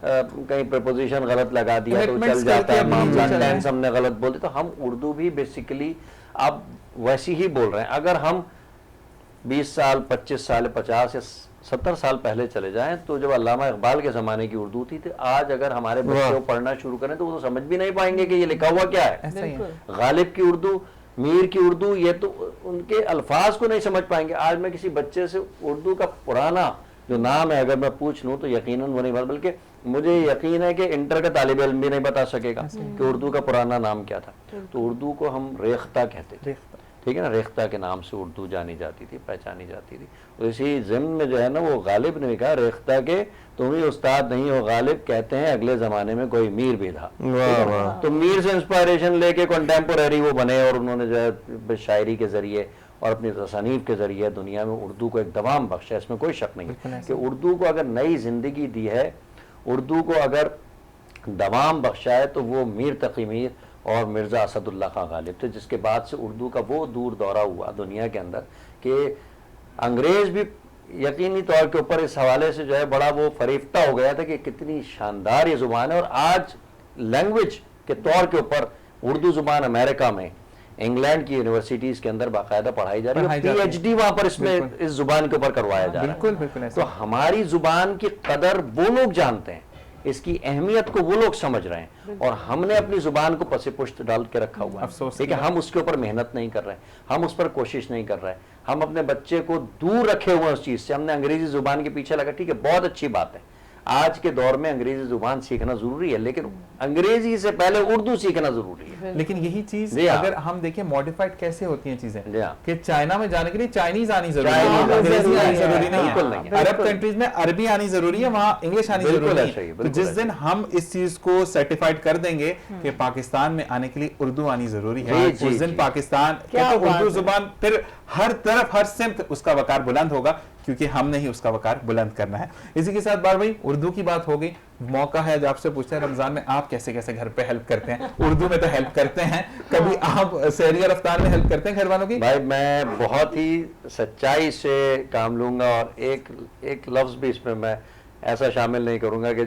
کہیں پریپوزیشن غلط لگا دیا تو چل جاتا ہے معاملہ، ٹینس ہم نے غلط بول دیا. تو ہم اردو بھی بیسیکلی اب ویسی ہی بول رہے ہیں. اگر ہم 20 سال 25 سال 50 یا 70 سال پہلے چلے جائیں تو جب علامہ اقبال کے زمانے کی اردو تھی تو آج اگر ہمارے بچے کو پڑھنا شروع کریں تو وہ تو سمجھ بھی نہیں پائیں گے کہ یہ لکھا ہوا کیا ہے. غالب کی اردو، میر کی اردو، یہ تو ان کے الفاظ کو نہیں سمجھ پائیں گے. آج میں کسی بچے سے اردو کا پرانا جو نام ہے اگر میں پوچھ لوں تو یقیناً وہ نہیں بتا، بلکہ مجھے یقین ہے کہ انٹر کا طالب علم بھی نہیں بتا سکے گا کہ اردو کا پرانا نام کیا تھا. تو اردو کو ہم ریختہ کہتے تھے، ٹھیک ہے نا، ریختہ کے نام سے اردو جانی جاتی تھی، پہچانی جاتی تھی. اسی ضمن میں جو ہے نا وہ غالب نے بھی کہا ریختہ کے تم ہی استاد نہیں ہو غالب، کہتے ہیں اگلے زمانے میں کوئی میر بھی تھا. تو میر سے انسپائریشن لے کے کنٹمپوریری وہ بنے اور انہوں نے جو ہے شاعری کے ذریعے اور اپنی تصانیف کے ذریعے دنیا میں اردو کو ایک دوام بخشا. اس میں کوئی شک نہیں کہ اردو کو اگر نئی زندگی دی ہے، اردو کو اگر دوام بخشا ہے تو وہ میر تقی میر اور مرزا اسد اللہ خان غالب تھے، جس کے بعد سے اردو کا وہ دور دورہ ہوا دنیا کے اندر کہ انگریز بھی یقینی طور کے اوپر اس حوالے سے جو ہے بڑا وہ فریفتہ ہو گیا تھا کہ کتنی شاندار یہ زبان ہے. اور آج لینگویج کے طور کے اوپر اردو زبان امریکہ میں انگلینڈ کی یونیورسٹیز کے اندر باقاعدہ پڑھائی جا رہی ہے، پی ایچ ڈی وہاں پر اس میں اس زبان کے اوپر کروایا جا رہا ہے. تو ہماری زبان کی قدر وہ لوگ جانتے ہیں، اس کی اہمیت کو وہ لوگ سمجھ رہے ہیں، اور ہم نے اپنی زبان کو پس پشت ڈال کے رکھا ہوا ہے. لیکن ہم اس کے اوپر محنت نہیں کر رہے ہیں، ہم اس پر کوشش نہیں کر رہے ہیں. ہم اپنے بچے کو دور رکھے ہوئے ہیں اس چیز سے. ہم نے انگریزی زبان کے پیچھے لگا، ٹھیک ہے بہت اچھی بات ہے، آج کے دور میں انگریزی زبان سیکھنا ضروری ہے، لیکن انگریزی سے پہلے اردو سیکھنا ضروری ہے. لیکن یہی چیز اگر ہم دیکھیں ماڈیفائڈ کیسے ہوتی ہیں چیزیں کہ چائنا میں جانے کے لیے چائنیز آنی ضروری ہے، انگریزی آنی ضروری نہیں ہے. عرب کنٹریز میں عربی آنی ضروری ہے، وہاں انگلش آنی ضروری ہے. تو جس دن ہم اس چیز کو سرٹیفائڈ کر دیں گے کہ پاکستان میں آنے کے لیے اردو آنی ضروری ہے، اس دن پاکستان اردو زبان پھر ہر طرف ہر سمت اس کا وقار بلند ہوگا، کیونکہ ہم نے ہی اس کا وقار بلند کرنا ہے. اسی کے ساتھ بار بھائی اردو کی بات ہو گئی، موقع ہے آپ سے پوچھتے ہیں رمضان میں آپ کیسے کیسے گھر پہ ہیلپ کرتے ہیں؟ اردو میں تو ہیلپ کرتے ہیں، کبھی آپ سحری اور افطار میں ہیلپ کرتے ہیں گھر والوں کی؟ بھائی میں بہت ہی سچائی سے کام لوں گا، اور ایک لفظ بھی اس میں میں ایسا شامل نہیں کروں گا کہ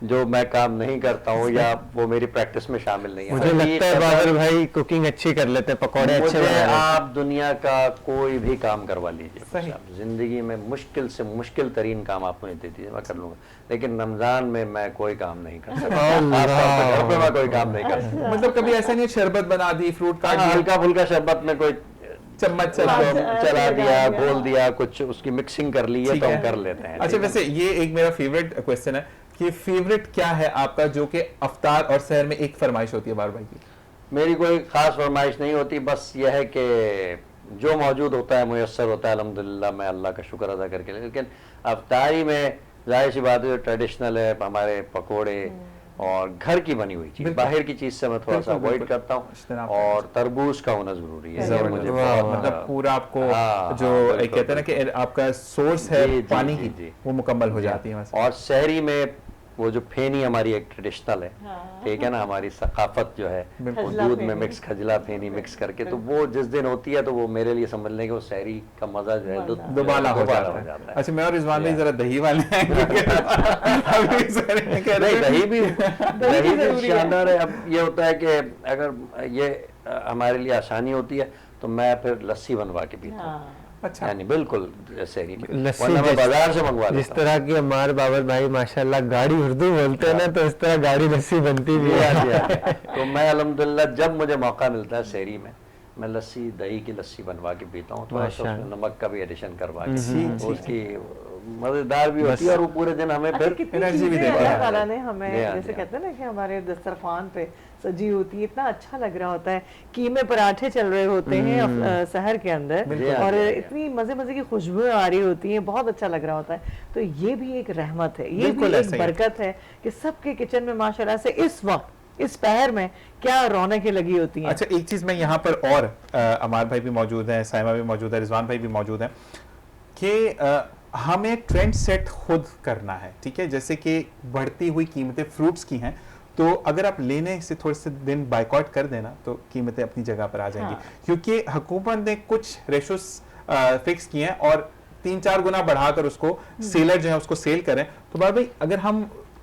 جو میں کام نہیں کرتا ہوں یا وہ میری پریکٹس میں شامل نہیں ہے. مجھے لگتا ہے بابر بھائی کوکنگ اچھی کر لیتے ہیں، پکوڑے اچھے بنا لیتے ہیں. آپ دنیا کا کوئی بھی کام کروا لیجیے، زندگی میں مشکل سے مشکل ترین کام آپ مجھے دے دیجیے، میں کر لوں گا. لیکن رمضان میں میں کوئی کام نہیں کر سکتا، میں کوئی کام نہیں کر سکتا. مطلب کبھی ایسا نہیں شربت بنا دی، فروٹ کاٹ دیا، ہلکا پھلکا شربت میں کوئی چمچ چلا دیا، گھول دیا، کچھ اس کی مکسنگ کر لی ہے تو ہم کر لیتے ہیں. اچھا ویسے یہ ایک میرا فیوریٹ کویسچن ہے کہ فیوریٹ کیا ہے آپ کا جو کہ افطار اور سحر میں ایک فرمائش ہوتی ہے بار بھائی کی؟ میری کوئی خاص فرمائش نہیں ہوتی، بس یہ ہے کہ جو موجود ہوتا ہے میسر ہوتا ہے الحمدللہ، میں اللہ کا شکر ادا کر کے. لیکن افطاری میں ظاہر سی بات ہے جو ٹریڈیشنل ہے ہمارے پکوڑے اور گھر کی بنی ہوئی چیز، باہر کی چیز سے میں تھوڑا سا اوائڈ کرتا ہوں، اور تربوز کا ہونا ضروری ہے. مجھے مطلب پورا آپ کو جو کہتے ہیں نا کہ آپ کا سورس ہے پانی کی وہ مکمل ہو جاتی ہے. اور سحری میں وہ جو پھینی ہماری ایک ٹریڈیشنل ہے، ٹھیک ہے نا، ہماری ثقافت جو ہے وہ دودھ میں مکس کھجلا پھینی مکس کر کے، تو وہ جس دن ہوتی ہے تو وہ میرے لیے سمجھ لیں کہ وہ سحری کا مزہ جو ہے دوبالا ہو جاتا ہے. اچھا میں اور رضوان بھائی ذرا دہی والے ہیں، دہی بھی شاندار ہے. اب یہ ہوتا ہے کہ اگر یہ ہمارے لیے آسانی ہوتی ہے تو میں پھر لسی بنوا کے پیتا ہوں. اچھا یعنی بالکل سحری میں بازار سے منگوا جس طرح کی ہمارے بابر بھائی ماشاءاللہ گاڑی اردو بولتے ہیں نا، تو اس طرح گاڑی لسی بنتی بھی ہے. تو میں الحمدللہ جب مجھے موقع ملتا ہے سحری میں لسی، دہی کی لسی بنوا کے پیتا ہوں، تھوڑا سا نمک کا بھی ایڈیشن کروا کے، اس کی مزیدار بھی ہوتی ہے اور وہ پورے دن ہمیں پھر انرجی بھی دیتی ہے. اللہ تعالیٰ نے ہمیں جیسے کہتے ہیں نا کہ ہمارے دسترخوان پہ سجی ہوتی ہے، اتنا اچھا لگ رہا ہوتا ہے، قیمے پراٹھے چل رہے ہوتے ہیں سحر کے اندر، اور اتنی مزے مزے کی خوشبوئیں آ رہی ہوتی ہیں، بہت اچھا لگ رہا ہوتا ہے. تو یہ بھی ایک رحمت ہے، یہ بھی ایک برکت ہے کہ سب کے کچن میں ماشاءاللہ سے اس وقت اس پہر میں کیا رونقیں لگی ہوتی ہیں. اچھا ایک چیز میں یہاں پر اور عمار بھائی بھی موجود ہیں، سائمہ بھی موجود ہے، رضوان بھائی بھی موجود ہیں، کہ ہمیں ٹرینڈ سیٹ خود کرنا ہے. ٹھیک ہے، جیسے کہ بڑھتی ہوئی قیمتیں فروٹس کی ہیں، تو اگر آپ لینے سے تھوڑے سے دن بائیکاٹ کر دینا تو قیمتیں اپنی جگہ پر آ جائیں گی، کیونکہ حکومت نے کچھ ریشوز فکس کیے ہیں اور 3-4 گنا بڑھا کر اس کو سیلر جو ہے اس کو سیل کریں. تو بھائی اگر ہم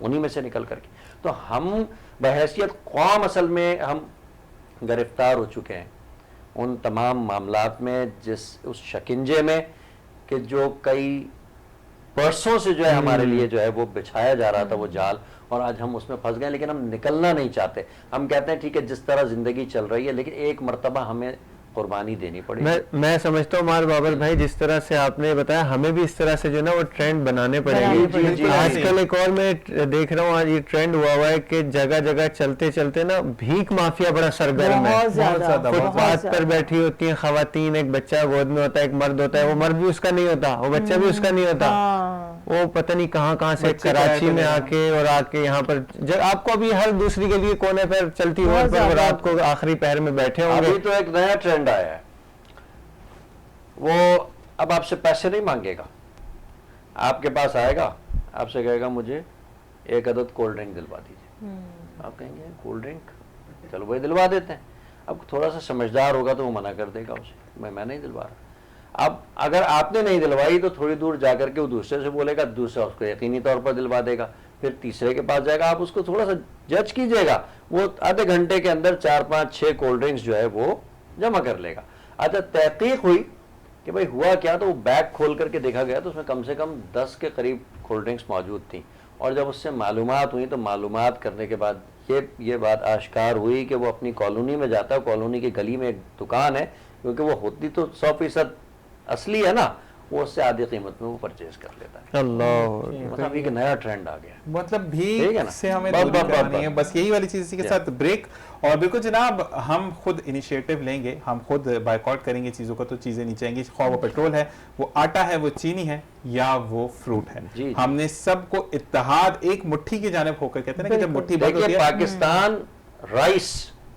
انہی میں سے نکل کر کے. تو ہم بحیثیت قوم اصل میں ہم گرفتار ہو چکے ہیں ان تمام معاملات میں، اس شکنجے میں کہ جو کئی برسوں سے جو ہے ہمارے لیے جو ہے وہ بچھایا جا رہا تھا وہ جال، اور آج ہم اس میں پھنس گئے، لیکن ہم نکلنا نہیں چاہتے. ہم کہتے ہیں ٹھیک ہے جس طرح زندگی چل رہی ہے، لیکن ایک مرتبہ ہمیں قربانی دینی پڑے. میں سمجھتا ہوں مار بابر بھائی، جس طرح سے آپ نے بتایا ہمیں بھی اس طرح سے جو نا وہ ٹرینڈ بنانے پڑیں گے. آج کل ایک اور میں دیکھ رہا ہوں، آج یہ ٹرینڈ ہوا ہوا ہے کہ جگہ جگہ چلتے چلتے نا بھیک مافیا بڑا سرگرم ہے. فٹ پاتھ پر بیٹھی ہوتی ہیں خواتین، ایک بچہ گود میں ہوتا ہے، ایک مرد ہوتا ہے، وہ مرد بھی اس کا نہیں ہوتا، وہ بچہ بھی اس کا نہیں ہوتا، وہ پتہ نہیں کہاں سے کراچی میں آ کے اور آ کے یہاں پر آپ کو ابھی ہر دوسری کے لیے کونے پر چلتی روڈ پر رات کو آخری پہر میں بیٹھے ہوں گے. ابھی تو ایک نیا ٹرینڈ آیا ہے، وہ اب آپ سے پیسے نہیں مانگے گا، آپ کے پاس آئے گا، آپ سے کہے گا مجھے ایک عدد کولڈ ڈرنک دلوا دیجیے. آپ کہیں گے کولڈ ڈرنک، چلو وہی دلوا دیتے ہیں. اب تھوڑا سا سمجھدار ہوگا تو وہ منع کر دے گا اسے، میں نہیں دلوا رہا. اب اگر آپ نے نہیں دلوائی تو تھوڑی دور جا کر کے وہ دوسرے سے بولے گا، دوسرا اس کو یقینی طور پر دلوا دے گا، پھر تیسرے کے پاس جائے گا. آپ اس کو تھوڑا سا جج کیجئے گا، وہ آدھے گھنٹے کے اندر 4 5 6 کولڈ ڈرنکس جو ہے وہ جمع کر لے گا. اچھا تحقیق ہوئی کہ بھائی ہوا کیا، تو وہ بیگ کھول کر کے دیکھا گیا تو اس میں کم سے کم 10 کے قریب کولڈ ڈرنکس موجود تھیں. اور جب اس سے معلومات ہوئی تو معلومات کرنے کے بعد یہ بات آشکار ہوئی کہ وہ اپنی کالونی میں جاتا ہے، کالونی کی گلی میں ایک دکان ہے، کیونکہ وہ ہوتی تو 100% اصلی ہے نا، وہ اس سے آدھی قیمت میں وہ پرچیز کر لیتا ہے. اللہ، مطلب ایک نیا ٹرینڈ آ گیا. مطلب بھی سے ہمیں دوری کرانی ہے، بس یہی والی چیز. اسی کے ساتھ بریک. اور بالکل جناب، ہم خود انیشیٹو لیں گے، ہم خود بائیکاٹ کریں گے چیزوں کو، تو چیزیں نہیں چاہیں گی، خواہ وہ پیٹرول ہے، وہ آٹا ہے، وہ چینی ہے، یا وہ فروٹ ہے. ہم نے سب کو اتحاد ایک مٹھی کی جانب ہو کر کہتے ہیں کہ جب مٹھی بند ہوتی ہے. پاکستان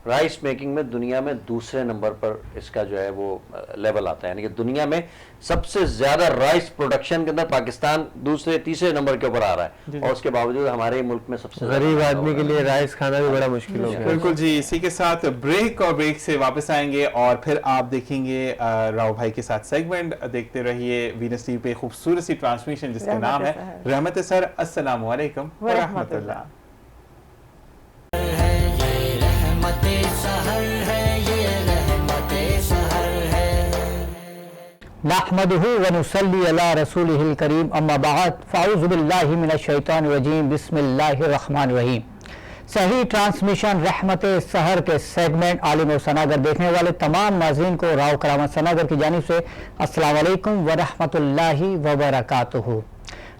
رائس میکنگ میں دنیا میں دوسرے نمبر پر اس کا جو ہے وہ لیول آتا ہے، یعنی کہ دنیا میں سب سے زیادہ رائس پروڈکشن کے اندر پاکستان دوسرے تیسرے نمبر کے اوپر آ رہا ہے، اور اس کے باوجود ہمارے ملک میں سب سے غریب آدمی کے لیے رائس کھانا بھی بڑا مشکل ہو گیا. بالکل جی. اسی کے ساتھ بریک، اور بریک سے واپس آئیں گے اور پھر آپ دیکھیں گے راؤ بھائی کے ساتھ سیگمنٹ. دیکھتے رہیے وینس ٹی وی پہ خوبصورت سی ٹرانسمیشن جس کا نام ہے رحمت سر. السلام علیکم ورحمۃ اللہ. نحمده ونصلي على رسوله الكريم اما بعد فاعوذ باللہ من الشیطان الرجیم بسم اللہ الرحمن الرحیم. صحیح ٹرانسمیشن رحمت سحر کے سیگمنٹ عالم و سناگر دیکھنے والے تمام ناظرین کو راؤ کرامت سناگر کی جانب سے السلام علیکم ورحمۃ اللہ وبرکاتہ.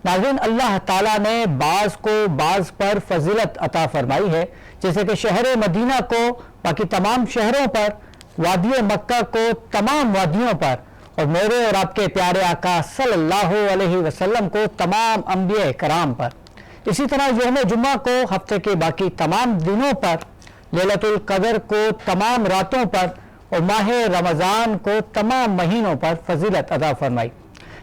ناظرین، اللہ تعالیٰ نے بعض کو بعض پر فضیلت عطا فرمائی ہے، جیسے کہ شہر مدینہ کو باقی تمام شہروں پر، وادی مکہ کو تمام وادیوں پر، اور میرے اور آپ کے پیارے آقا صلی اللہ علیہ وسلم کو تمام انبیاء کرام پر. اسی طرح یوم جمعہ کو ہفتے کے باقی تمام دنوں پر، لیلۃ القدر کو تمام راتوں پر، اور ماہ رمضان کو تمام مہینوں پر فضیلت عطا فرمائی.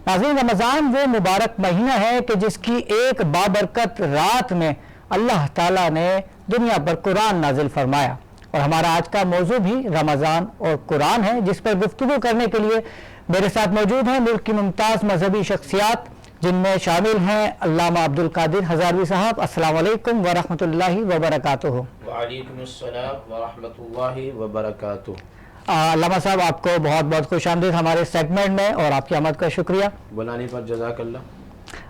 ناظرین، رمضان وہ مبارک مہینہ ہے کہ جس کی ایک بابرکت رات میں اللہ تعالیٰ نے دنیا پر قرآن نازل فرمایا. اور ہمارا آج کا موضوع بھی رمضان اور قرآن ہے، جس پر گفتگو کرنے کے لیے میرے ساتھ موجود ہیں ملک کی ممتاز مذہبی شخصیات، جن میں شامل ہیں علامہ عبد القادر ہزاروی صاحب. السلام علیکم ورحمۃ اللہ وبرکاتہ. وعلیکم السلام ورحمۃ اللہ وبرکاتہ. علامہ صاحب، آپ کو بہت بہت خوش آمدید ہمارے سیگمنٹ میں، اور آپ کی آمد کا شکریہ. بلانے پر جزاک اللہ.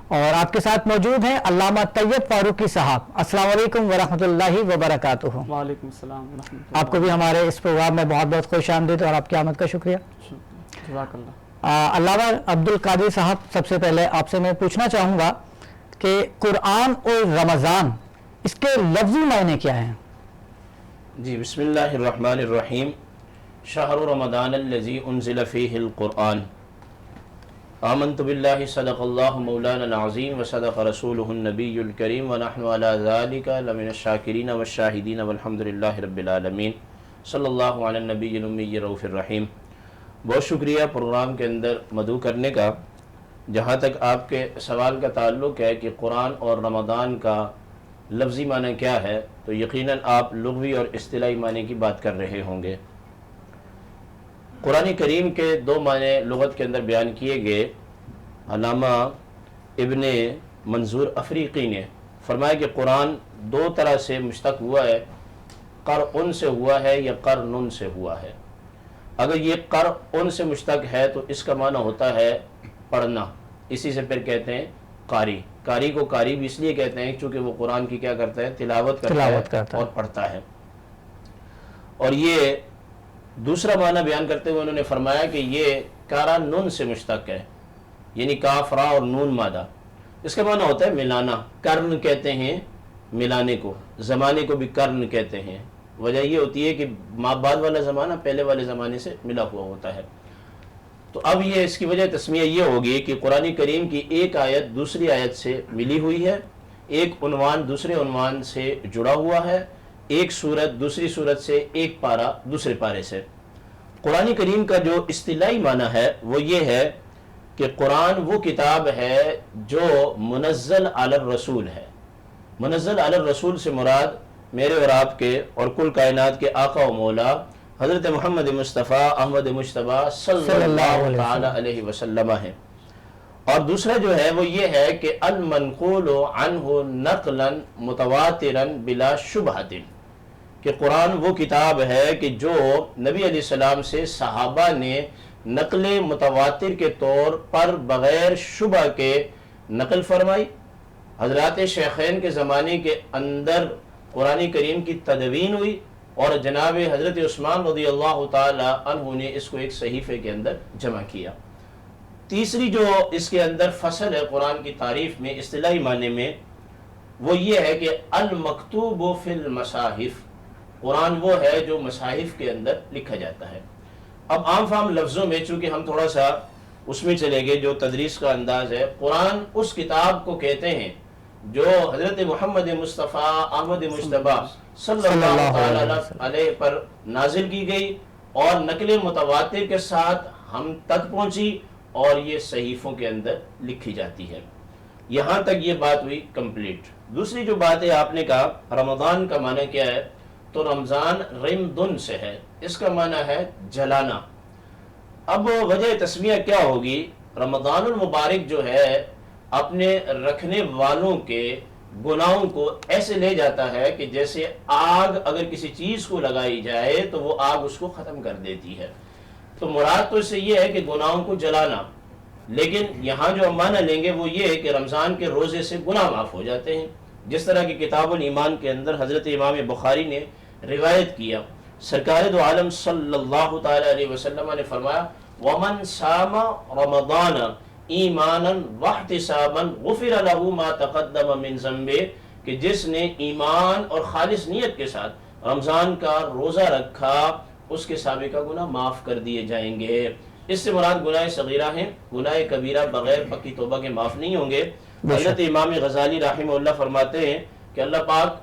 اور آپ کے ساتھ موجود ہیں علامہ طیب فاروقی صاحب. السلام علیکم ورحمۃ اللہ وبرکاتہ. وعلیکم السلام ورحمۃ اللہ. آپ کو بھی ہمارے اس پروگرام میں بہت بہت خوش آمدید اور آپ کی آمد کا شکریہ. جزاک اللہ. علامہ عبد القادر صاحب، سب سے پہلے آپ سے میں پوچھنا چاہوں گا کہ قرآن اور رمضان، اس کے لفظی معنی کیا ہیں؟ جی، بسم اللہ الرحمن الرحیم. شہر رمضان الذی انزل فیہ القرآن. آمنت باللہ صدق اللہ مولانا العظیم وصدق رسولہ النبی الکریم ونحن علی ذالک لمن الشاکرین والشاہدین والحمد للہ رب العالمین. صلی اللہ علی النبی الامی رؤوف الرحیم. بہت شکریہ پروگرام کے اندر مدعو کرنے کا. جہاں تک آپ کے سوال کا تعلق ہے کہ قرآن اور رمضان کا لفظی معنی کیا ہے، تو یقیناً آپ لغوی اور اصطلاحی معنی کی بات کر رہے ہوں گے. قرآن کریم کے 2 معنی لغت کے اندر بیان کیے گئے. علامہ ابن منظور افریقی نے فرمایا کہ قرآن دو طرح سے مشتق ہوا ہے، قرء سے ہوا ہے یا قرن سے ہوا ہے۔ اگر یہ قرء سے مشتق ہے تو اس کا معنی ہوتا ہے پڑھنا، اسی سے پھر کہتے ہیں قاری۔ قاری کو قاری بھی اس لیے کہتے ہیں چونکہ وہ قرآن کی کیا کرتا ہے؟ تلاوت کرتا ہے اور پڑھتا ہے۔ اور یہ دوسرا معنی بیان کرتے ہوئے انہوں نے فرمایا کہ یہ کارا نون سے مشتق ہے، یعنی کاف را اور نون مادہ۔ اس کا معنی ہوتا ہے ملانا، کرن کہتے ہیں ملانے کو، زمانے کو بھی کرن کہتے ہیں۔ وجہ یہ ہوتی ہے کہ بعد والا زمانہ پہلے والے زمانے سے ملا ہوا ہوتا ہے۔ تو اب یہ اس کی وجہ تسمیہ یہ ہوگی کہ قرآن کریم کی ایک آیت دوسری آیت سے ملی ہوئی ہے، ایک عنوان دوسرے عنوان سے جڑا ہوا ہے، ایک سورت دوسری سورت سے، ایک پارہ دوسرے پارے سے۔ قرآن کریم کا جو اصطلاحی معنی ہے وہ یہ ہے کہ قرآن وہ کتاب ہے جو منزل علی الرسول ہے۔ منزل علی الرسول سے مراد میرے اور آپ کے اور کل کائنات کے آقا و مولا حضرت محمد مصطفیٰ احمد مجتبیٰ صلی اللہ تعالی علیہ وسلم ہے۔ اور دوسرا جو ہے وہ یہ ہے کہ المنقول عنہ نقلا متواترا بلا شبہۃ، کہ قرآن وہ کتاب ہے کہ جو نبی علیہ السلام سے صحابہ نے نقل متواتر کے طور پر بغیر شبہ کے نقل فرمائی۔ حضرات شیخین کے زمانے کے اندر قرآن کریم کی تدوین ہوئی اور جناب حضرت عثمان رضی اللہ تعالی عنہ نے اس کو ایک صحیفے کے اندر جمع کیا۔ تیسری جو اس کے اندر فصل ہے قرآن کی تعریف میں اصطلاحی معنی میں وہ یہ ہے کہ المکتوب فی المصاحف، قرآن وہ ہے جو مصاحف کے اندر لکھا جاتا ہے۔ اب عام فہم لفظوں میں چونکہ ہم تھوڑا سا اس میں چلے گئے جو تدریس کا انداز ہے، قرآن اس کتاب کو کہتے ہیں جو حضرت محمد مصطفیٰ احمد مجتبیٰ صلی اللہ علیہ پر نازل کی گئی اور نقل متواتر کے ساتھ ہم تک پہنچی اور یہ صحیفوں کے اندر لکھی جاتی ہے۔ یہاں تک یہ بات ہوئی کمپلیٹ۔ دوسری جو بات ہے آپ نے کہا رمضان کا معنی کیا ہے، تو رمضان رمدن سے ہے، اس کا معنی ہے جلانا۔ اب وجہ تسمیہ کیا ہوگی؟ رمضان المبارک جو ہے اپنے رکھنے والوں کے گناہوں کو ایسے لے جاتا ہے کہ جیسے آگ اگر کسی چیز کو لگائی جائے تو وہ آگ اس کو ختم کر دیتی ہے۔ تو مراد تو اس سے یہ ہے کہ گناہوں کو جلانا، لیکن یہاں جو ہم معنی لیں گے وہ یہ ہے کہ رمضان کے روزے سے گناہ معاف ہو جاتے ہیں، جس طرح کہ کتاب الایمان کے اندر حضرت امام بخاری نے روایت کیا، سرکار دو عالم صلی اللہ تعالی علیہ وسلم نے فرمایا وَمَنْ سَامَ رَمَضَانَ ایمانا واحتسابا غفر له ما تقدم من ذنبه، کہ جس نے ایمان اور خالص نیت کے ساتھ رمضان کا روزہ رکھا اس کے سابقہ گناہ معاف کر دیے جائیں گے۔ اس سے مراد گناہ صغیرہ ہیں، گناہ کبیرہ بغیر پکی توبہ کے معاف نہیں ہوں گے۔ حضرت امام غزالی رحمہ اللہ فرماتے ہیں کہ اللہ پاک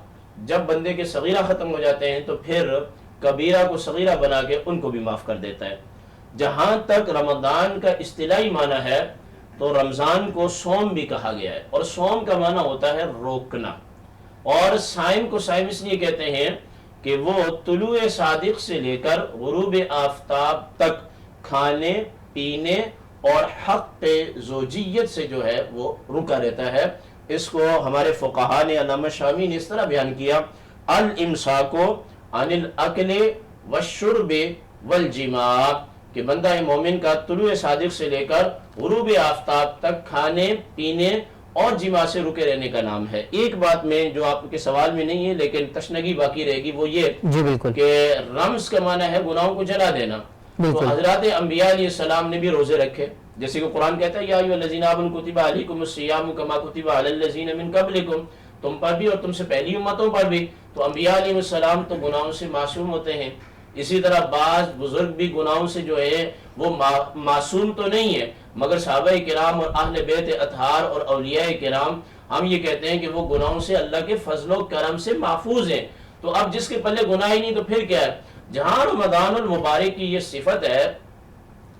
جب بندے کے صغیرہ ختم ہو جاتے ہیں تو پھر کبیرہ کو صغیرہ بنا کے ان کو بھی معاف کر دیتا ہے۔ جہاں تک رمضان کا اصطلاحی معنی ہے تو رمضان کو صوم بھی کہا گیا ہے، اور صوم کا معنی ہوتا ہے روکنا، اور صائم کو صائم اس لیے کہتے ہیں کہ وہ طلوع صادق سے لے کر غروب آفتاب تک کھانے پینے اور حق زوجیت سے جو ہے وہ رکا رہتا ہے۔ اس کو ہمارے فقہا نے علامہ شامی نے اس طرح بیان کیا الامساک عن الاکل والشرب والجماع، کہ بندہ مومن کا طلوع صادق سے لے کر غروب آفتاب تک کھانے پینے اور جماع سے رکے رہنے کا نام ہے۔ ایک بات میں جو آپ کے سوال میں نہیں ہے لیکن تشنگی باقی رہے گی وہ یہ کہ رمز کا معنی ہے گناہوں کو جلا دینا۔ تو حضرات انبیاء علیہ السلام نے بھی روزے رکھے، جیسے کہ قرآن کہتا ہے یا ایھا الذین آمنوا کتب علیکم الصیام کما کتب علی الذین من قبلکم، تم پر بھی اور تم سے پہلی امتوں پر بھی۔ تو انبیاء علیہ السلام تو گناہوں سے معصوم ہوتے ہیں، اسی طرح بعض بزرگ بھی گناہوں سے جو ہے وہ معصوم تو نہیں ہے، مگر صحابہ کرام اور اہل بیت اطہار اور اولیاء کرام ہم یہ کہتے ہیں کہ وہ گناہوں سے اللہ کے فضل و کرم سے محفوظ ہیں۔ تو اب جس کے پلے گناہ ہی نہیں تو پھر کیا ہے؟ جہاں رمضان المبارک کی یہ صفت ہے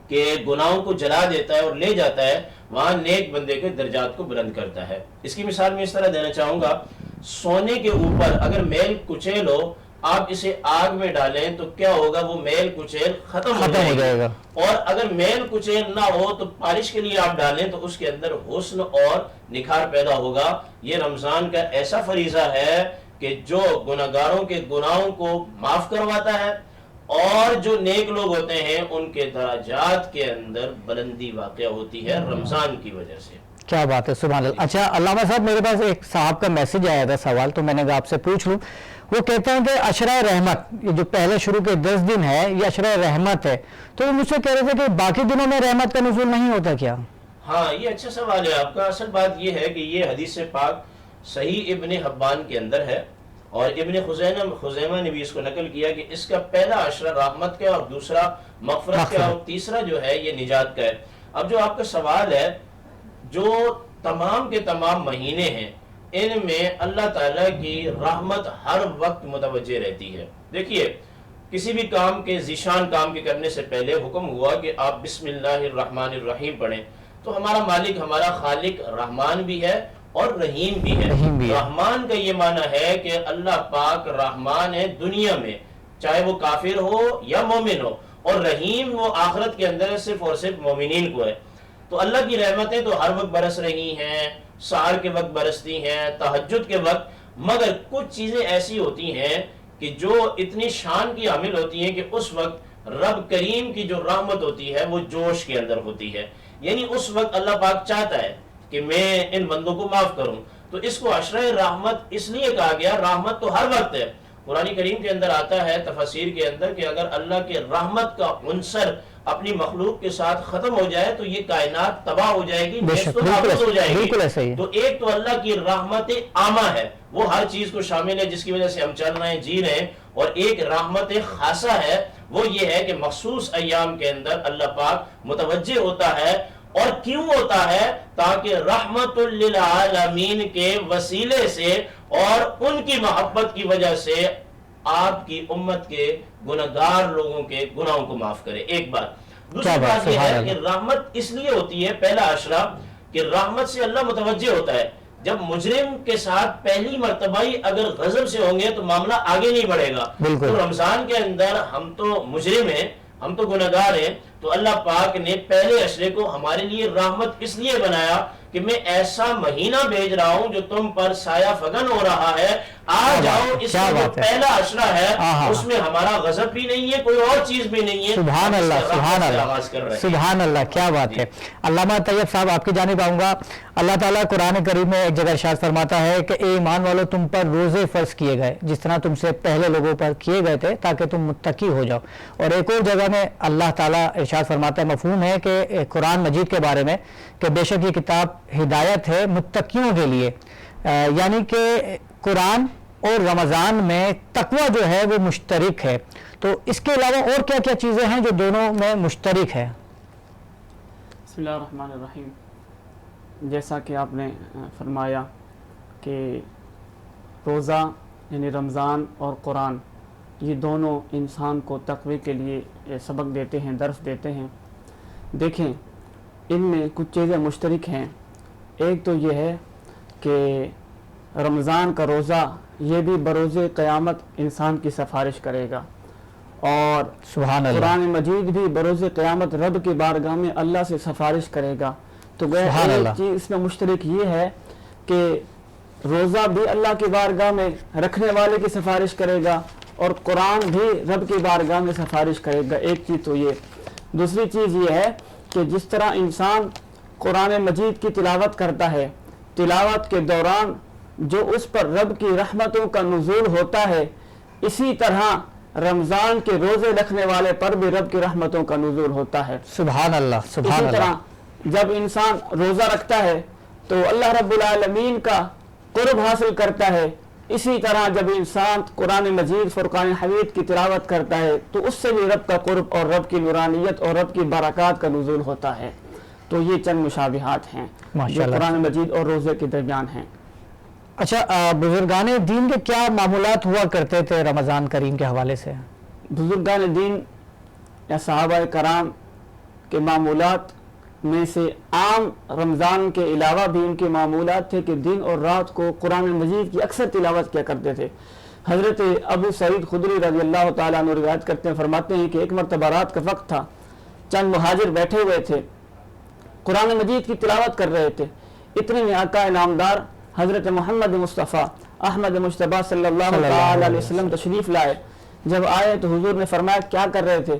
کہ گناہوں کو جلا دیتا ہے اور لے جاتا ہے، وہاں نیک بندے کے درجات کو بلند کرتا ہے۔ اس کی مثال میں اس طرح دینا چاہوں گا، سونے کے اوپر اگر میل کچیل ہو، آپ اسے آگ میں ڈالیں تو کیا ہوگا؟ وہ میل کچیل ختم ہو جائے گا. اور اگر میل کچیل نہ ہو تو پالش کے لیے آپ ڈالیں تو اس کے اندر حسن اور نکھار پیدا ہوگا. یہ رمضان کا ایسا فریضہ ہے کہ جو گناہگاروں کے گناہوں کو معاف کرواتا ہے اور جو نیک لوگ ہوتے ہیں ان کے درجات کے اندر بلندی واقع ہوتی ہے رمضان کی وجہ سے. کیا بات ہے، سبحان اللہ. اچھا علامہ صاحب، میرے پاس ایک صاحب کا میسج آیا تھا سوال، تو میں نے کہا آپ سے پوچھ لوں. وہ کہتے ہیں کہ عشرہ رحمت، یہ جو پہلے شروع کے 10 دن ہے یہ عشرہ رحمت ہے، تو وہ مجھ سے کہہ رہے تھے کہ باقی دنوں میں رحمت کا نزول نہیں ہوتا کیا؟ ہاں یہ اچھا سوال ہے آپ کا. اصل بات یہ ہے کہ یہ حدیث پاک صحیح ابن حبان کے اندر ہے اور ابن خزیمہ نے بھی اس کو نقل کیا کہ اس کا پہلا عشرہ رحمت کا اور دوسرا مغفرت کا اور تیسرا جو ہے یہ نجات کا ہے. اب جو آپ کا سوال ہے، جو تمام کے تمام مہینے ہیں ان میں اللہ تعالیٰ کی رحمت ہر وقت متوجہ رہتی ہے. دیکھیے کسی بھی کام کے ذیشان کام کے کرنے سے پہلے حکم ہوا کہ آپ بسم اللہ الرحمن الرحیم پڑھیں. تو ہمارا مالک، ہمارا خالق رحمان بھی ہے اور رحیم بھی ہے. رحمان کا یہ معنی ہے کہ اللہ پاک رحمان ہے دنیا میں، چاہے وہ کافر ہو یا مومن ہو، اور رحیم وہ آخرت کے اندر صرف اور صرف مومنین کو ہے. تو اللہ کی رحمتیں تو ہر وقت برس رہی ہیں، سحر کے وقت برستی ہیں، تہجد کے وقت، مگر کچھ چیزیں ایسی ہوتی ہیں کہ جو اتنی شان کی حامل ہوتی ہیں کہ اس وقت رب کریم کی جو رحمت ہوتی ہے وہ جوش کے اندر ہوتی ہے. یعنی اس وقت اللہ پاک چاہتا ہے کہ میں ان بندوں کو معاف کروں. تو اس کو عشرہ رحمت اس لیے کہا گیا. رحمت تو ہر وقت ہے. قرآن کریم کے اندر آتا ہے تفسیر کے اندر کہ اگر اللہ کے رحمت کا عنصر اپنی مخلوق کے ساتھ ختم ہو جائے تو یہ کائنات تباہ ہو جائے گی، نیست و نابود ہو جائے گی. تو ایک تو اللہ کی رحمت عامہ ہے، وہ ہر چیز کو شامل ہے جس کی وجہ سے ہم چل رہے ہیں، جی رہے ہیں. اور ایک رحمت خاصہ ہے، وہ یہ ہے کہ مخصوص ایام کے اندر اللہ پاک متوجہ ہوتا ہے. اور کیوں ہوتا ہے؟ تاکہ رحمت للعالمین کے وسیلے سے اور ان کی محبت کی وجہ سے آپ کی امت کے گناہگار لوگوں کے گناہوں کو معاف کرے. ایک بات. دوسری بات یہ ہے کہ رحمت اس لیے ہوتی ہے پہلا عشرہ کہ رحمت سے اللہ متوجہ ہوتا ہے. جب مجرم کے ساتھ پہلی مرتبہ ہی اگر غضب سے ہوں گے تو معاملہ آگے نہیں بڑھے گا. تو رمضان کے اندر ہم تو مجرم ہیں، ہم تو گناہگار ہیں، تو اللہ پاک نے پہلے عشرے کو ہمارے لیے رحمت اس لیے بنایا کہ میں ایسا مہینہ بھیج رہا ہوں جو تم پر سایہ فگن ہو رہا ہے. آ جاؤ، اس میں جو پہلا عشرہ ہے اس میں ہمارا غضب بھی نہیں ہے، کوئی اور چیز بھی نہیں ہے. سبحان اللہ، سبحان اللہ، سبحان اللہ، کیا بات ہے. علامہ طیب صاحب آپ کی جانب آؤں گا. اللہ تعالیٰ قرآن کریم میں ایک جگہ ارشاد فرماتا ہے کہ اے ایمان والو تم پر روزے فرض کیے گئے جس طرح تم سے پہلے لوگوں پر کیے گئے تھے تاکہ تم متقی ہو جاؤ. اور ایک اور جگہ میں اللہ تعالیٰ ارشاد فرماتا ہے، مفہوم ہے کہ قرآن مجید کے بارے میں کہ بے شک یہ کتاب ہدایت ہے متقیوں کے لیے. یعنی کہ قرآن اور رمضان میں تقوی جو ہے وہ مشترک ہے. تو اس کے علاوہ اور کیا کیا چیزیں ہیں جو دونوں میں مشترک ہے؟ بسم اللہ الرحمن الرحیم. جیسا کہ آپ نے فرمایا کہ روزہ یعنی رمضان اور قرآن یہ دونوں انسان کو تقوی کے لیے سبق دیتے ہیں، درس دیتے ہیں. دیکھیں ان میں کچھ چیزیں مشترک ہیں. ایک تو یہ ہے کہ رمضان کا روزہ یہ بھی بروز قیامت انسان کی سفارش کرے گا، اور سبحان اللہ قرآن مجید بھی بروز قیامت رب کی بارگاہ میں اللہ سے سفارش کرے گا. تو ایک چیز اس میں مشترک یہ ہے کہ روزہ بھی اللہ کی بارگاہ میں رکھنے والے کی سفارش کرے گا اور قرآن بھی رب کی بارگاہ میں سفارش کرے گا. ایک چیز تو یہ. دوسری چیز یہ ہے کہ جس طرح انسان قرآن مجید کی تلاوت کرتا ہے، تلاوت کے دوران جو اس پر رب کی رحمتوں کا نزول ہوتا ہے، اسی طرح رمضان کے روزے رکھنے والے پر بھی رب کی رحمتوں کا نزول ہوتا ہے. سبحان اللہ، سبحان اللہ. اسی طرح جب انسان روزہ رکھتا ہے تو اللہ رب العالمین کا قرب حاصل کرتا ہے. اسی طرح جب انسان قرآن مجید فرقان حمید کی تلاوت کرتا ہے تو اس سے بھی رب کا قرب اور رب کی نورانیت اور رب کی برکات کا نزول ہوتا ہے. تو یہ چند مشابہات ہیں جو قرآن مجید اور روزے کے درمیان ہیں. اچھا، بزرگان دین کے کیا معمولات ہوا کرتے تھے رمضان کریم کے حوالے سے؟ بزرگان دین یا صحابہ کرام کے معمولات میں سے عام رمضان کے علاوہ بھی ان کے معمولات تھے کہ دن اور رات کو قرآن مجید کی اکثر تلاوت کیا کرتے تھے. حضرت ابو سعید خدری رضی اللہ تعالیٰ عنہ روایت کرتے ہیں، فرماتے ہیں کہ ایک مرتبہ رات کا وقت تھا، چند مہاجر بیٹھے ہوئے تھے، قرآن مجید کی تلاوت کر رہے تھے، اتنے میں آقا نامدار حضرت محمد مصطفیٰ احمد مجتبیٰ صلی اللہ تعالیٰ علیہ وسلم تشریف لائے۔ جب آئے تو حضور نے فرمایا کیا کر رہے تھے؟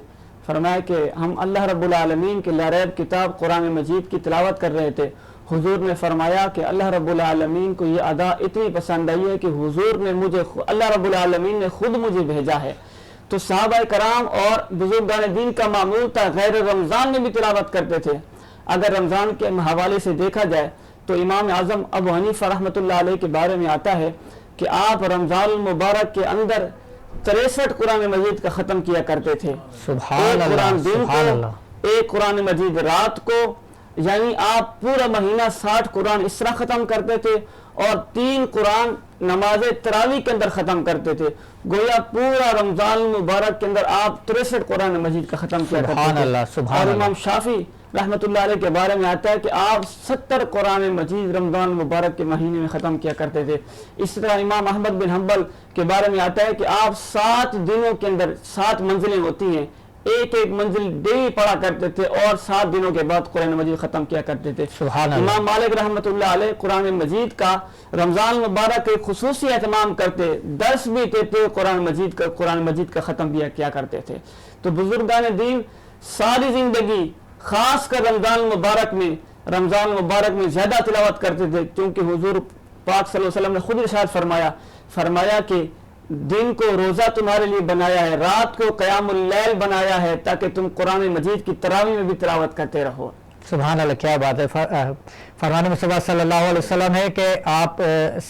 فرمایا کہ ہم اللہ رب العالمین کی لا ریب کتاب قرآن مجید کی تلاوت کر رہے تھے۔ حضور نے فرمایا کہ اللہ رب العالمین کو یہ ادا اتنی پسند آئی ہے کہ حضور نے اللہ رب العالمین نے خود مجھے بھیجا ہے۔ تو صحابہ کرام اور بزرگان دین کا معمول تھا، غیر رمضان میں بھی تلاوت کرتے تھے۔ اگر رمضان کے حوالے سے دیکھا جائے تو امام اعظم ابو حنیفہ رحمۃ اللہ علیہ کے بارے میں آتا ہے کہ آپ رمضان المبارک کے اندر 63 قرآن مجید کا ختم کیا کرتے تھے، سبحان اللہ، قرآن دن سبحان کو، اللہ، ایک قرآن مجید رات کو، یعنی آپ پورا مہینہ 60 قرآن اس طرح ختم کرتے تھے، اور 3 قرآن نماز تراویح کے اندر ختم کرتے تھے۔ گویا پورا رمضان المبارک کے اندر آپ 63 قرآن مجید کا ختم کیا کرتے سبحان تھے۔ اللہ، سبحان اور اللہ۔ امام شافعی رحمۃ اللہ علیہ کے بارے میں آتا ہے کہ آپ 70 قرآن مجید رمضان المبارک کے مہینے میں ختم کیا کرتے تھے۔ اس طرح امام احمد بن حنبل کے بارے میں آتا ہے کہ آپ 7 دنوں کے اندر 7 منزلیں ہوتی ہیں، ایک ایک منزل ڈیلی پڑھا کرتے تھے اور 7 دنوں کے بعد قرآن مجید ختم کیا کرتے تھے۔ سبحان اللہ۔ امام مالک رحمۃ اللہ علیہ قرآن مجید کا رمضان المبارک کے خصوصی اہتمام کرتے، درس بھی دیتے، قرآن مجید کا ختم بھی کیا کرتے تھے۔ تو بزرگان دین ساری زندگی خاص کر رمضان المبارک میں زیادہ تلاوت کرتے تھے، کیونکہ حضور پاک صلی اللہ علیہ وسلم نے خود ارشاد فرمایا کہ دن کو روزہ تمہارے لیے بنایا ہے، رات کو قیام اللیل بنایا ہے، تاکہ تم قرآن مجید کی تراویح میں بھی تلاوت کرتے رہو۔ سبحان اللہ، کیا بات ہے۔ فرمان مصطفیٰ صلی اللہ علیہ وسلم ہے کہ آپ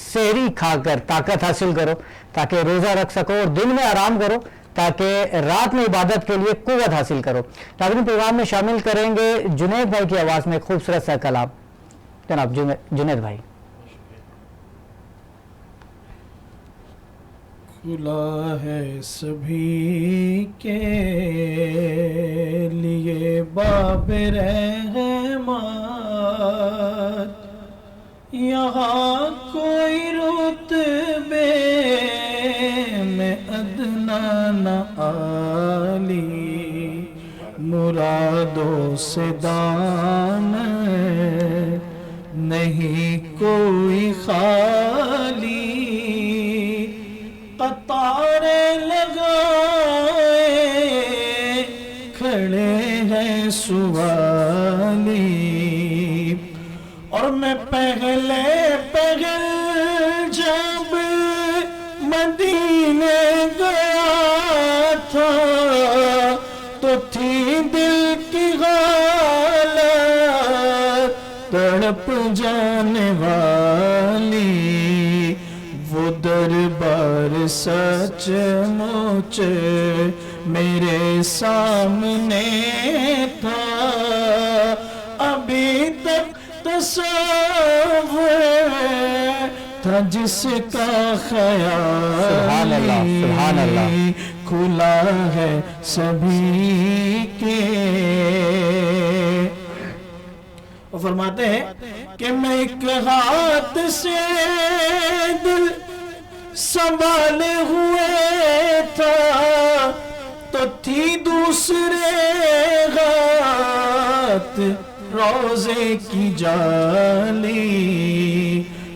سحری کھا کر طاقت حاصل کرو تاکہ روزہ رکھ سکو، اور دن میں آرام کرو تاکہ رات میں عبادت کے لیے قوت حاصل کرو۔ ناظرین، پروگرام میں شامل کریں گے جنید بھائی کی آواز میں ایک خوبصورت سا کلام۔ جناب جنید بھائی۔ کھلا ہے سبھی کے لیے باب رحمت، یہاں کوئی رتبے میں ادنا نہ عالی، مرادوں سے دان نہیں کوئی خالی، قطارے لگائے کھڑے ہیں سوالی، اور میں پہلے جب مدینے گیا تھا تو تھی دل کی حالت تڑپ جانے والی، وہ دربار سچ مچ میرے سامنے تھا، ابھی تک تصور تھا جس کا خیال کھلا ہے سبھی کے۔ وہ فرماتے ہیں کہ میں ایک ہاتھ سے دل سنبھالے ہوئے تھا تو تھی دوسرے ہاتھ روزے کی جالی،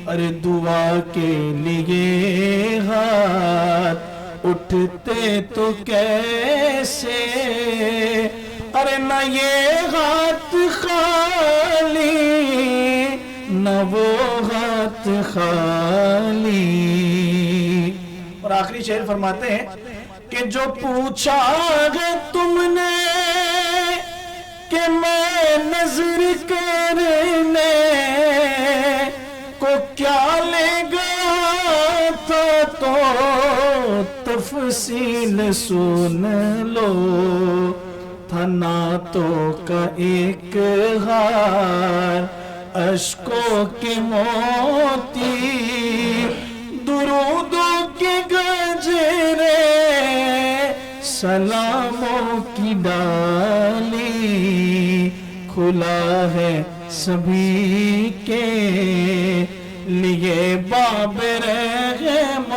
ارے دعا کے لیے ہاتھ اٹھتے تو کیسے، ارے نہ یہ ہاتھ خالی نہ وہ ہاتھ خالی۔ اور آخری شعر فرماتے ہیں کہ جو پوچھا ہے تم نے کہ میں نظر کرنے کو کیا لے گیا تھا، تو تفصیل سن لو، تھا نعتوں کا ایک ہار، اشکوں کے موتی، درودوں کے گجرے، سلاموں کی ڈالی، کھلا ہے سبھی کے لیے باب رحمت۔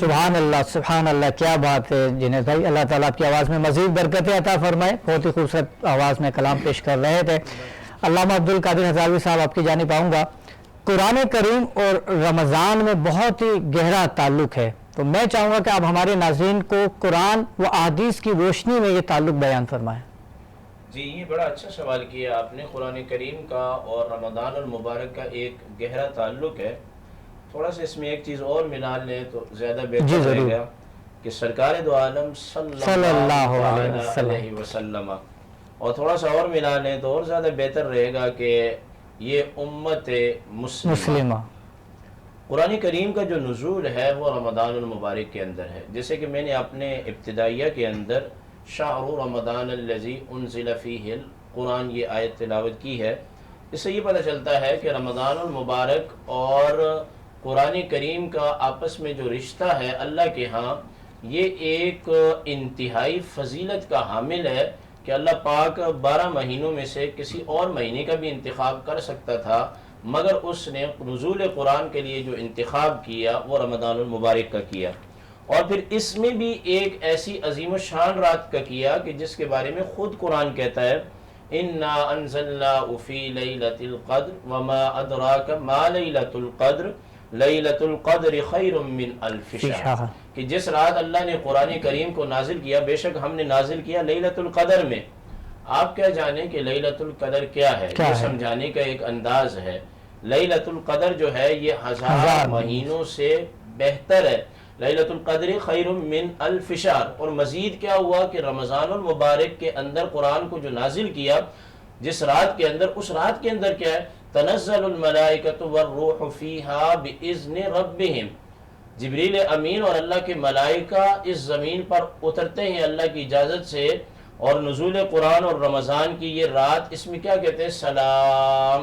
سبحان اللہ سبحان اللہ، کیا بات ہے جنید بھائی، اللہ تعالیٰ آپ کی آواز میں مزید برکتیں عطا فرمائے، بہت ہی خوبصورت آواز میں کلام پیش کر رہے تھے۔ علامہ عبد القادر ہزاروی صاحب آپ کی جانب آؤں گا۔ قرآن کریم اور رمضان میں بہت ہی گہرا تعلق ہے، تو میں چاہوں گا کہ آپ ہمارے ناظرین کو قرآن و احادیث کی روشنی میں یہ تعلق بیان فرمائیں۔ جی یہ بڑا اچھا سوال کیا آپ نے۔ قرآن کریم کا اور رمضان المبارک کا ایک گہرا تعلق ہے۔ تھوڑا سا اس میں ایک چیز اور ملا لیں تو زیادہ بہتر رہے گا کہ سرکار دو عالم صلی اللہ علیہ وسلم، اور تھوڑا سا اور ملا لیں تو اور زیادہ بہتر رہے گا کہ یہ امت مسلمہ۔ قرآن کریم کا جو نزول ہے وہ رمضان المبارک کے اندر ہے، جیسے کہ میں نے اپنے ابتدائیہ کے اندر شہر رمضان الذی انزل فیہ القرآن یہ آیت تلاوت کی ہے۔ اس سے یہ پتہ چلتا ہے کہ رمضان المبارک اور قرآن کریم کا آپس میں جو رشتہ ہے اللہ کے ہاں، یہ ایک انتہائی فضیلت کا حامل ہے کہ اللہ پاک 12 مہینوں میں سے کسی اور مہینے کا بھی انتخاب کر سکتا تھا، مگر اس نے نزول قرآن کے لیے جو انتخاب کیا وہ رمضان المبارک کا کیا، اور پھر اس میں بھی ایک ایسی عظیم الشان رات کا کیا کہ جس کے بارے میں خود قرآن کہتا ہے اِنَّا أَنزَلْنَاهُ فِي لَيْلَةِ الْقَدْرِ وَمَا أَدْرَاكَ مَا لَيْلَةُ الْقَدْرِ لَيْلَةُ الْقَدْرِ خَيْرٌ مِّنْ أَلْفِ شَهْرٍ، کہ جس رات اللہ نے قرآن کریم کو نازل کیا، بے شک ہم نے نازل کیا لیلۃ القدر میں۔ آپ کیا جانیں کہ لیلۃ القدر کیا ہے؟ یہ سمجھانے کا ایک انداز ہے۔ لیلۃ القدر جو ہے یہ 1000 مہینوں سے بہتر ہے۔ لیلۃ القدر خیر من الف شہر، اور مزید کیا ہوا کہ رمضان المبارک کے اندر قرآن کو جو نازل کیا، جس رات کے اندر، اس رات کے اندر کیا ہے؟ تنزل الملائکۃ والروح فیہا باذن ربہم، جبریل امین اور اللہ کے ملائکہ اس زمین پر اترتے ہیں اللہ کی اجازت سے، اور نزول قرآن اور رمضان کی یہ رات، اس میں کیا کہتے ہیں؟ سلام،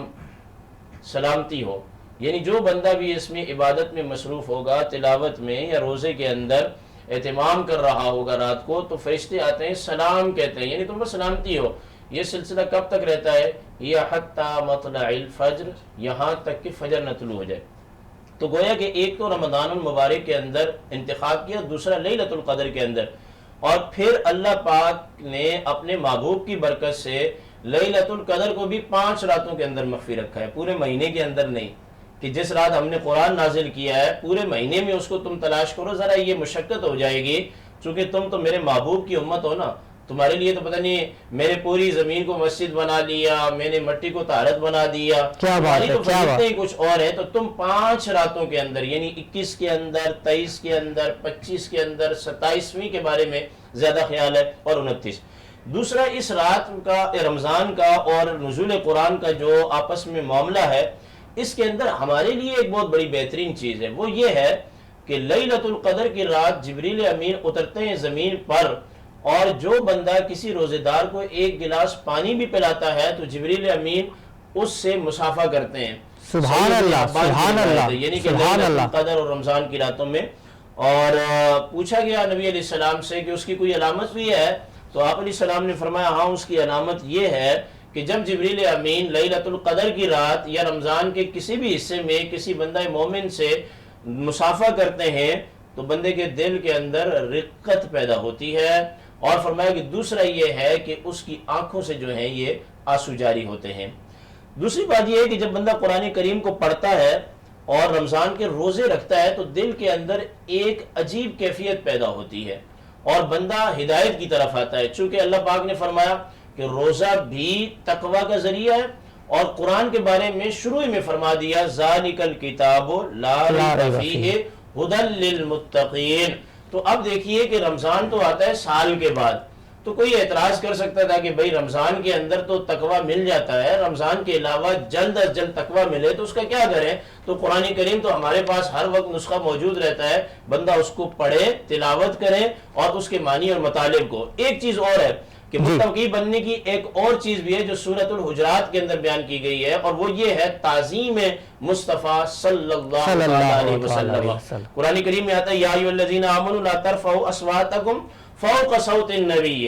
سلامتی ہو، یعنی جو بندہ بھی اس میں عبادت میں مصروف ہوگا، تلاوت میں یا روزے کے اندر اہتمام کر رہا ہوگا رات کو، تو فرشتے آتے ہیں سلام کہتے ہیں، یعنی تم پر سلامتی ہو۔ یہ سلسلہ کب تک رہتا ہے؟ یا حتی مطلع الفجر، یہاں تک کہ فجر نہ طلوع ہو جائے۔ تو گویا کہ ایک تو رمضان المبارک کے اندر انتخاب کیا، دوسرا لیلۃ القدر کے اندر، اور پھر اللہ پاک نے اپنے محبوب کی برکت سے لیلۃ القدر کو بھی 5 راتوں کے اندر مخفی رکھا ہے، پورے مہینے کے اندر نہیں، کہ جس رات ہم نے قرآن نازل کیا ہے پورے مہینے میں اس کو تم تلاش کرو، ذرا یہ مشقت ہو جائے گی، چونکہ تم تو میرے محبوب کی امت ہو نا، تمہارے لیے تو پتہ نہیں میں نے پوری زمین کو مسجد بنا لیا، میں نے مٹی کو طہارت بنا دیا، تمہاری تو فضیلتیں ہی کچھ اور ہے، تو تم 5 راتوں کے اندر، یعنی 21 کے اندر، 23 کے اندر، 25 کے اندر، 27ویں کے بارے میں زیادہ خیال ہے، اور 29۔ دوسرا اس رات کا، رمضان کا اور نزول قرآن کا جو آپس میں معاملہ ہے، اس کے اندر ہمارے لیے ایک بہت بڑی بہترین چیز ہے، وہ یہ ہے کہ لیلۃ القدر کی رات جبریل امین اترتے ہیں زمین پر، اور جو بندہ کسی روزے دار کو 1 گلاس پانی بھی پلاتا ہے تو جبریل امین اس سے مصافحہ کرتے ہیں۔ سبحان اللہ سبحان اللہ، یعنی کہ لیلۃ القدر اور رمضان کی راتوں میں۔ اور پوچھا گیا نبی علیہ السلام سے کہ اس کی کوئی علامت بھی ہے، تو آپ علیہ السلام نے فرمایا ہاں اس کی علامت یہ ہے کہ جب جبریل امین لیلۃ القدر کی رات یا رمضان کے کسی بھی حصے میں کسی بندہ مومن سے مصافحہ کرتے ہیں تو بندے کے دل کے اندر رقت پیدا ہوتی ہے، اور فرمایا کہ دوسرا یہ ہے کہ اس کی آنکھوں سے جو ہیں یہ آنسو جاری ہوتے ہیں۔ دوسری بات یہ ہے کہ جب بندہ قرآن کریم کو پڑھتا ہے اور رمضان کے روزے رکھتا ہے تو دل کے اندر ایک عجیب کیفیت پیدا ہوتی ہے اور بندہ ہدایت کی طرف آتا ہے، چونکہ اللہ پاک نے فرمایا کہ روزہ بھی تقوی کا ذریعہ ہے، اور قرآن کے بارے میں شروع میں فرما دیا ذالک الکتاب لا ریب فیہ ھدی للمتقین۔ تو اب دیکھیے کہ رمضان تو آتا ہے سال کے بعد، تو کوئی اعتراض کر سکتا تھا کہ بھئی رمضان کے اندر تو تقوی مل جاتا ہے، رمضان کے علاوہ جلد از جلد تقوی ملے تو اس کا کیا کریں؟ تو قرآن کریم تو ہمارے پاس ہر وقت نسخہ موجود رہتا ہے، بندہ اس کو پڑھے، تلاوت کرے اور اس کے معنی اور مطالب کو۔ ایک چیز اور ہے کہ متقی بننے کی ایک اور چیز بھی ہے جو سورۃ الحجرات کے اندر بیان کی گئی ہے، اور وہ یہ ہے تعظیم مصطفیٰ صلی اللہ علیہ وسلم۔ قرآن کریم میں آتا ہے یا ایھا الذین آمنوا لا ترفعوا اصواتکم فوق صوت النبی،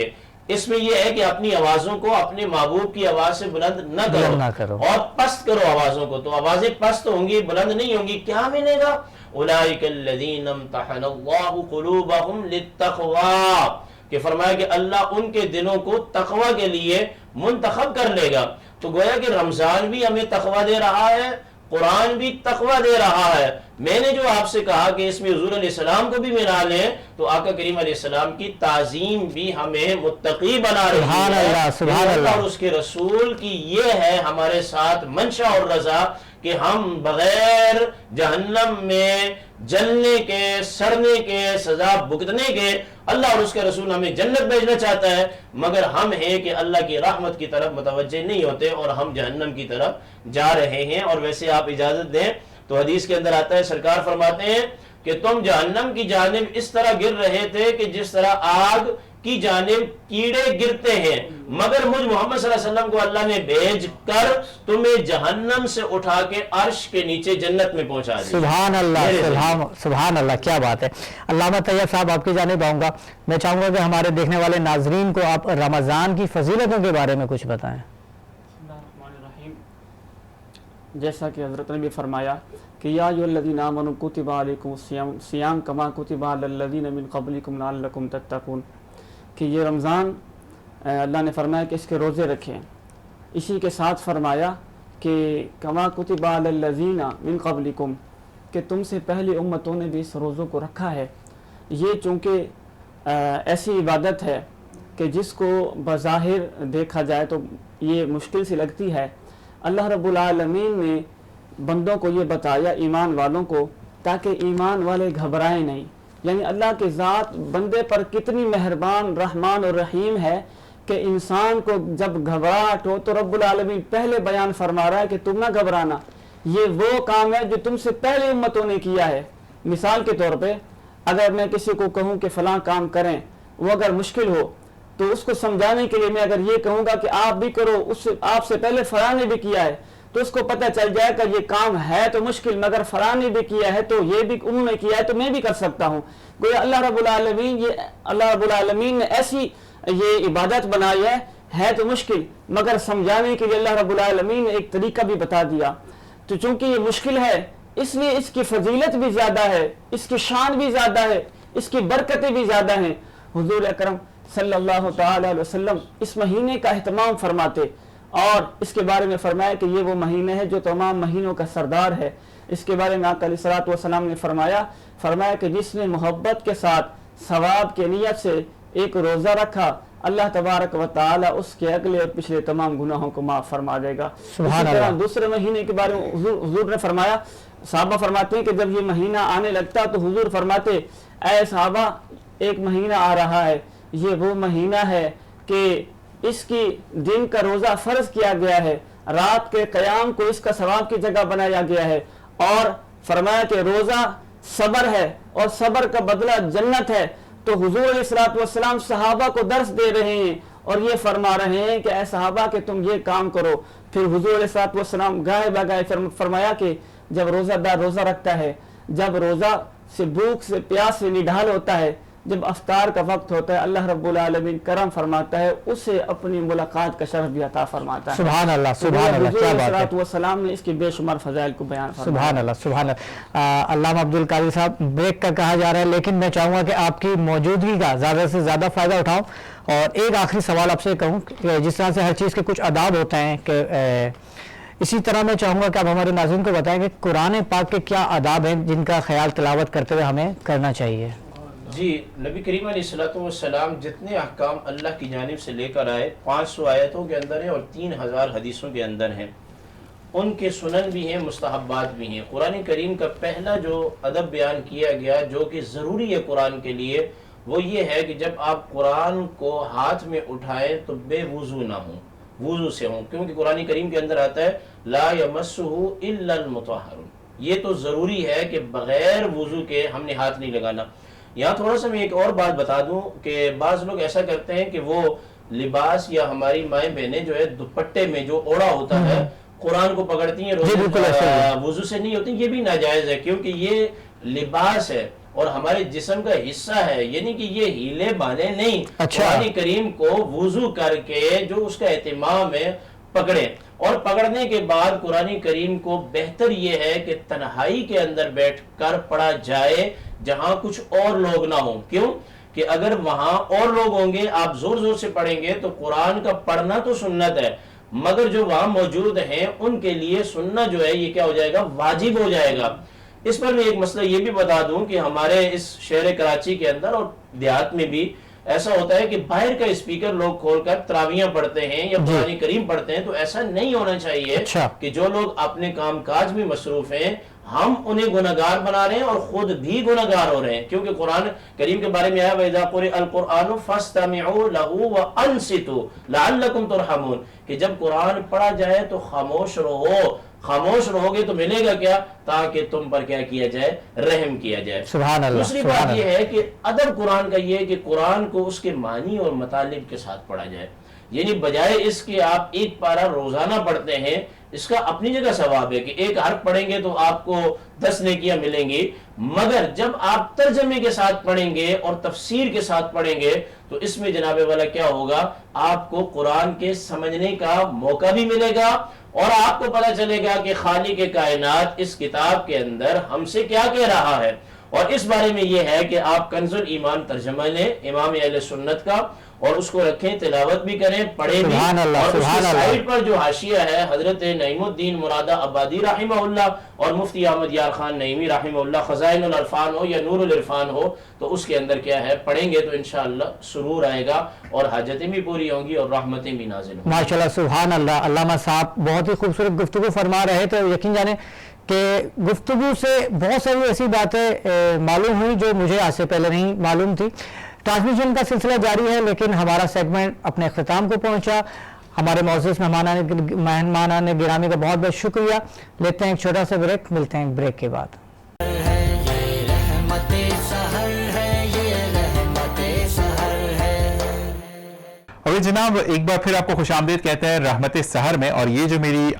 اس میں یہ ہے کہ اپنی آوازوں کو اپنے محبوب کی آواز سے بلند نہ کرو اور پست کرو آوازوں کو. تو آوازیں پست ہوں گی، بلند نہیں ہوں گی. کیا ملے گا؟ اولئک الذین امتحن اللہ قلوبہم للتقوی، کہ فرمایا کہ اللہ ان کے دلوں کو تقوی کے لیے منتخب کر لے گا. تو گویا کہ رمضان بھی ہمیں تقوی دے رہا ہے، قرآن بھی تقوی دے رہا ہے. میں نے جو آپ سے کہا کہ اس میں حضور علیہ السلام کو بھی ملا لیں، تو آقا کریم علیہ السلام کی تعظیم بھی ہمیں متقی بنا رہی ہے. سبحان اللہ. اور اس کے رسول کی یہ ہے ہمارے ساتھ منشا اور رضا کہ ہم بغیر جہنم میں جلنے کے، سڑنے کے، سزا بھگتنے کے، اللہ اور اس کے رسول ہمیں جنت بھیجنا چاہتا ہے، مگر ہم ہیں کہ اللہ کی رحمت کی طرف متوجہ نہیں ہوتے اور ہم جہنم کی طرف جا رہے ہیں. اور ویسے آپ اجازت دیں تو حدیث کے اندر آتا ہے، سرکار فرماتے ہیں کہ تم جہنم کی جانب اس طرح گر رہے تھے کہ جس طرح آگ کی جانب کیڑے گرتے ہیں، مگر مجھ محمد صلی اللہ علیہ وسلم کو اللہ نے بھیج کر تمہیں جہنم سے اٹھا کے عرش کے نیچے جنت میں پہنچا دیا. سبحان اللہ، سبحان اللہ، کیا بات ہے. علامہ طیب صاحب آپ کی جانب آؤں گا. میں چاہوں گا کہ ہمارے دیکھنے والے ناظرین کو آپ رمضان کی فضیلتوں کے بارے میں کچھ بتائیں. جیسا کہ حضرت نے بھی فرمایا کہ یا ایھا الذین آمنوا کتب علیکم الصیام کما کتب علی الذین من قبلکم لعلکم تتقون، کہ یہ رمضان اللہ نے فرمایا کہ اس کے روزے رکھیں. اسی کے ساتھ فرمایا کہ کما کتب علی الذین من قبلکم، کہ تم سے پہلی امتوں نے بھی اس روزوں کو رکھا ہے. یہ چونکہ ایسی عبادت ہے کہ جس کو بظاہر دیکھا جائے تو یہ مشکل سی لگتی ہے. اللہ رب العالمین نے بندوں کو یہ بتایا، ایمان والوں کو، تاکہ ایمان والے گھبرائیں نہیں. یعنی اللہ کے ذات بندے پر کتنی مہربان، رحمان اور رحیم ہے کہ انسان کو جب گھبراہٹ ہو تو رب العالمین پہلے بیان فرما رہا ہے کہ تم نہ گھبرانا، یہ وہ کام ہے جو تم سے پہلے امتوں نے کیا ہے. مثال کے طور پہ اگر میں کسی کو کہوں کہ فلاں کام کریں، وہ اگر مشکل ہو تو اس کو سمجھانے کے لیے میں اگر یہ کہوں گا کہ آپ بھی کرو، اس آپ سے پہلے فلاں نے بھی کیا ہے، تو اس کو پتہ چل جائے کہ یہ کام ہے تو مشکل، مگر فلاں نے بھی کیا ہے تو یہ بھی انہوں نے کیا ہے تو میں بھی کر سکتا ہوں. گویا اللہ رب العالمین نے ایسی یہ عبادت بنائی ہے تو مشکل، مگر سمجھانے کے لیے اللہ رب العالمین نے ایک طریقہ بھی بتا دیا. تو چونکہ یہ مشکل ہے اس لیے اس کی فضیلت بھی زیادہ ہے، اس کی شان بھی زیادہ ہے، اس کی برکتیں بھی زیادہ ہیں. حضور اکرم صلی اللہ تعالی علیہ وسلم اس مہینے کا اہتمام فرماتے اور اس کے بارے میں فرمایا کہ یہ وہ مہینہ ہے جو تمام مہینوں کا سردار ہے. اس کے بارے میں آقا علیہ الصلوۃ والسلام نے فرمایا کہ جس نے محبت کے ساتھ ثواب کے نیت سے ایک روزہ رکھا، اللہ تبارک و تعالی اس کے اگلے اور پچھلے تمام گناہوں کو معاف فرما دے گا. اسی طرح دوسرے مہینے کے بارے میں حضور نے فرمایا، صحابہ فرماتے ہیں کہ جب یہ مہینہ آنے لگتا تو حضور فرماتے، اے صحابہ ایک مہینہ آ رہا ہے، یہ وہ مہینہ ہے کہ اس کی دن کا روزہ فرض کیا گیا ہے، رات کے قیام کو اس کا ثواب کی جگہ بنایا گیا ہے، اور فرمایا کہ روزہ صبر ہے اور صبر کا بدلہ جنت ہے. تو حضور علیہ الصلوۃ والسلام صحابہ کو درس دے رہے ہیں اور یہ فرما رہے ہیں کہ اے صحابہ کہ تم یہ کام کرو. پھر حضور علیہ الصلوۃ والسلام گائے بگائے فرمایا کہ جب روزہ دار روزہ رکھتا ہے، جب روزہ سے بھوک سے پیاس سے نڈھال ہوتا ہے، جب افطار کا وقت ہوتا ہے، اللہ رب العالمین کرم فرماتا ہے، اسے اپنی ملاقات کا شرف بھی عطا فرماتا ہے. سبحان اللہ، سبحان اللہ، کیا بات ہے. والسلام نے اس کی بے شمار فضائل کو بیان فرمایا. سبحان اللہ، سبحان اللہ. علامہ عبدالقادر صاحب بریک کا کہا جا رہا ہے، لیکن میں چاہوں گا کہ آپ کی موجودگی کا زیادہ سے زیادہ فائدہ اٹھاؤں اور ایک آخری سوال آپ سے کہوں کہ جس طرح سے ہر چیز کے کچھ آداب ہوتے ہیں کہ اسی طرح میں چاہوں گا کہ آپ ہمارے ناظرین کو بتائیں کہ قرآن پاک کے کیا آداب ہیں جن کا خیال تلاوت کرتے ہوئے ہمیں کرنا چاہیے. جی، نبی کریم علیہ الصلوۃ والسلام جتنے احکام اللہ کی جانب سے لے کر آئے 500 آیتوں کے اندر ہیں اور 3000 حدیثوں کے اندر ہیں. ان کے سنن بھی ہیں، مستحبات بھی ہیں. قرآن کریم کا پہلا جو ادب بیان کیا گیا جو کہ ضروری ہے قرآن کے لیے، وہ یہ ہے کہ جب آپ قرآن کو ہاتھ میں اٹھائیں تو بے وضو نہ ہوں، وضو سے ہوں، کیونکہ قرآن کریم کے اندر آتا ہے لا یمسہ الا المطہرون. یہ تو ضروری ہے کہ بغیر وضو کے ہم نے ہاتھ نہیں لگانا. یہاں تھوڑا سا میں ایک اور بات بتا دوں کہ بعض لوگ ایسا کرتے ہیں کہ وہ لباس یا ہماری مائیں بہنیں جو ہے دوپٹے میں جو اوڑا ہوتا ہے قرآن کو پکڑتی ہیں، وضو سے نہیں ہوتی. یہ بھی ناجائز ہے کیونکہ یہ لباس ہے اور ہمارے جسم کا حصہ ہے، یعنی کہ یہ ہیلے بانے نہیں. قرآن کریم کو وضو کر کے جو اس کا اہتمام ہے پکڑیں، اور پکڑنے کے بعد قرآن کریم کو بہتر یہ ہے کہ تنہائی کے اندر بیٹھ کر پڑھا جائے جہاں کچھ اور لوگ نہ ہوں. کیوں کہ اگر وہاں اور لوگ ہوں گے، آپ زور زور سے پڑھیں گے تو قرآن کا پڑھنا تو سنت ہے، مگر جو وہاں موجود ہیں ان کے لیے سننا جو ہے یہ کیا ہو جائے گا، واجب ہو جائے گا. اس پر میں ایک مسئلہ یہ بھی بتا دوں کہ ہمارے اس شہر کراچی کے اندر اور دیہات میں بھی ایسا ہوتا ہے کہ باہر کا اسپیکر لوگ کھول کر تراویحاں پڑھتے ہیں یا قرآن کریم پڑھتے ہیں. تو ایسا نہیں ہونا چاہیے کہ جو لوگ اپنے کام کاج میں مصروف ہیں ہم انہیں گناہگار بنا رہے ہیں اور خود بھی گناہگار ہو رہے ہیں. کیونکہ قرآن کریم کے بارے میں آیا وَإِذَا قُرِئَ الْقُرْآنُ فَاسْتَمِعُوا لَهُ وَأَنصِتُوا لَعَلَّكُمْ تُرْحَمُونَ کہ جب قرآن پڑھا جائے تو خاموش رہو. خاموش رہو گے تو ملے گا کیا؟ تاکہ تم پر کیا کیا جائے، رحم کیا جائے. سبحان اللہ. دوسری بات یہ ہے کہ ادب قرآن کا یہ ہے کہ قرآن کو اس کے معنی اور مطالب کے ساتھ پڑھا جائے. یعنی بجائے اس کے آپ ایک پارہ روزانہ پڑھتے ہیں، اس کا اپنی جگہ ثواب ہے کہ ایک حرف پڑھیں گے تو آپ کو 10 نیکیاں ملیں گی، مگر جب آپ ترجمے کے ساتھ پڑھیں گے اور تفسیر کے ساتھ پڑھیں گے تو اس میں جناب والا کیا ہوگا، آپ کو قرآن کے سمجھنے کا موقع بھی ملے گا اور آپ کو پتہ چلے گا کہ خالق کائنات اس کتاب کے اندر ہم سے کیا کہہ رہا ہے. اور اس بارے میں یہ ہے کہ آپ کنز الایمان ترجمہ لیں امام اہل سنت کا اور اس کو رکھیں، تلاوت بھی کریں، پڑھیں بھی. اور اس کی سائٹ پر جو حاشیہ ہے حضرت نعیم الدین مرادہ عبادی رحمہ اللہ اور مفتی احمد یار خان نعیمی رحمہ اللہ، خزائن العرفان ہو یا نور العرفان ہو، تو اس کے اندر کیا ہے پڑھیں گے تو انشاءاللہ سرور آئے گا اور حاجتیں بھی پوری ہوں گی اور رحمتیں بھی نازل ہوں گی. ماشاءاللہ سبحان اللہ. علامہ صاحب بہت ہی خوبصورت گفتگو فرما رہے تھے. یقین جانیں کہ گفتگو سے بہت ساری ایسی باتیں معلوم ہوئی جو مجھے آج سے پہلے نہیں معلوم تھی. ٹرانسمیشن کا سلسلہ جاری ہے لیکن ہمارا سیگمنٹ اپنے اختتام کو پہنچا. ہمارے معزز مہمانان گرامی کا بہت بہت شکریہ. لیتے ہیں ایک چھوٹا سا بریک، ملتے ہیں ایک بریک کے بعد. اور جناب ایک بار پھر آپ کو خوش آمدید کہتے ہیں رحمت سحر میں. اور یہ جو میری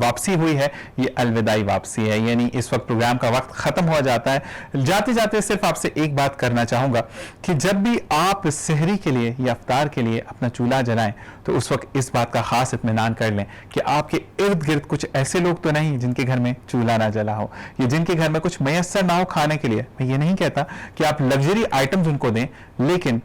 واپسی ہوئی ہے یہ الوداعی واپسی ہے، یعنی اس وقت پروگرام کا وقت ختم ہو جاتا ہے. جاتے جاتے صرف آپ سے ایک بات کرنا چاہوں گا کہ جب بھی آپ سحری کے لیے یا افطار کے لیے اپنا چولہا جلائیں تو اس وقت اس بات کا خاص اطمینان کر لیں کہ آپ کے ارد گرد کچھ ایسے لوگ تو نہیں جن کے گھر میں چولہا نہ جلا ہو یا جن کے گھر میں کچھ میسر نہ ہو کھانے کے لیے. میں یہ نہیں کہتا کہ آپ لگژری آئٹمز ان کو دیں، لیکن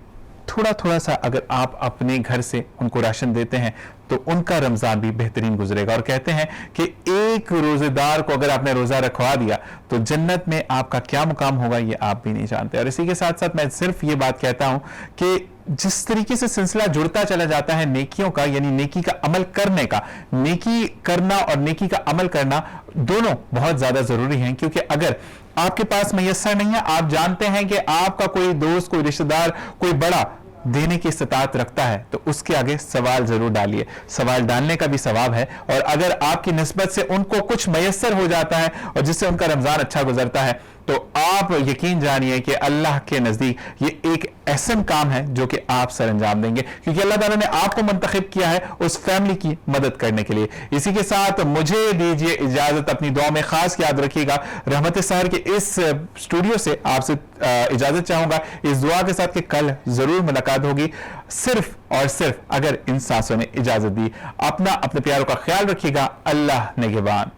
تھوڑا سا اگر آپ اپنے گھر سے ان کو راشن دیتے ہیں تو ان کا رمضان بھی بہترین گزرے گا. اور کہتے ہیں کہ ایک روزے دار کو اگر آپ نے روزہ رکھوا دیا تو جنت میں آپ کا کیا مقام ہوگا یہ آپ بھی نہیں جانتے. اور اسی کے ساتھ ساتھ میں صرف یہ بات کہتا ہوں کہ جس طریقے سے سلسلہ جڑتا چلا جاتا ہے نیکیوں کا، یعنی نیکی کا عمل کرنے کا، نیکی کرنا اور نیکی کا عمل کرنا دونوں بہت زیادہ ضروری ہیں. کیونکہ اگر آپ کے پاس میسر نہیں ہے، آپ جانتے ہیں کہ آپ کا کوئی دوست، کوئی رشتہ دار، کوئی بڑا دینے کی استطاعت رکھتا ہے تو اس کے آگے سوال ضرور ڈالیے. سوال ڈالنے کا بھی ثواب ہے. اور اگر آپ کی نسبت سے ان کو کچھ میسر ہو جاتا ہے اور جس سے ان کا رمضان اچھا گزرتا ہے تو آپ یقین جانیے کہ اللہ کے نزدیک یہ ایک احسن کام ہے جو کہ آپ سر انجام دیں گے، کیونکہ اللہ تعالیٰ نے آپ کو منتخب کیا ہے اس فیملی کی مدد کرنے کے لیے. اسی کے ساتھ مجھے دیجیے اجازت، اپنی دعا میں خاص یاد رکھیے گا. رحمت سحر کے اس اسٹوڈیو سے آپ سے اجازت چاہوں گا اس دعا کے ساتھ کہ کل ضرور ملاقات ہوگی، صرف اور صرف اگر ان سانسوں نے اجازت دی. اپنے پیاروں کا خیال رکھیے گا. اللہ نگہبان.